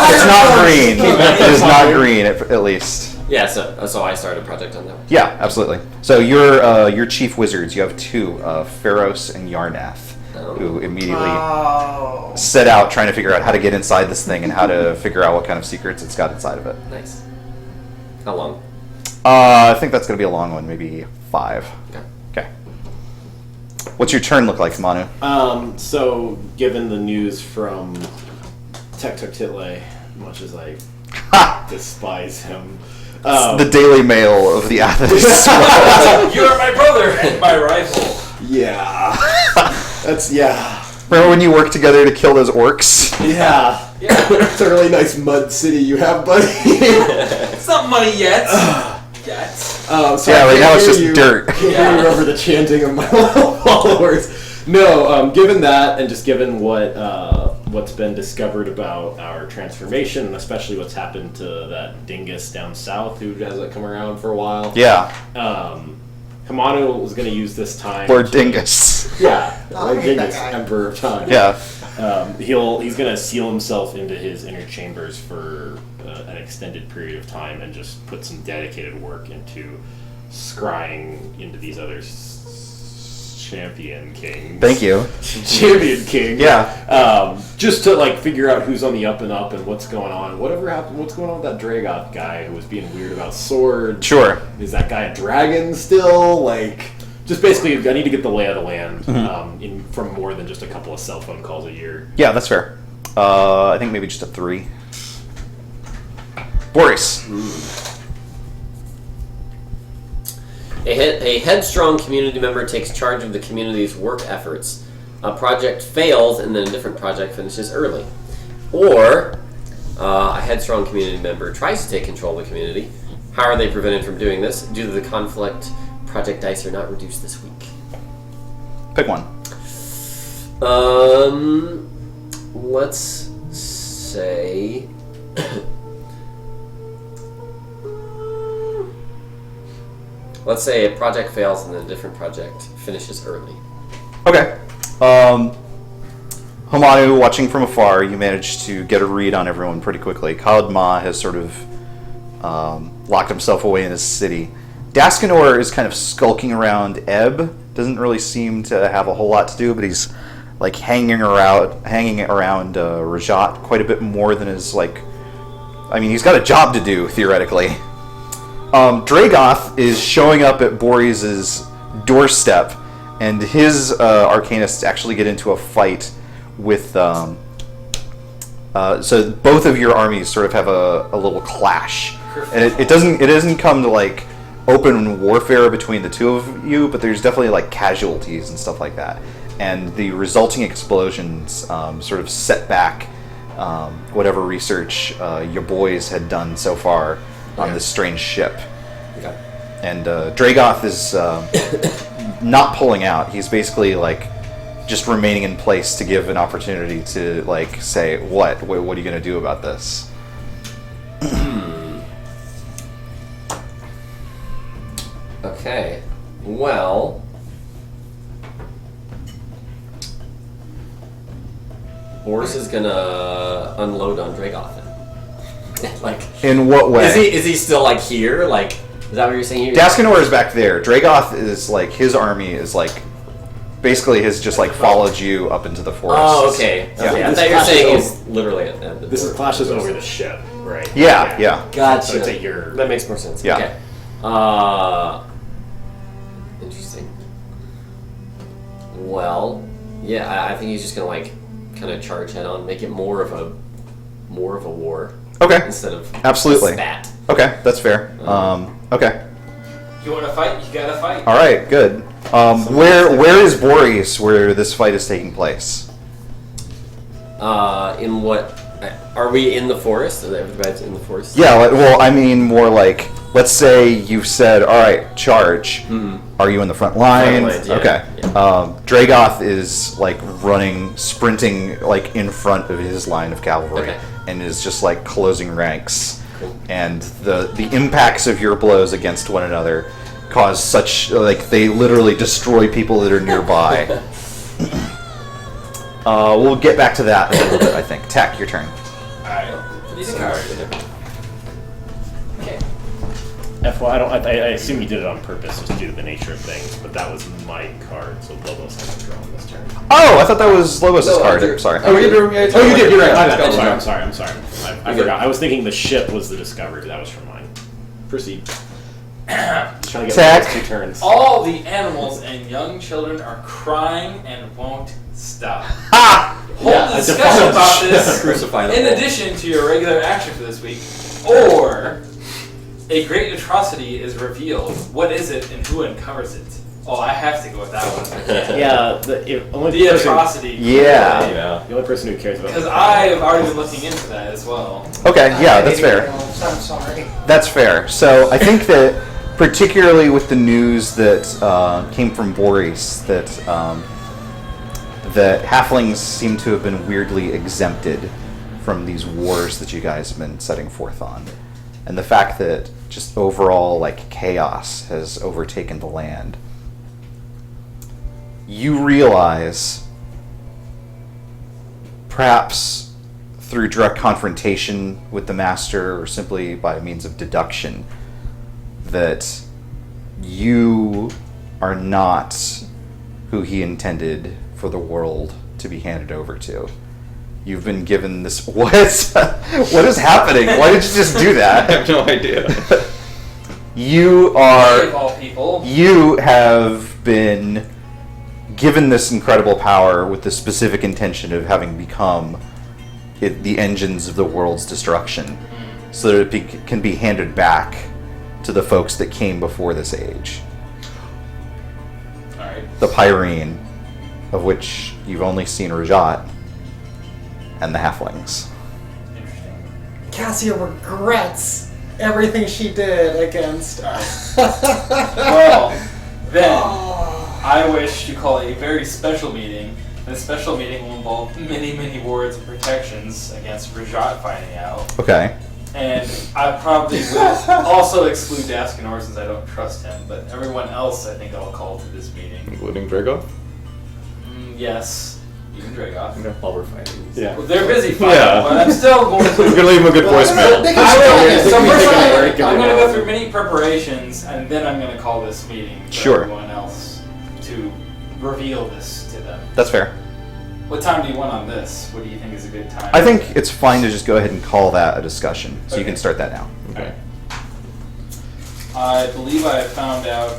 It's not green. It is not green, at least. Yeah, so I started a project on that one. Yeah, absolutely. So your chief wizards, you have 2, Pharos and Yarnath, who immediately set out trying to figure out how to get inside this thing and how to figure out what kind of secrets it's got inside of it. Nice. How long? I think that's going to be a long one, maybe 5. Okay. What's your turn look like, Manu? So given the news from Tectoctitlae, much as I despise him, The Daily Mail of the Athens. You are my brother and my rival. yeah, that's Remember when you worked together to kill those orcs? yeah. It's a really nice mud city you have, buddy. It's not money yet. Yet. So Yeah, I right can now it's hear just you- dirt. I can remember the chanting of my little followers. No, given that, and just given what's been discovered about our transformation, and especially what's happened to that dingus down south who hasn't come around for a while. Yeah, Hamano was going to use this time. Lord Dingus. Yeah, Oh, I Lord hate that Dingus, guy. Emperor of Time. Yeah. He's going to seal himself into his inner chambers for an extended period of time and just put some dedicated work into scrying into these other champion kings. Thank you. Champion king. Yeah. Just to like figure out who's on the up and up and what's going on. Whatever happened? What's going on with that Dragoth guy who was being weird about swords? Sure. Is that guy a dragon still? Like, just basically, I need to get the lay of the land from more than just a couple of cell phone calls a year. Yeah, that's fair. I think maybe just a 3. Boris. A headstrong community member takes charge of the community's work efforts. A project fails and then a different project finishes early. Or a headstrong community member tries to take control of the community. How are they prevented from doing this? Due to the conflict, project dice are not reduced this week. Pick one. Let's say Let's say a project fails and then a different project finishes early. Okay. Homanu, watching from afar, you managed to get a read on everyone pretty quickly. Khalid Ma has sort of locked himself away in his city. Daskanor is kind of skulking around Ebb. Doesn't really seem to have a whole lot to do, but he's like hanging around Rajaat quite a bit more than his like. I mean, he's got a job to do theoretically. Dragoth is showing up at Boreas's doorstep, and his arcanists actually get into a fight with. So both of your armies sort of have a little clash, and it doesn't come to like open warfare between the two of you, but there's definitely like casualties and stuff like that, and the resulting explosions sort of set back whatever research your boys had done so far on this strange ship. Okay. And Dragoth is not pulling out. He's basically like just remaining in place to give an opportunity to like say, what are you going to do about this? Okay. Well, Boris is gonna unload on Dragoth. Like, in what way? Is he still like here? Like, is that what you're saying? Daskanor is back there. Dragoth is like his army is like basically has just like followed you up into the forest. Oh, okay. Yeah. Okay. I thought you were saying he's literally at the This door. is clashes over the ship, right? Yeah. Gotcha. So it's at your... That makes more sense. Yeah. Okay. Interesting. Well, yeah, I think he's just gonna like kind of charge head on, make it more of a war. Okay. Instead of Absolutely. a spat. Okay, that's fair. Okay. You want to fight? You gotta fight. All right. Good. Where is Boreas where this fight is taking place? In what? Are we in the forest? Are everybody's in the forest? Yeah. Well, I mean more like let's say you've said, all right, charge. Mm-hmm. Are you in the front lines? Front lines, yeah. Okay. Yeah. Dragoth is like sprinting like in front of his line of cavalry, Okay. and is just like closing ranks. Cool. And the impacts of your blows against one another cause such like they literally destroy people that are nearby. We'll get back to that in a little bit, I think. Tech, your turn. Alright. These are cards. Okay. I assume you did it on purpose just due to the nature of things, but that was my card, so Lobos hasn't drawn this turn. Oh, I thought that was Lobos' No, card. Andrew. Sorry. Oh, you did. Oh, you did. You're right. Yeah, I'm sorry. I You're forgot. I was thinking the ship was the discovery. That was from mine. Proceed. Trying to get Tech. those 2 turns. All the animals and young children are crying and won't stop. Ha! Hold a discussion about this Crucify them in all. addition to your regular action for this week, or a great atrocity is revealed. What is it and who uncovers it? Oh, I have to go with that one. Yeah, the The atrocity. Yeah. The only person who cares about Because I have already been looking into that as well. Okay, yeah, that's fair. I'm sorry. That's fair. So I think that, particularly with the news that came from Boreas, that the halflings seem to have been weirdly exempted from these wars that you guys have been setting forth on, and the fact that just overall like chaos has overtaken the land, you realize, perhaps through direct confrontation with the master or simply by means of deduction, that you are not who he intended for the world to be handed over to. You've been given this... What is happening? Why did you just do I that? have no idea. You Of are... all people. You have been given this incredible power with the specific intention of having become the engines of the world's destruction, so that it can be handed back to the folks that came before this age. Alright. The Pyrene, of which you've only seen Rajaat, and the Halflings. Interesting. Cassia regrets everything she did against us. Well, then, I wish to call a very special meeting. This special meeting will involve many, many wards and protections against Rajaat finding out. Okay. And I probably will also exclude Daskinor since I don't trust him, but everyone else I think I'll call to this meeting. Including Dragov? Yes, even Dragoff. Okay. While we're fighting. Yeah. Well, they're busy fighting, Yeah. but I'm still going You to... can leave him a good voicemail. They can I will, still- so we first take a I'm break and going to then go through many preparations, and then I'm going to call this meeting for Sure. everyone else to reveal this to them. That's fair. What time do you want on this? What do you think is a good time? I think it's fine to just go ahead and call that a discussion, so you Okay. can start that now. Okay. I believe I have found out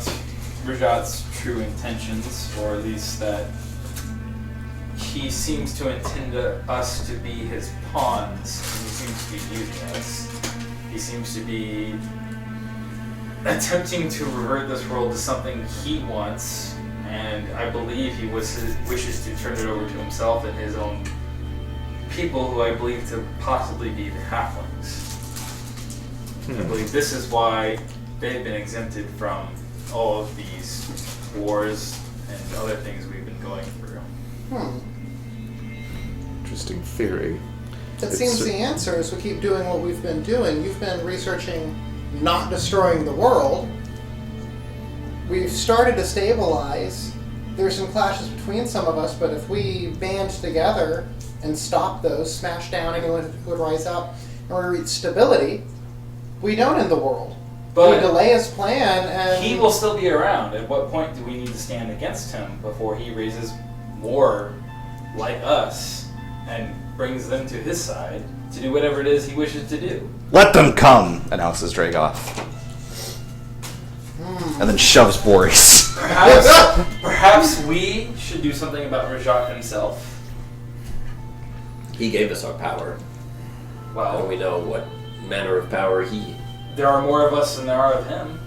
Rajaat's true intentions, or at least that he seems to intend us to be his pawns. He seems to be using us. He seems to be attempting to revert this world to something he wants, and I believe he wishes to turn it over to himself and his own people, who I believe to possibly be the halflings. I believe this is why they've been exempted from all of these wars and other things we've been going through. Interesting theory. It seems the answer is we keep doing what we've been doing. You've been researching not destroying the world. We've started to stabilize. There's some clashes between some of us, but if we band together and stop those, smash down anyone who would rise up, and we reach stability, we don't end the world. But we delay his plan, and he will still be around. At what point do we need to stand against him before he raises more like us and brings them to his side to do whatever it is he wishes to do? Let them come, announces Dragoff. And then shoves Boris. Perhaps we should do something about Rajaat himself. He gave us our power. How do Well, we know what manner of power he... there are more of us than there are of him.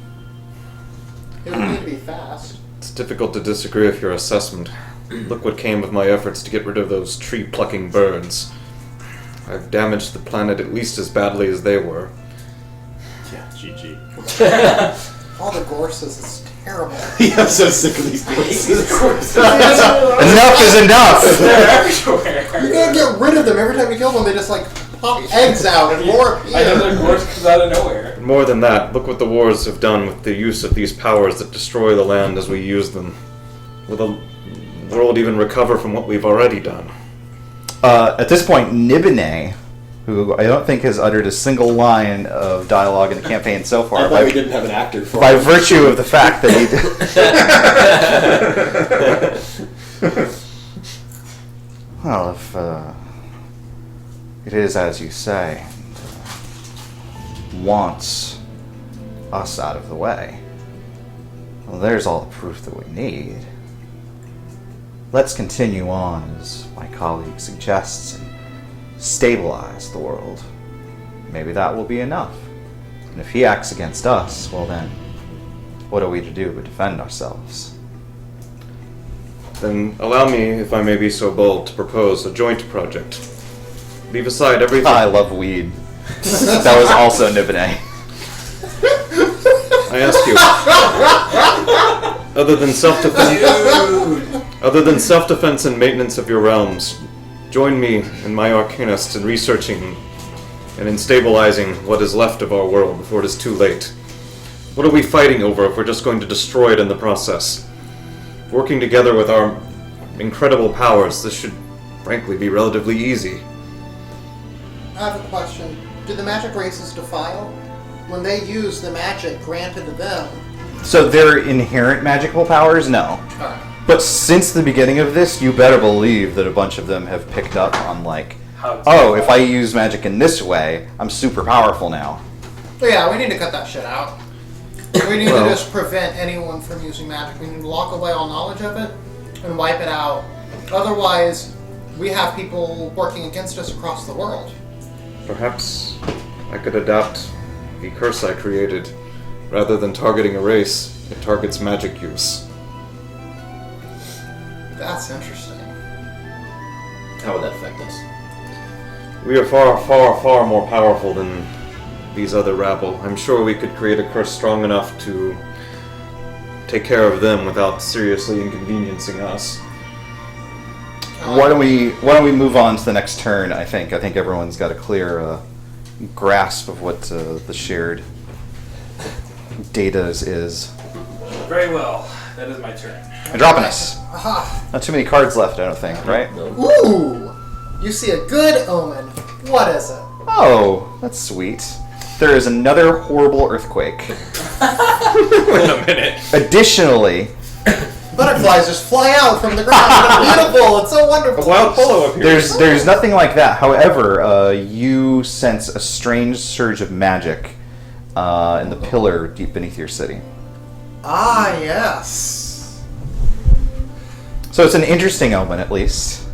it would need to be fast. It's difficult to disagree with your assessment. Look what came of my efforts to get rid of those tree-plucking birds. I've damaged the planet at least as badly as they were. Yeah, GG. All the gorses is terrible. I'm so sick of these places. Enough is enough! They're everywhere. You gotta get rid of them. Every time you kill them, they just like pop eggs out and more appear. Another horse comes out of nowhere. And more than that, look what the wars have done with the use of these powers that destroy the land as we use them. Will the world even recover from what we've already done? At this point, Nibine, who I don't think has uttered a single line of dialogue in the campaign so far, I thought we didn't have an actor for by it. virtue of the fact that he well, if it is as you say, and wants us out of the way, well, there's all the proof that we need. Let's continue on, as my colleague suggests, and stabilize the world. Maybe that will be enough. And if he acts against us, well then, what are we to do but defend ourselves? Then allow me, if I may be so bold, to propose a joint project. Leave aside everything. I love weed. That was also Nibine. I ask you. Other than self-defense and maintenance of your realms, join me and my arcanist in researching and in stabilizing what is left of our world before it is too late. What are we fighting over if we're just going to destroy it in the process? Working together with our incredible powers, this should frankly be relatively easy. I have a question. Do the magic races defile? When they use the magic granted to them... So their inherent magical powers? No. Alright. But since the beginning of this, you better believe that a bunch of them have picked up on like, How to- oh, if I use magic in this way, I'm super powerful now. So yeah, we need to cut that shit out. We need Well- to just prevent anyone from using magic. We need to lock away all knowledge of it and wipe it out. Otherwise, we have people working against us across the world. Perhaps I could adapt the curse I created. Rather than targeting a race, it targets magic use. That's interesting. How would that affect us? We are far, far, far more powerful than these other rabble. I'm sure we could create a curse strong enough to take care of them without seriously inconveniencing us. Why don't we move on to the next turn? I think everyone's got a clear grasp of what the shared data is. Very well. That is my turn. Androponis. Aha! Not too many cards left, I don't think, right? Ooh! You see a good omen. What is it? Oh, that's sweet. There is another horrible earthquake. Wait a minute. Additionally, Butterflies just fly out from the ground. It's beautiful. It's so wonderful. A wild polo appears. there's nothing like that. However, you sense a strange surge of magic in the pillar deep beneath your city. Ah, yes. So it's an interesting element, at least.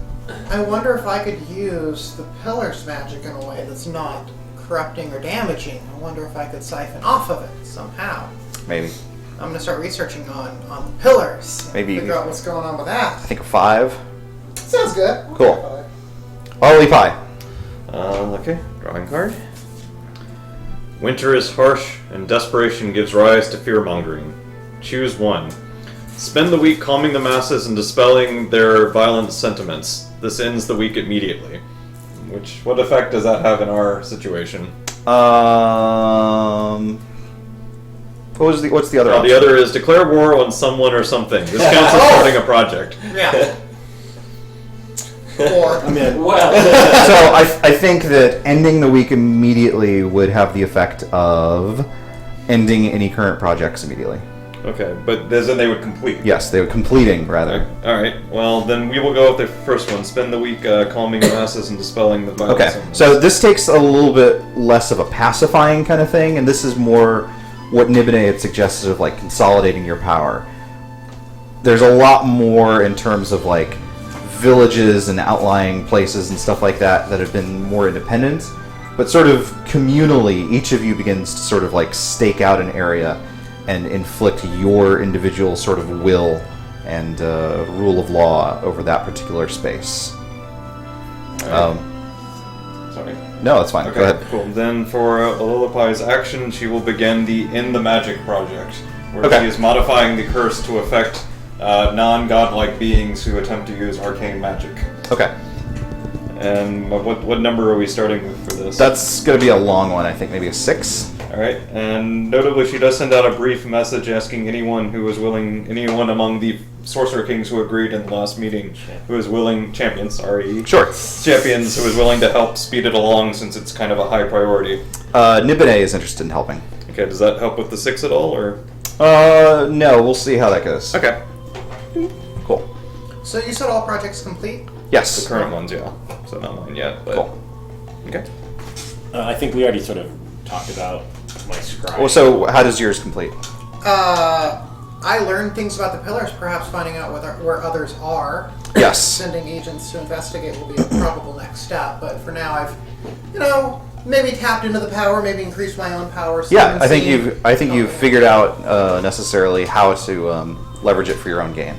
I wonder if I could use the pillar's magic in a way that's not corrupting or damaging. I wonder if I could siphon off of it somehow. Maybe. I'm gonna start researching on the pillars. Maybe figure out what's going on with that. I think a 5. Sounds good. Cool. Ollie Pie. Okay, drawing card. Winter is harsh, and desperation gives rise to fear-mongering. Choose one. Spend the week calming the masses and dispelling their violent sentiments. This ends the week immediately. What effect does that have in our situation? What's the other option? The other is declare war on someone or something. This counts as starting a project. Yeah. Or I'm in. Well, So I think that ending the week immediately would have the effect of ending any current projects immediately. Okay, but then they would complete. Yes, they were completing, rather. Alright, well then we will go with the first one. Spend the week calming the masses and dispelling the violent Okay, sentiments. so this takes a little bit less of a pacifying kind of thing, and this is more what Nibene had suggested of like consolidating your power. There's a lot more in terms of like villages and outlying places and stuff like that have been more independent, but sort of communally, each of you begins to sort of like stake out an area and inflict your individual sort of will and rule of law over that particular space. Sorry. No, that's fine. Okay, Go ahead. cool. Then for Lillipai's action, she will begin the End the Magic project, where Okay. she is modifying the curse to affect non-godlike beings who attempt to use arcane magic. Okay. And what number are we starting with for this? That's going to be a long one, I think, maybe a 6. Alright, and notably she does send out a brief message asking anyone among the sorcerer-kings who agreed in the last meeting, who is willing, champions who is willing to help speed it along since it's kind of a high priority. Nibene is interested in helping. Okay, does that help with the 6 at all, or? No, we'll see how that goes. Okay. Cool. so you said all projects complete? Yes. The current ones, yeah. So not mine yet, but... Cool. Okay. I think we already sort of talked about my scry. Well, so how does yours complete? I learned things about the pillars, perhaps finding out where others are. Yes. Sending agents to investigate will be a probable next step, but for now I've, maybe tapped into the power, maybe increased my own power. Yeah, I think you've figured out necessarily how to leverage it for your own gain.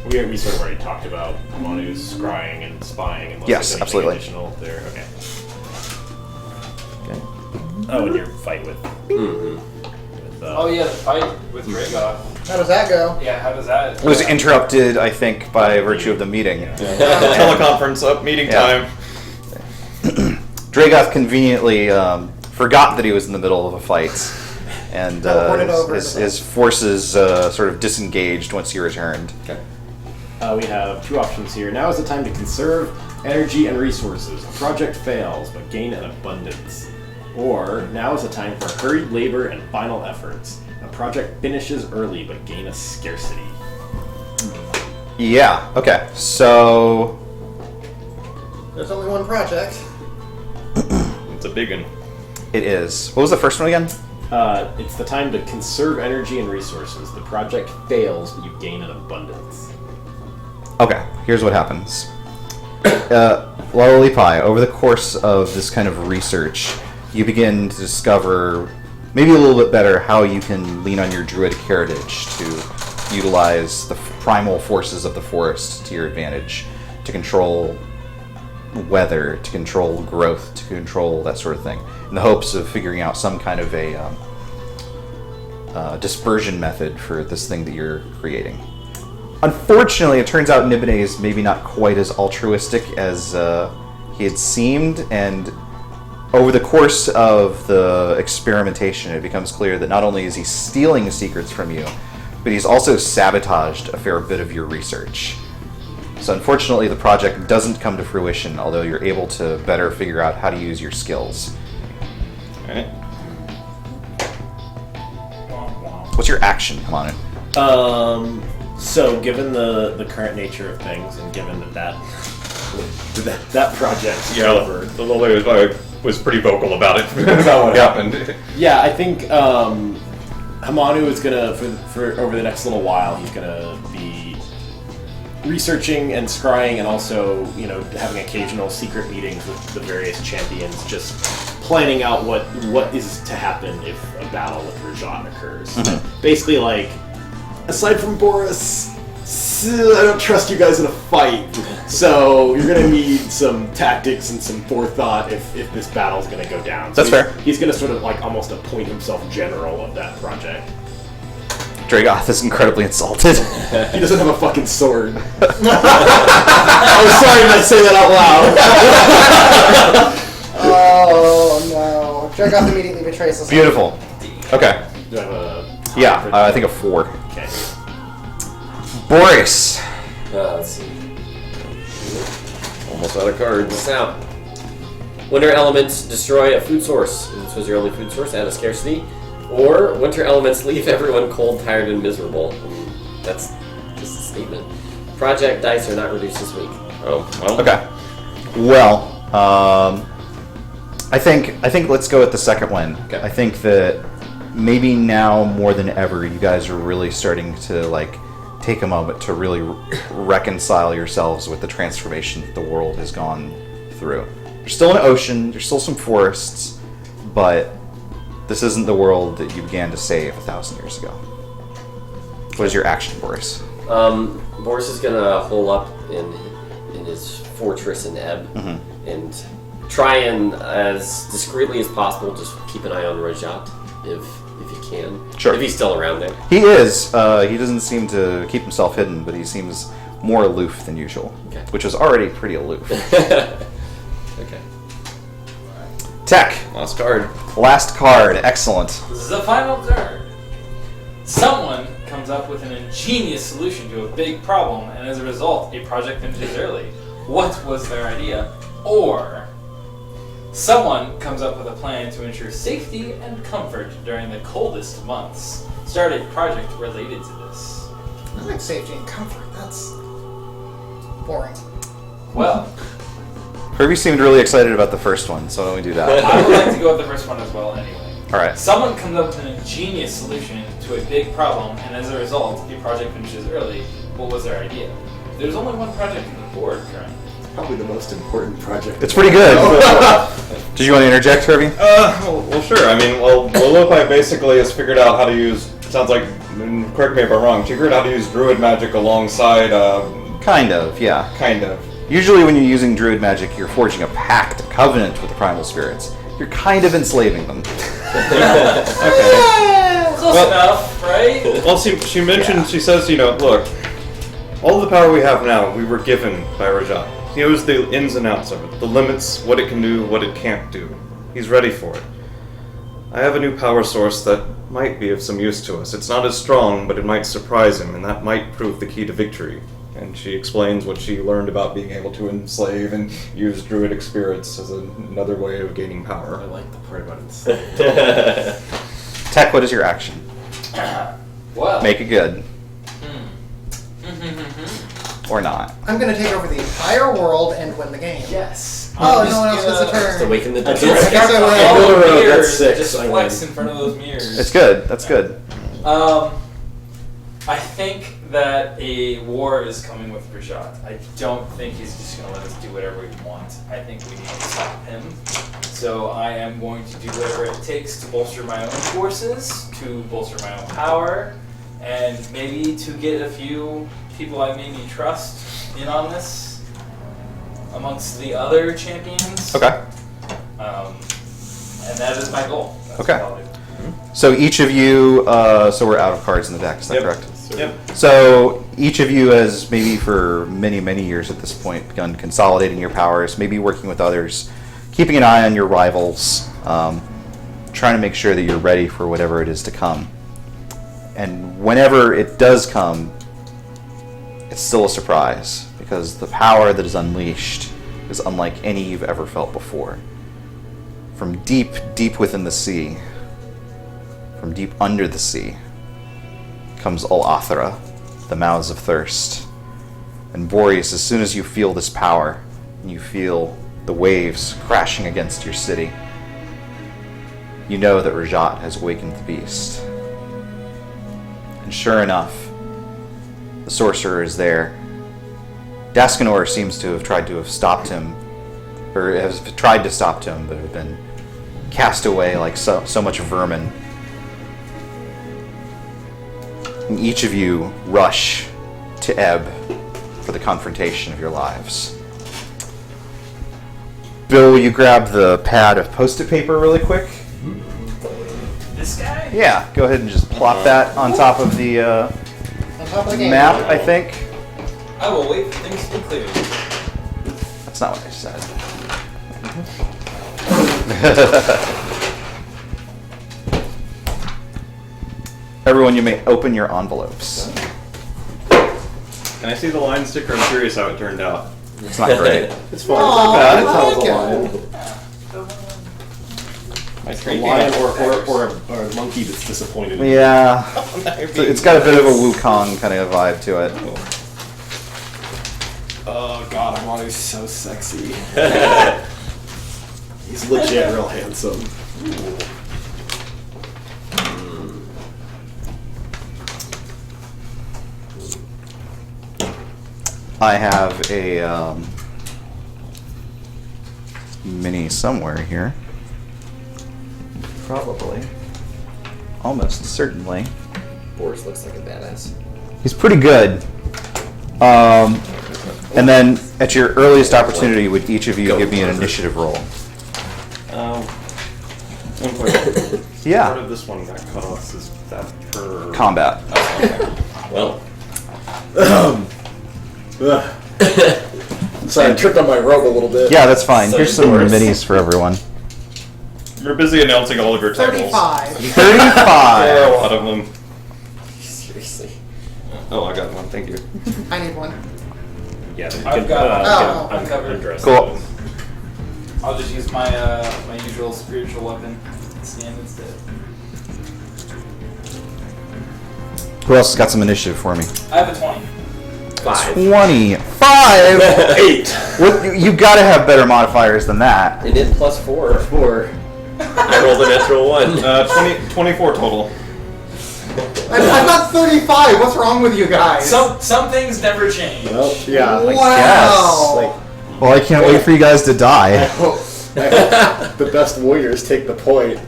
We sort of already talked about Manu's scrying and spying. Unless Yes, there's anything absolutely. Additional there. Okay. Oh, and your fight with. oh yeah, the fight with Rajaat. How does that go? Yeah, how does that? It was interrupted, I think, by virtue of the meeting. Teleconference up, meeting Yeah. time. Dragoth conveniently forgot that he was in the middle of a fight, and Teleported over his forces sort of disengaged once he returned. Okay. We have two options here. Now is the time to conserve energy and resources. A project fails, but gain an abundance. Or, now is the time for hurried labor and final efforts. A project finishes early, but gain a scarcity. Yeah, okay, so... There's only one project. It's a big one. It is. What was the first one again? It's the time to conserve energy and resources. The project fails, but you gain an abundance. Okay, here's what happens. Lollipai, over the course of this kind of research, you begin to discover maybe a little bit better how you can lean on your druidic heritage to utilize the primal forces of the forest to your advantage, to control weather, to control growth, to control that sort of thing, in the hopes of figuring out some kind of a dispersion method for this thing that you're creating. Unfortunately, it turns out Nibene is maybe not quite as altruistic as he had seemed, and over the course of the experimentation, it becomes clear that not only is he stealing secrets from you, but he's also sabotaged a fair bit of your research. So unfortunately, the project doesn't come to fruition, although you're able to better figure out how to use your skills. Alright. What's your action, Hamanu? So given the current nature of things, and given that project's over, The little lady was pretty vocal about it, about what happened. yeah, I think Hamanu is gonna for over the next little while. He's gonna be researching and scrying, and also having occasional secret meetings with the various champions, just planning out what is to happen if a battle with Rajaat occurs. Basically, like, aside from Boris, I don't trust you guys in a fight, so you're gonna need some tactics and some forethought if this battle's gonna go down. So That's fair. He's gonna sort of like almost appoint himself general of that project. Dragoth is incredibly insulted. He doesn't have a fucking sword. I'm sorry to say that out loud. Oh no! Dragoth immediately betrays us. Beautiful. Okay. Do I have a Yeah, I think a 4. Okay. Boris. Let's see. Almost out of cards. This out. Winter elements destroy a food source. If this was your only food source, add a scarcity. Or winter elements leave everyone cold, tired, and miserable. That's just a statement. Project dice are not reduced this week. Oh, well. Okay. Well, I think let's go with the second one. Okay. I think that maybe now more than ever, you guys are really starting to take a moment to really reconcile yourselves with the transformation that the world has gone through. There's still an ocean, there's still some forests, but this isn't the world that you began to save 1,000 years ago. What is your action, Boris? Boris is gonna hole up in his fortress in Ebb and try and, as discreetly as possible, just keep an eye on Rajaat if you can. Sure. If he's still around there. He is. He doesn't seem to keep himself hidden, but he seems more aloof than usual, Okay. which was already pretty aloof. Okay. Tech. Last card. Last card. Excellent. This is the final card. Someone comes up with an ingenious solution to a big problem, and as a result, a project finishes early. What was their idea? Or someone comes up with a plan to ensure safety and comfort during the coldest months. Start a project related to this. I like safety and comfort. That's boring. Well, Kirby seemed really excited about the first one, so why don't we do that? I would like to go with the first one as well anyway. Alright. Someone comes up with an ingenious solution to a big problem, and as a result, the project finishes early. What was their idea? There's only one project on the board currently. Probably the most important project. It's pretty good. Did you want to interject, Kirby? Well, sure. I mean, Lolopai basically has figured out how to use, sounds like, correct me if I'm wrong, she figured out how to use druid magic alongside, Kind of, yeah. kind of. Usually when you're using druid magic, you're forging a pact, a covenant with the primal spirits. You're kind of enslaving them. Close enough, right? Well, she mentioned, she says, look, all the power we have now, we were given by Rajaat. He knows the ins and outs of it, the limits, what it can do, what it can't do. He's ready for it. I have a new power source that might be of some use to us. It's not as strong, but it might surprise him, and that might prove the key to victory. And she explains what she learned about being able to enslave and use druidic spirits as another way of gaining power. I like the part about enslaving. Tech, what is your action? Well, Make it good. Or not. I'm going to take over the entire world and win the game. yes. Oh, no one else gets a turn. To awaken the That's dead. it. I guess I win. All the That's mirrors, 6, just I flex win. in front of those mirrors. It's good. That's good. I think that a war is coming with Rajaat. I don't think he's just going to let us do whatever we want. I think we need to stop him. So I am going to do whatever it takes to bolster my own forces, to bolster my own power, and maybe to get a few people I maybe trust in on this amongst the other champions. Okay. And that is my goal. That's Okay. what I'll do. So each of you, so we're out of cards in the deck, is that Yep. correct? Yep. So each of you has maybe for many, many years at this point begun consolidating your powers, maybe working with others keeping an eye on your rivals, trying to make sure that you're ready for whatever it is to come. And whenever it does come, it's still a surprise, because the power that is unleashed is unlike any you've ever felt before. From deep, deep within the sea, from deep under the sea, comes Al-Athra, the mouths of thirst. And Boreas, as soon as you feel this power, and you feel the waves crashing against your city, you know that Rajaat has awakened the beast. And sure enough, the sorcerer is there. Daskanor seems to have stopped him, or has tried to stop him, but have been cast away like so much vermin. And each of you rush to Ebb for the confrontation of your lives. Bill, will you grab the pad of post-it paper really quick? This guy? Yeah, go ahead and just plop that on top of the On top of the game. map, I think. I will wait for things to be clear. That's not what I said. Everyone, you may open your envelopes. Can I see the line sticker? I'm curious how it turned out. It's not great. It's fine. Aw, It's I not bad. It's like a lion. Or a monkey that's disappointed. Yeah. It's got a bit of a Wukong kind of vibe to it. Oh god, I'm always so sexy. He's legit real handsome. I have a mini somewhere here. Probably. Almost certainly. Boris looks like a badass. He's pretty good. And then, at your earliest opportunity, would each of you give me an initiative roll? One question. Yeah. Part of this one got cut off. Is that per Combat. Well, Sorry, I tripped on my rope a little bit. Yeah, that's fine. So Here's some yours. minis for everyone. You're busy announcing all of your titles. 35. 35. There are a 35! lot of them. seriously. Oh, I got one. Thank you. I need one. Yeah, you I've can, got- Oh. I'm covered. undress Cool. those. I'll just use my my usual spiritual weapon stand instead. Who else has got some initiative for me? I have a 20. 5. 25! 8. What, you gotta have better modifiers than that. It did +4. 4. I rolled a natural 1. 24 total. I've got 35. What's wrong with you guys? Some things never change. Well, yeah. Like, Wow. Like, Well, I can't wait for you guys to I die. hope the best warriors take the point.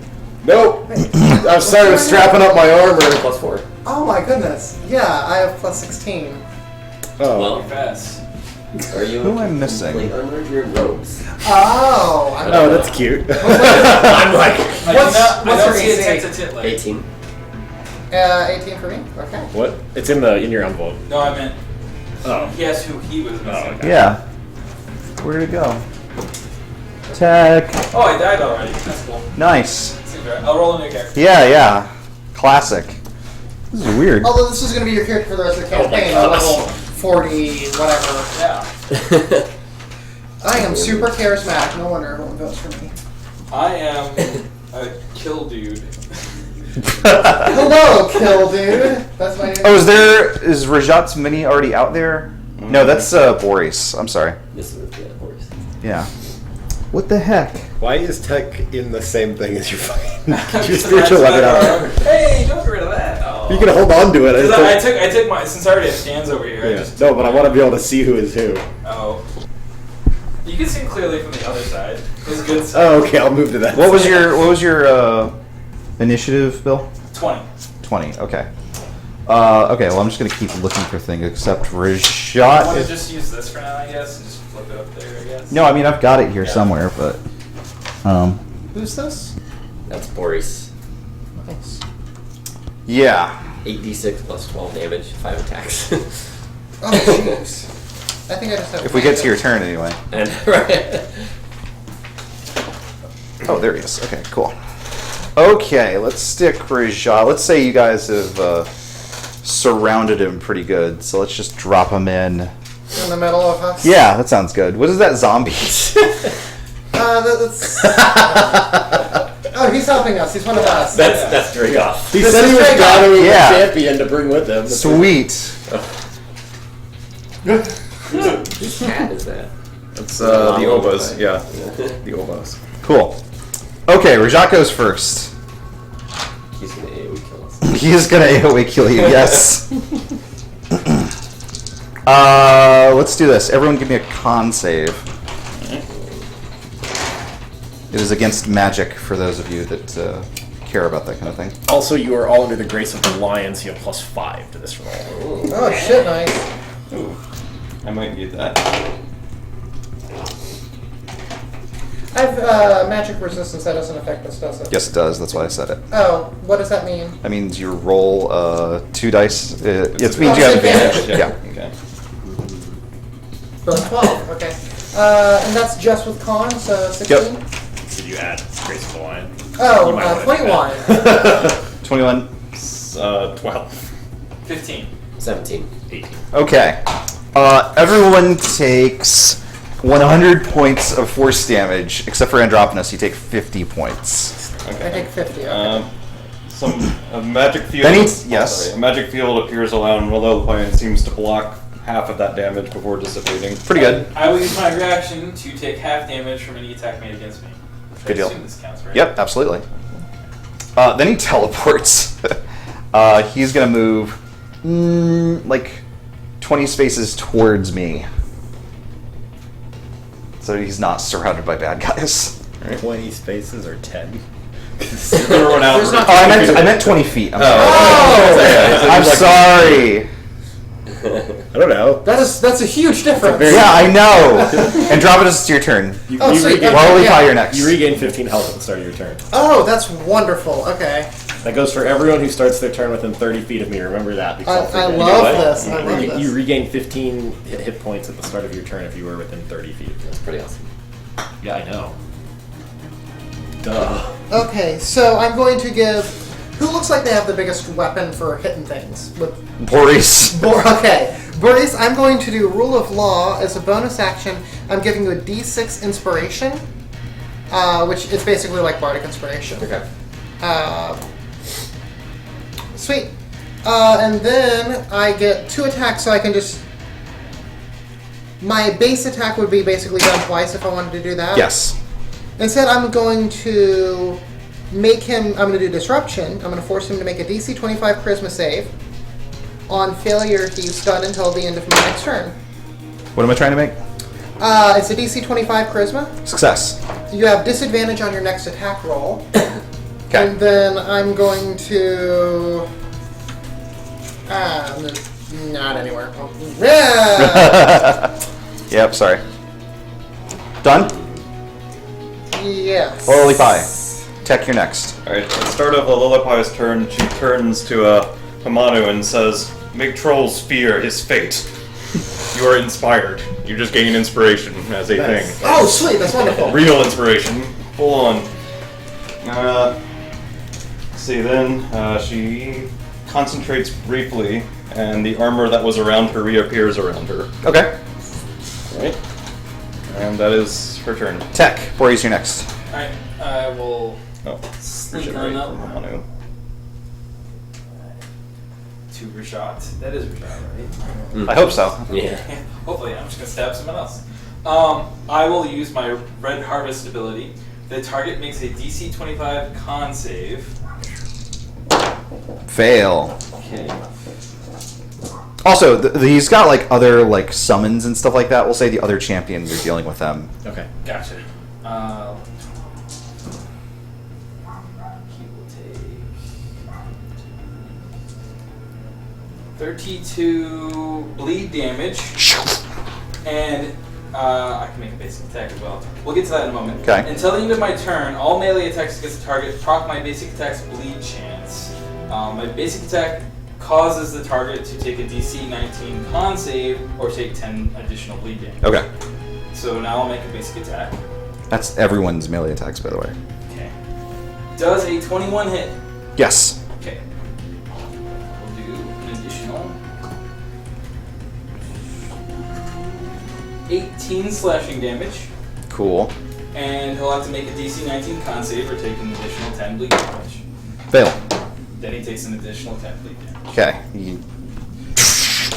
Nope. I'm sorry, I'm strapping up my armor. +4. Oh my goodness. Yeah, I have +16. Oh. Well, Fast. are you Who am I missing? plate armor? You're in robes. Oh. Oh, that's cute. I'm like I What's don't your see a AC? tit-to-tit like. 18. 18 for me? Okay. What? It's in your envelope. No, I meant Oh. guess who he was missing. okay. Yeah. Where did it go? Tech. Oh, I died already. That's cool. Nice. Seems right. I'll roll a new character. Yeah. Classic. This is weird. Although this is going to be your character for the rest of the campaign, gosh. level 40, whatever. Yeah. I am super charismatic. No wonder everyone votes for me. I am a kill dude. Hello, kill dude. That's my name. Oh, is Rajaat's mini already out there? No, that's Boris. I'm sorry. This is Boris. Yeah. What the heck? Why is tech in the same thing as your fucking your Because spiritual that's weapon? what I out? remember. Hey, don't get rid of that. Oh. You can hold on to it. Because I took my, since I already have stands over here. I Yeah. just No, but I want to be able to see who is who. Oh. You can see him clearly from the other side. His good side. Oh, okay. I'll move to that. What was your initiative, Bill? 20. 20. Okay. Okay. Well, I'm just gonna keep looking for things except Rajaat. I want to is- just use this for now, I guess, and just flip it up there, I guess. No, I mean I've got it here Yeah. somewhere, but Who's this? That's Boris. Nice. yeah. 8d6 plus 12 damage, 5 attacks. Oh, jeez. I think I just have. If we get to your turn anyway. And right. Oh, there he is. Okay, cool. Okay, let's stick Rajaat. Let's say you guys have surrounded him pretty good, so let's just drop him in. In the middle of us? Yeah, that sounds good. What is that zombie? That's... oh, he's helping us. He's one of us. That's Dragoth. He This said is he was Dragoth. gathering Yeah. a champion to bring with him. Sweet. Whose cat is that? It's the Obas. Yeah, the Obas. Cool. Okay, Rajaat goes first. He's gonna AoE kill us. He is gonna AoE kill you, yes. Let's do this. Everyone give me a con save. It is against magic for those of you that care about that kind of thing. Also, you are all under the grace of the lion, so you have +5 to this roll. Oh, shit, nice. Ooh, I might need that. I have magic resistance. That doesn't affect this, does it? Yes, it does. That's why I said it. Oh, what does that mean? That means you roll 2 dice. It means Oh, you have advantage. advantage. Yeah. Okay. Both 12, okay. And that's just with con, so 16? Yep. Did you add Grace of the Lion? Oh, You might wanna do 21. 21. 12. 15. 17. 18. Okay. Everyone takes 100 points of force damage, except for Andropolis. You take 50 points. I Okay. take 50, okay. A magic field. Then he's- yes. Sorry, a magic field appears around Lilliput and seems to block half of that damage before dissipating. Pretty good. I will use my reaction to take half damage from any attack made against me. Good I deal. assume this counts, right? Yep, absolutely. Then he teleports. He's gonna move like 20 spaces towards me, so he's not surrounded by bad guys. 20 spaces or 10? Everyone out. There's not- I meant 20 feet. I'm sorry. Oh! I'm sorry. I don't know. That's a huge difference. Yeah, I know. Andropolis, it's your turn. You, Oh, you sweet. regain, While we yeah. fire next. you regain 15 health at the start of your turn. Oh, that's wonderful. Okay. That goes for everyone who starts their turn within 30 feet of me. Remember that. Because I I'll love forget. this. I love You this. regain 15 hit points at the start of your turn if you were within 30 feet. That's pretty awesome. Yeah, I know. Duh. Okay, so I'm going to give... Who looks like they have the biggest weapon for hitting things? Boris. Okay. Boris, I'm going to do Rule of Law as a bonus action. I'm giving you a D6 Inspiration, which is basically like Bardic Inspiration. Okay. Sweet. And then I get 2 attacks, so I can just... My base attack would be basically done twice if I wanted to do that. Yes. Instead, I'm going to make him... I'm going to do Disruption. I'm going to force him to make a DC 25 Charisma save. On failure, he's stunned until the end of my next turn. What am I trying to make? It's a DC 25 Charisma. Success. You have disadvantage on your next attack roll. Okay. And then I'm going to... not anywhere. Oh, yeah! Yep, sorry. Done? Yes. Holy pie. Tech, you're next. Alright, at the start of Lilliput's turn, she turns to Hamanu and says, "Make trolls fear his fate." You are inspired. You just gain inspiration as a Nice. thing. Oh, sweet. That's wonderful. Real inspiration. Full on. Let's see, then she concentrates briefly, and the armor that was around her reappears around her. Okay. Right? And that is her turn. Tech, Boris, you're next. Alright, I will Oh, sneak regenerate on up from Hamanu. to Rajaat. That is Rajaat, right? I hope so. Yeah. Hopefully, I'm just gonna stab someone else. I will use my Red Harvest ability. The target makes a DC 25 con save. Fail. Okay. Also, he's got like other like summons and stuff like that. We'll say the other champions are dealing with them. Okay. Gotcha. He will take 32 bleed damage, and I can make a basic attack as well. We'll get to that in a moment. Okay. Until the end of my turn, all melee attacks against the target proc my basic attack's bleed chance. My basic attack causes the target to take a DC 19 con save or take 10 additional bleed damage. Okay. So now I'll make a basic attack. That's everyone's melee attacks, by the way. Okay. Does a 21 hit? Yes. Okay. We'll do an additional 18 slashing damage, Cool. and he'll have to make a DC 19 con save or take an additional 10 bleed damage. Fail. Then he takes an additional 10 bleed damage. Okay.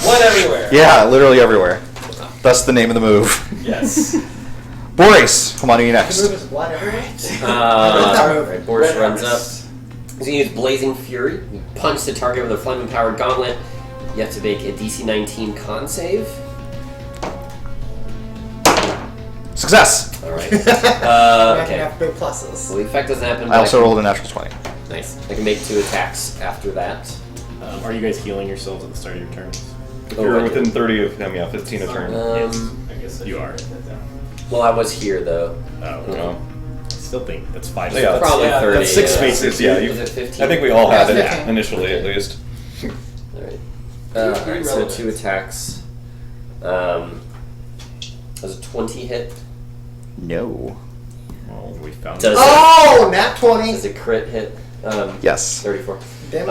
Blood everywhere. Yeah, literally everywhere. That's the name of the move. Yes. Boris, come on to you The next. move is blood everywhere. Alright, Boris Red runs harvest. up. He's gonna use Blazing Fury. You punch the target with a flame-empowered gauntlet. You have to make a DC 19 con save. Success. Alright. I can Okay. have big pluses. Well, the effect doesn't happen. I but also rolled a natural 20. Nice. I can make 2 attacks after that. Are you guys healing yourselves at the start of your turns? If Oh, you're right. within 30 of him, yeah, 15 a turn. I guess I You should are. write that down. Well, I was here though. Oh, You know? I still think that's 5. Yeah, that's- Probably yeah, 30. That's 6 yeah. spaces, yeah. Is it 15? I think we all had Yeah, it 15. initially, at least. Alright. Pretty Alright, so relevant. 2 attacks. Does a 20 hit? No. Well, we found Does Oh, nat 20. Does a crit hit? Yes. 34. Damn it.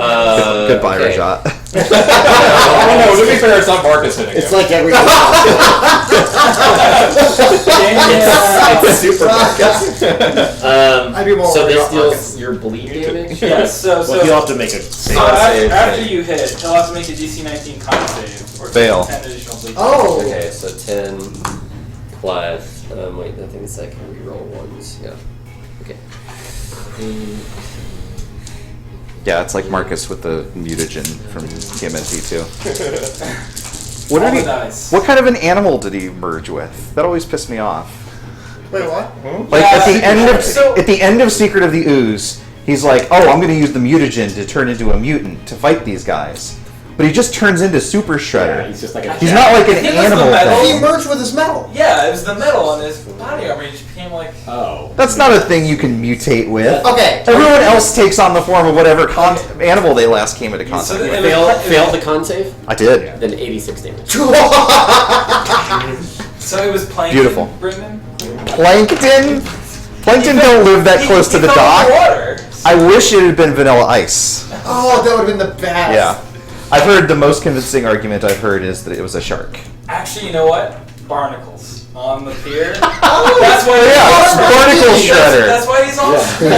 Goodbye, okay. Rajaat. Oh no, to be fair, it's not Marcus hitting It's him. like every. It's super Marcus. I'd be more So worried this about deals Marcus. your bleed damage? Yes, so Well, he'll have to make a save. So after, save. after you hit, he'll have to make a DC 19 con save or take Fail. 10 additional bleed. Oh. Okay, so 10 plus. Wait, I think it's I can reroll ones. Yeah. Okay. Yeah, it's like Marcus with the mutagen from TMNT too. What Roll did he? the dice. What kind of an animal did he merge with? That always pissed me off. Wait, what? Like Yeah, at the end of so- Secret of the Ooze, he's like, "Oh, I'm going to use the mutagen to turn into a mutant to fight these guys," but he just turns into Super Yeah, Shredder. he's just like a He's not like an I think it was the animal metal. He thing. merged with his metal. Yeah, it was the metal on his body armor. He just became like. Oh. That's not a thing you can mutate with. Okay. Everyone else takes on the form of whatever animal they last came into So contact it with. was- Failed the con save? I did. Then 86 damage. So it was plankton. Beautiful. Brendan? Plankton? Plankton don't live that close to the He fell in dock. water. I wish it had been Vanilla Ice. Oh, that would have been the best. Yeah. I've heard the most convincing argument I've heard is that it was a shark. Actually, you know what? Barnacles on the pier. That's why. Yeah, it's barnacle shredder. That's why he's on.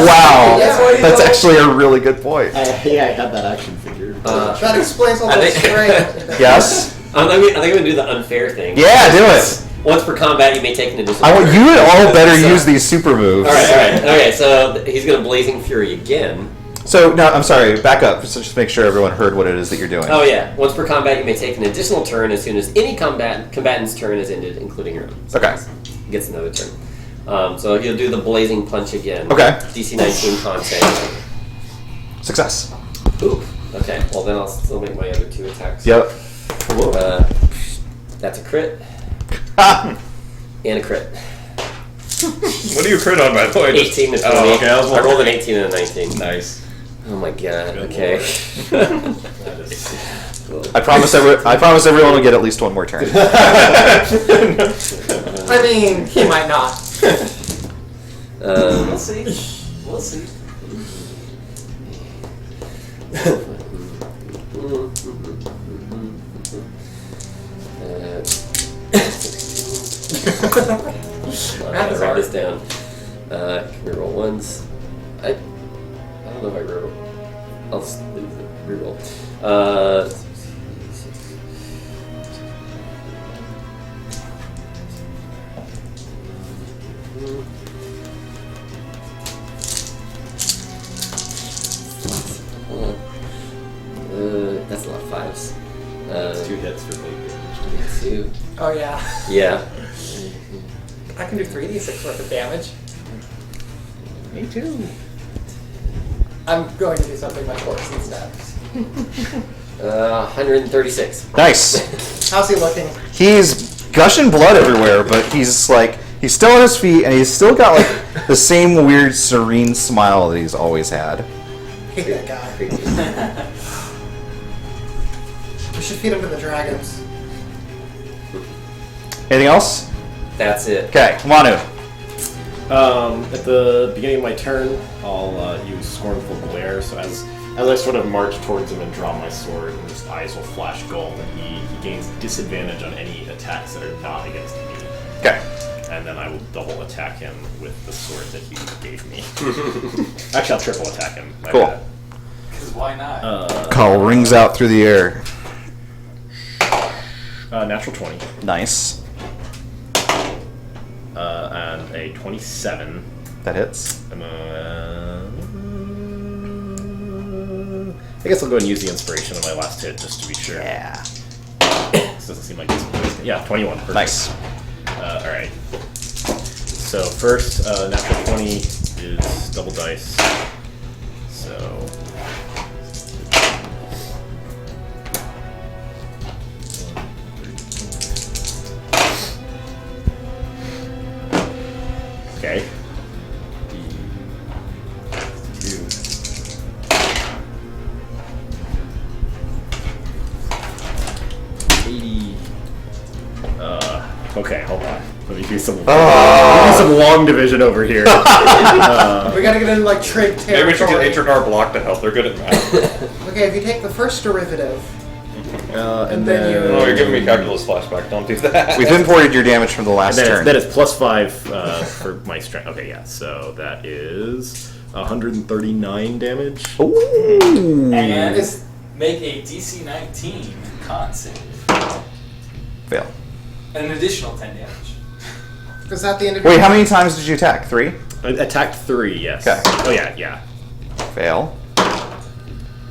Wow. That's why he's That's on- actually a really good point. Yeah, I had that action figure. That explains all I those think- straight. Yes? I think I'm gonna do the unfair thing. Yeah, do it. Once per combat, you may take an additional. I want turn. you would all better So- use these super moves. Alright. Okay, so he's gonna Blazing Fury again. So, no, I'm sorry, back up, so just make sure everyone heard what it is that you're doing. Oh yeah. Once per combat, you may take an additional turn as soon as any combatant's turn is ended, including your own. So Okay. he gets another turn. So he'll do the Blazing Punch again. Okay. DC 19 con save. Success. Ooh. Okay. Well, then I'll still make my other 2 attacks. Yep. That's a crit Ah. and a crit. What do you crit on, by the way? 18 to 20. Oh, okay, I was I rolled an wondering. 18 and a 19. Nice. Oh my god. Good Okay. I promise everyone will get at least one more turn. I mean, he might not. We'll see. We'll see. I'll write this down. Can we roll ones? I don't know if I reroll. I'll just leave the reroll. That's a lot of 5s. 2 hits for bleed damage. 2. Oh, yeah. Yeah. I can do 3d6 worth of damage. Me too. I'm going to do something much worse instead. 136. Nice. How's he looking? He's gushing blood everywhere, but he's still on his feet, and he's still got like the same weird serene smile that he's always had. I hate that guy. We should feed him to the dragons. Anything else? That's it. Okay, Manu. At the beginning of my turn, I'll use Scornful Glare. So as I sort of march towards him and draw my sword, his eyes will flash gold, and he gains disadvantage on any attacks that are not against me. Okay. And then I will double attack him with the sword that he gave me. Actually, I'll triple attack him. My Cool. bad. Because why not? Call rings out through the air. Natural 20. Nice. And a 27. That hits. I guess I'll go and use the inspiration on my last hit just to be sure. Yeah. This doesn't seem like it's poison. Yeah, 21. Perfect. Nice. Alright. So first, natural 20 is double dice. So... Okay. 80. Okay, hold on. Let me do some long division over here. We gotta get into like trig Maybe we should territory. get H&R Block to help. They're good at math. Okay, if you take the first derivative, And then you- Oh, you're giving me calculus flashback. Don't do that. We've imported your damage from the last turn. that is plus 5 for my strength. Okay, yeah. So that is 139 damage. Ooh. And make a DC 19 con save. Fail. An additional 10 damage. is that the end of Wait, how many times did you attack? 3? I attacked 3, yes. Okay. Oh, yeah. Fail.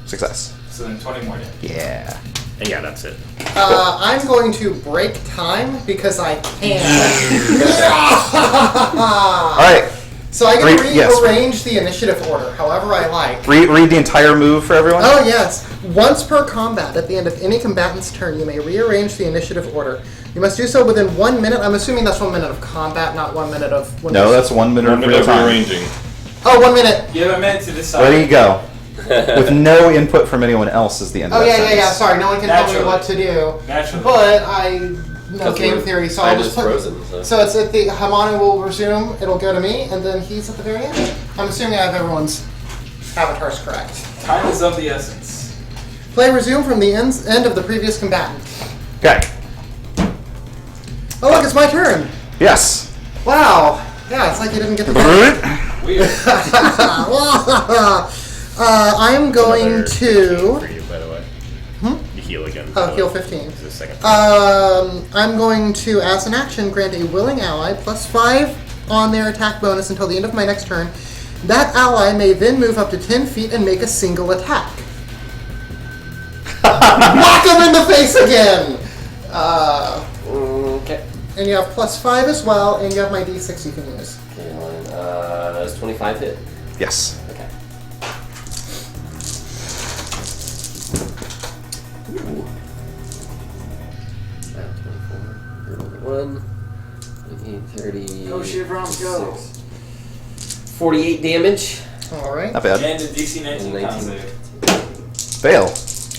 Success. So then 20 more damage. Yeah. And yeah, that's it. I'm going to break time because I can. Alright. So I can Yes. rearrange the initiative order however I like. Read the entire move for everyone? Oh yes. Once per combat, at the end of any combatant's turn, you may rearrange the initiative order. You must do so within 1 minute. I'm assuming that's 1 minute of combat, not 1 minute of... No, that's 1 minute of real time. rearranging. Oh, 1 minute. You have a minute to decide. Ready, go. With no input from anyone else is the end of Oh, that yeah. sentence. Sorry, no one can tell me Naturally. what to do. Naturally. But I know game we're- theory, so I I'll just just put... frozen. So. So it's at the... Hamanu will resume, it'll go to me, and then he's at the very end. I'm assuming I have everyone's avatars correct. Time is of the essence. Play resume from the end of the previous combatant. Okay. Oh, look, it's my turn. Yes. Wow. Yeah, it's like you didn't get the... Weird. I'm going Another to... for you, by the way. You heal again. Oh, heal 15. This is the second. I'm going to, as an action, grant a willing ally +5 on their attack bonus until the end of my next turn. That ally may then move up to 10 feet and make a single attack. Knock him in the face again! Okay. And you have +5 as well, and you have my d6 you can use. Okay, does 25 hit? Yes. Okay. Ooh. 24, 30. Go, Shivram, go. 48 damage. Alright. Not bad. And a DC 19 con 19. save. Fail.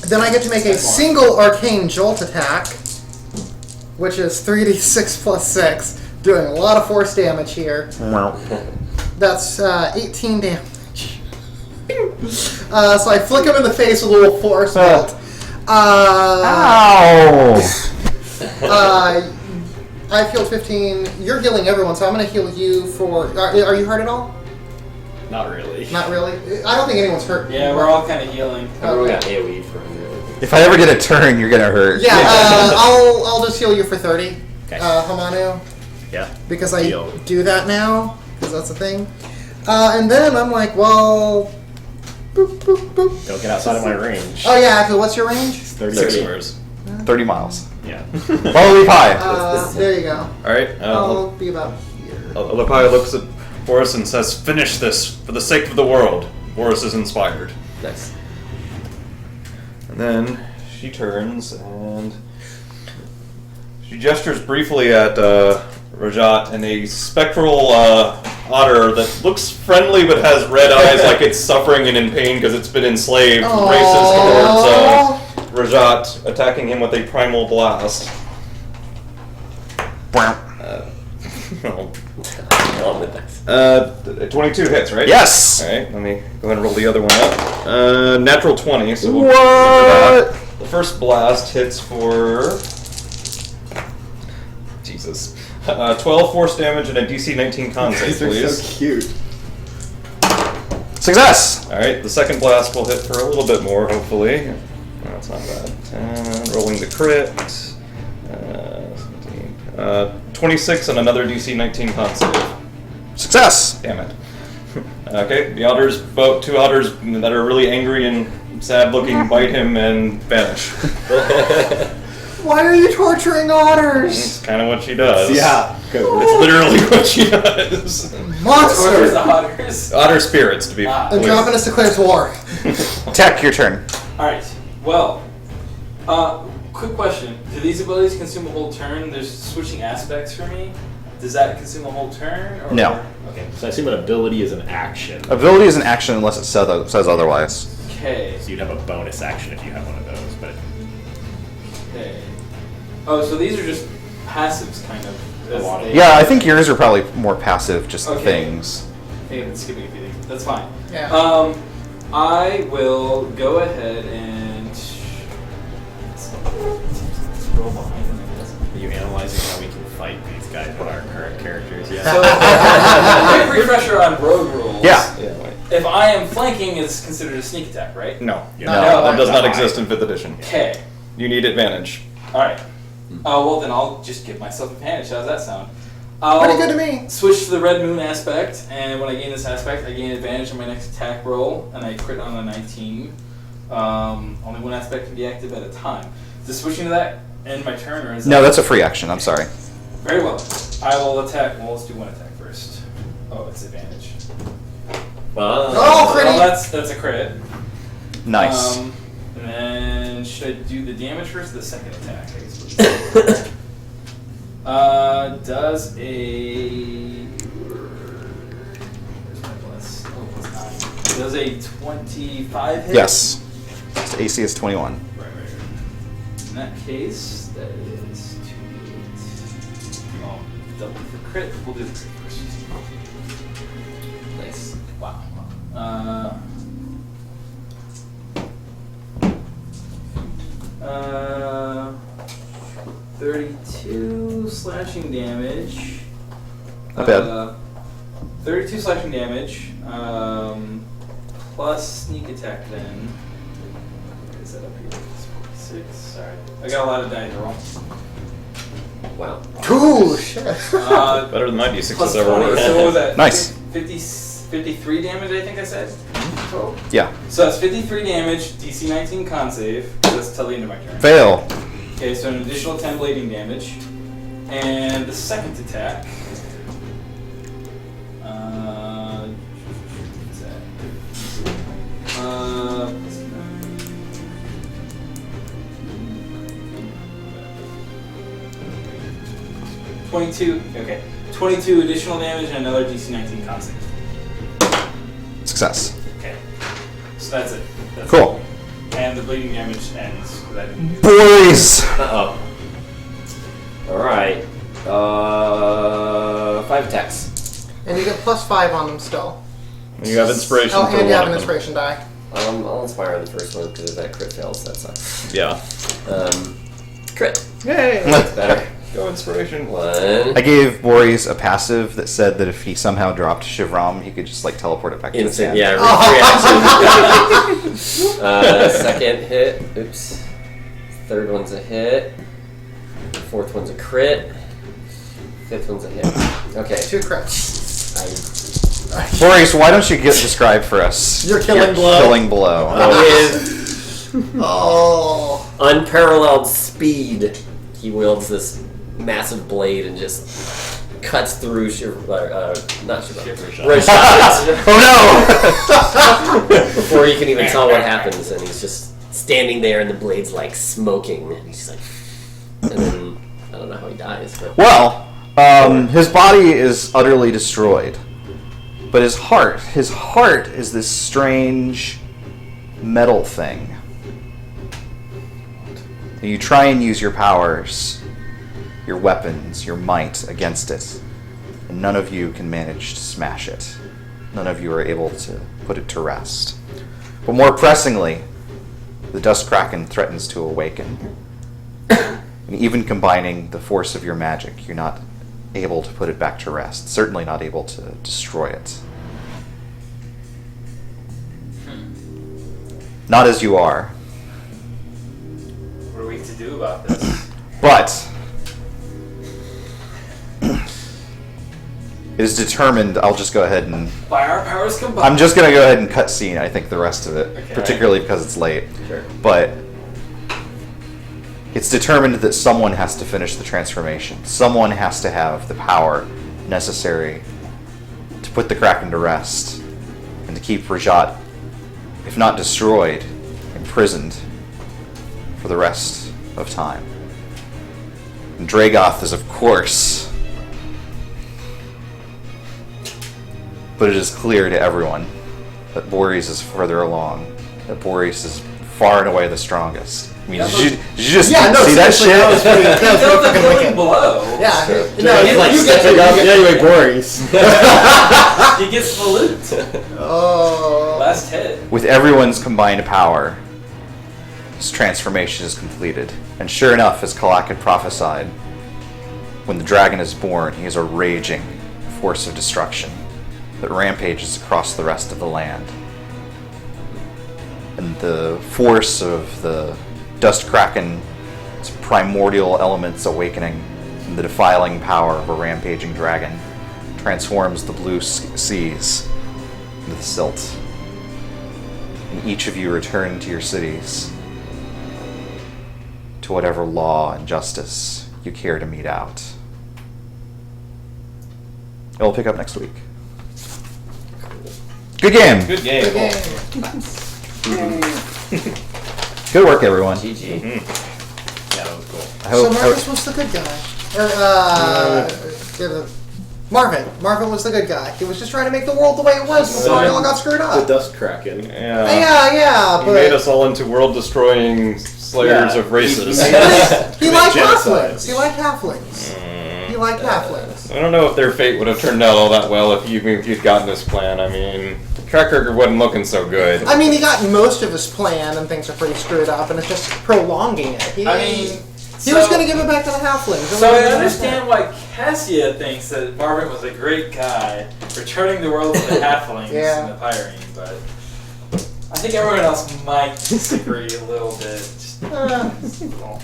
Then I get to make a single arcane jolt attack, which is 3d6 + 6, doing a lot of force damage here. That's 18 damage. So I flick him in the face with a little force bolt. Ow! I've healed 15. You're healing everyone, so I'm going to heal you for... Are you hurt at all? Not really. Not really? I don't think anyone's hurt. Yeah, we're all kind of healing. Everyone got AoE for 100. If I ever get a turn, you're gonna hurt. Yeah, I'll just heal you for 30. Okay. Hamanu. Yeah. Because I Deal. do that now, because that's a thing. And then I'm like, well... Boop, boop, boop. Don't get outside of my range. Oh yeah, actually, what's your range? 30 6 feet. squares. 30 miles. Yeah. Well, leap high. There you go. Alright. I'll be about here. Lepi looks at Boris and says, "Finish this for the sake of the world." Boris is inspired. Nice. And then she turns and she gestures briefly at Rajaat, and a spectral otter that looks friendly but has red eyes like it's suffering and in pain because it's been enslaved races towards Rajaat, attacking him with a primal blast. on the dice. 22 hits, right? Yes! Alright, let me go ahead and roll the other one up. Natural 20, so we'll What? the first blast hits for... Jesus. 12 force damage and a DC 19 con save, please. cute. Success! Alright, the second blast will hit for a little bit more, hopefully. No, that's not bad. Rolling the crit. 17. 26 and another DC 19 con save. Success! Damn it. Okay, the otters, two otters that are really angry and sad looking bite him and vanish. Why are you torturing otters? That's kind of what she does. Yeah. It's literally what she does. Where's Monster! the otters? Otter spirits, to be Ah. The clear. Drominus declares war. Tech, your turn. Alright, well, quick question. Do these abilities consume a whole turn? There's switching aspects for me. Does that consume a whole turn? Or? No. Okay, so I assume an ability is an action. Ability is an action unless it says otherwise. Okay. So you'd have a bonus action if you have one of those, but Okay. Oh, so these are just passives, kind of. as lot of- they- Yeah, I think yours are probably more passive, just Okay. things. Hey, that's skipping a few things. That's fine. Yeah. I will go ahead and roll behind them, I guess. are you analyzing how we can fight these guys with our current characters yet? So, quick refresher on rogue rules. Yeah. If I am flanking, it's considered a sneak attack, right? No. Yeah. No, That does not no, exist in 5th edition. Okay. You need advantage. Alright. Well, then I'll just give myself advantage. How does that sound? I'll Pretty good to me. switch to the red moon aspect, and when I gain this aspect, I gain advantage on my next attack roll, and I crit on a 19. Only one aspect can be active at a time. Is switching to that end my turn, or is No, that... that's a free action, I'm sorry. Very well. I will attack. Well, let's do one attack first. Oh, it's advantage. Oh, critty! Well, that's a crit. Nice. And then should I do the damage first or the second attack? I guess. Does a where's my plus? Oh, plus 9. Does a 25 hit? Yes. So AC is 21. Right. In that case, that is 2d8. Oh, double for crit. We'll do the crit first. Nice. Wow. 32 slashing damage. Not bad. 32 slashing damage, plus sneak attack then. What is that up here? It's 46. Sorry. I got a lot of dice to roll. Wow. Ooh, shit. Better than my D6s Plus ever 20, were. so what was that? Nice. 53 damage, I think I said? Total? Yeah. So that's 53 damage, DC 19 con save. That's till the end of my turn. Fail. Okay, so an additional 10 blading damage. And the second attack. What's that? 22. Okay. 22 additional damage and another DC 19 con save. Success. Okay. So that's it. That's Cool. it. And the bleeding damage ends. 'Cause I didn't do Boys! Uh-oh. Alright. 5 attacks. And you get +5 on them still. You have inspiration Oh, for and you have one an of them. inspiration die. I'll inspire on the first one because if that crit fails, that sucks. Yeah. Crit. Yay! That's better. Go inspiration. 1. I gave Boris a passive that said that if he somehow dropped Shivram, he could just like teleport it back to his Instant, hand. yeah, reaction. Second hit. Oops. Third one's a hit. Fourth one's a crit. Fifth one's a hit. Okay. 2 crits. Boris, why don't you describe for us Your killing blow. killing blow? With Oh. unparalleled speed, he wields this massive blade and just cuts through not Rajaat Oh before you can even tell what happens, and he's just standing there, and the blade's like smoking, and he's just like, and then I don't know how he dies, but no! Well, his body is utterly destroyed. But his heart is this strange metal thing. And you try and use your powers, your weapons, your might against it. and none of you can manage to smash it. None of you are able to put it to rest. But more pressingly, the Dust Kraken threatens to awaken. And even combining the force of your magic, you're not able to put it back to rest. Certainly not able to destroy it. Not as you are. What are we to do about this? But it is determined. I'll just go ahead and. By our powers combined. I'm just gonna go ahead and cut scene. I think the rest of it, Okay. particularly because it's late. Sure. But it's determined that someone has to finish the transformation. Someone has to have the power necessary to put the Kraken to rest and to keep Rajaat, if not destroyed, imprisoned for the rest of time. And Dragoth is, of course. But it is clear to everyone that Boreas is further along. That Boreas is far and away the strongest. I mean, did you just see that shit? He built a building below. Yeah. You get to anyway, Boris. He gets the loot. Oh. Last hit. With everyone's combined power, his transformation is completed. And sure enough, as Kalak had prophesied, when the dragon is born, he is a raging force of destruction that rampages across the rest of the land. And the force of the Dust Kraken, its primordial elements awakening, and the defiling power of a rampaging dragon transforms the blue seas into the silt. And each of you return to your cities, to whatever law and justice you care to mete out. And we'll pick up next week. Good game! Good game. Good work, everyone. GG. Yeah, that was cool. I hope, So Marcus was the good guy. Marvin. Marvin was the good guy. He was just trying to make the world the way it was before it all got screwed The up. Dust Kraken. Uh, He But made us all into world-destroying slayers of races. he liked genocide. halflings. He liked halflings. He liked halflings. I don't know if their fate would have turned out all that well if you'd gotten this plan. I mean, the track record wasn't looking so good. I mean, he got most of his plan, and things are pretty screwed up, and it's just prolonging it. He was going to give it back to the halflings. So I understand why Cassia thinks that Marvin was a great guy, returning the world to the halflings Yeah. and the Pyrene, but I think everyone else might disagree a little bit. Just a little.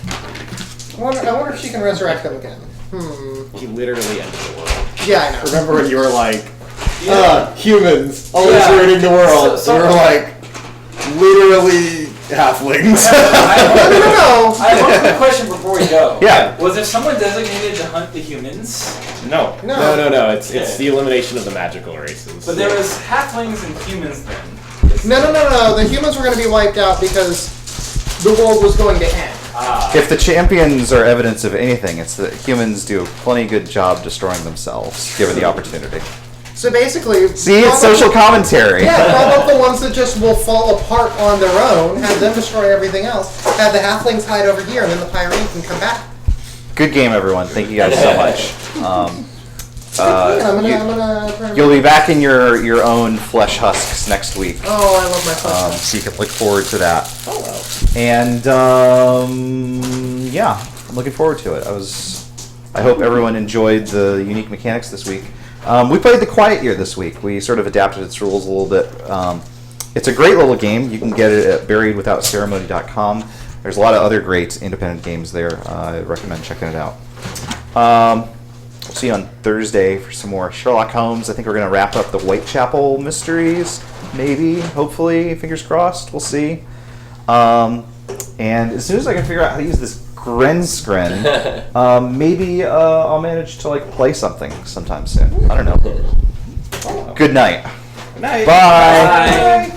I wonder if she can resurrect him again. He literally ended the world. Yeah, I know. Remember when you were like, Yeah. humans, always Yeah. ruining the world. So- we were like, literally halflings. No. I have one quick question before we go. Yeah. Was there someone designated to hunt the humans? No. No. It's Okay. the elimination of the magical races. But there was halflings and humans then. No. The humans were going to be wiped out because the world was going to end. if the champions are evidence of anything, it's that humans do a plenty good job destroying themselves, given the opportunity. So basically... See, it's prop up social commentary. Yeah, prop up the ones that just will fall apart on their own, have them destroy everything else, have the halflings hide over here, and then the Pyrene can come back. Good game, everyone. Thank you guys so much. I'm gonna You'll be back in your own flesh husks next week, Oh, I love my flesh. so you can look forward to that. And yeah, I'm looking forward to it. I hope everyone enjoyed the unique mechanics this week. We played the Quiet Year this week. We sort of adapted its rules a little bit. It's a great little game. You can get it at buriedwithoutceremony.com. There's a lot of other great independent games there. I recommend checking it out. We'll see you on Thursday for some more Sherlock Holmes. I think we're going to wrap up the Whitechapel mysteries. Maybe, hopefully, fingers crossed. We'll see. And as soon as I can figure out how to use this Grenskren, maybe I'll manage to play something sometime soon. I don't know. Good night. Good night. Bye. Bye.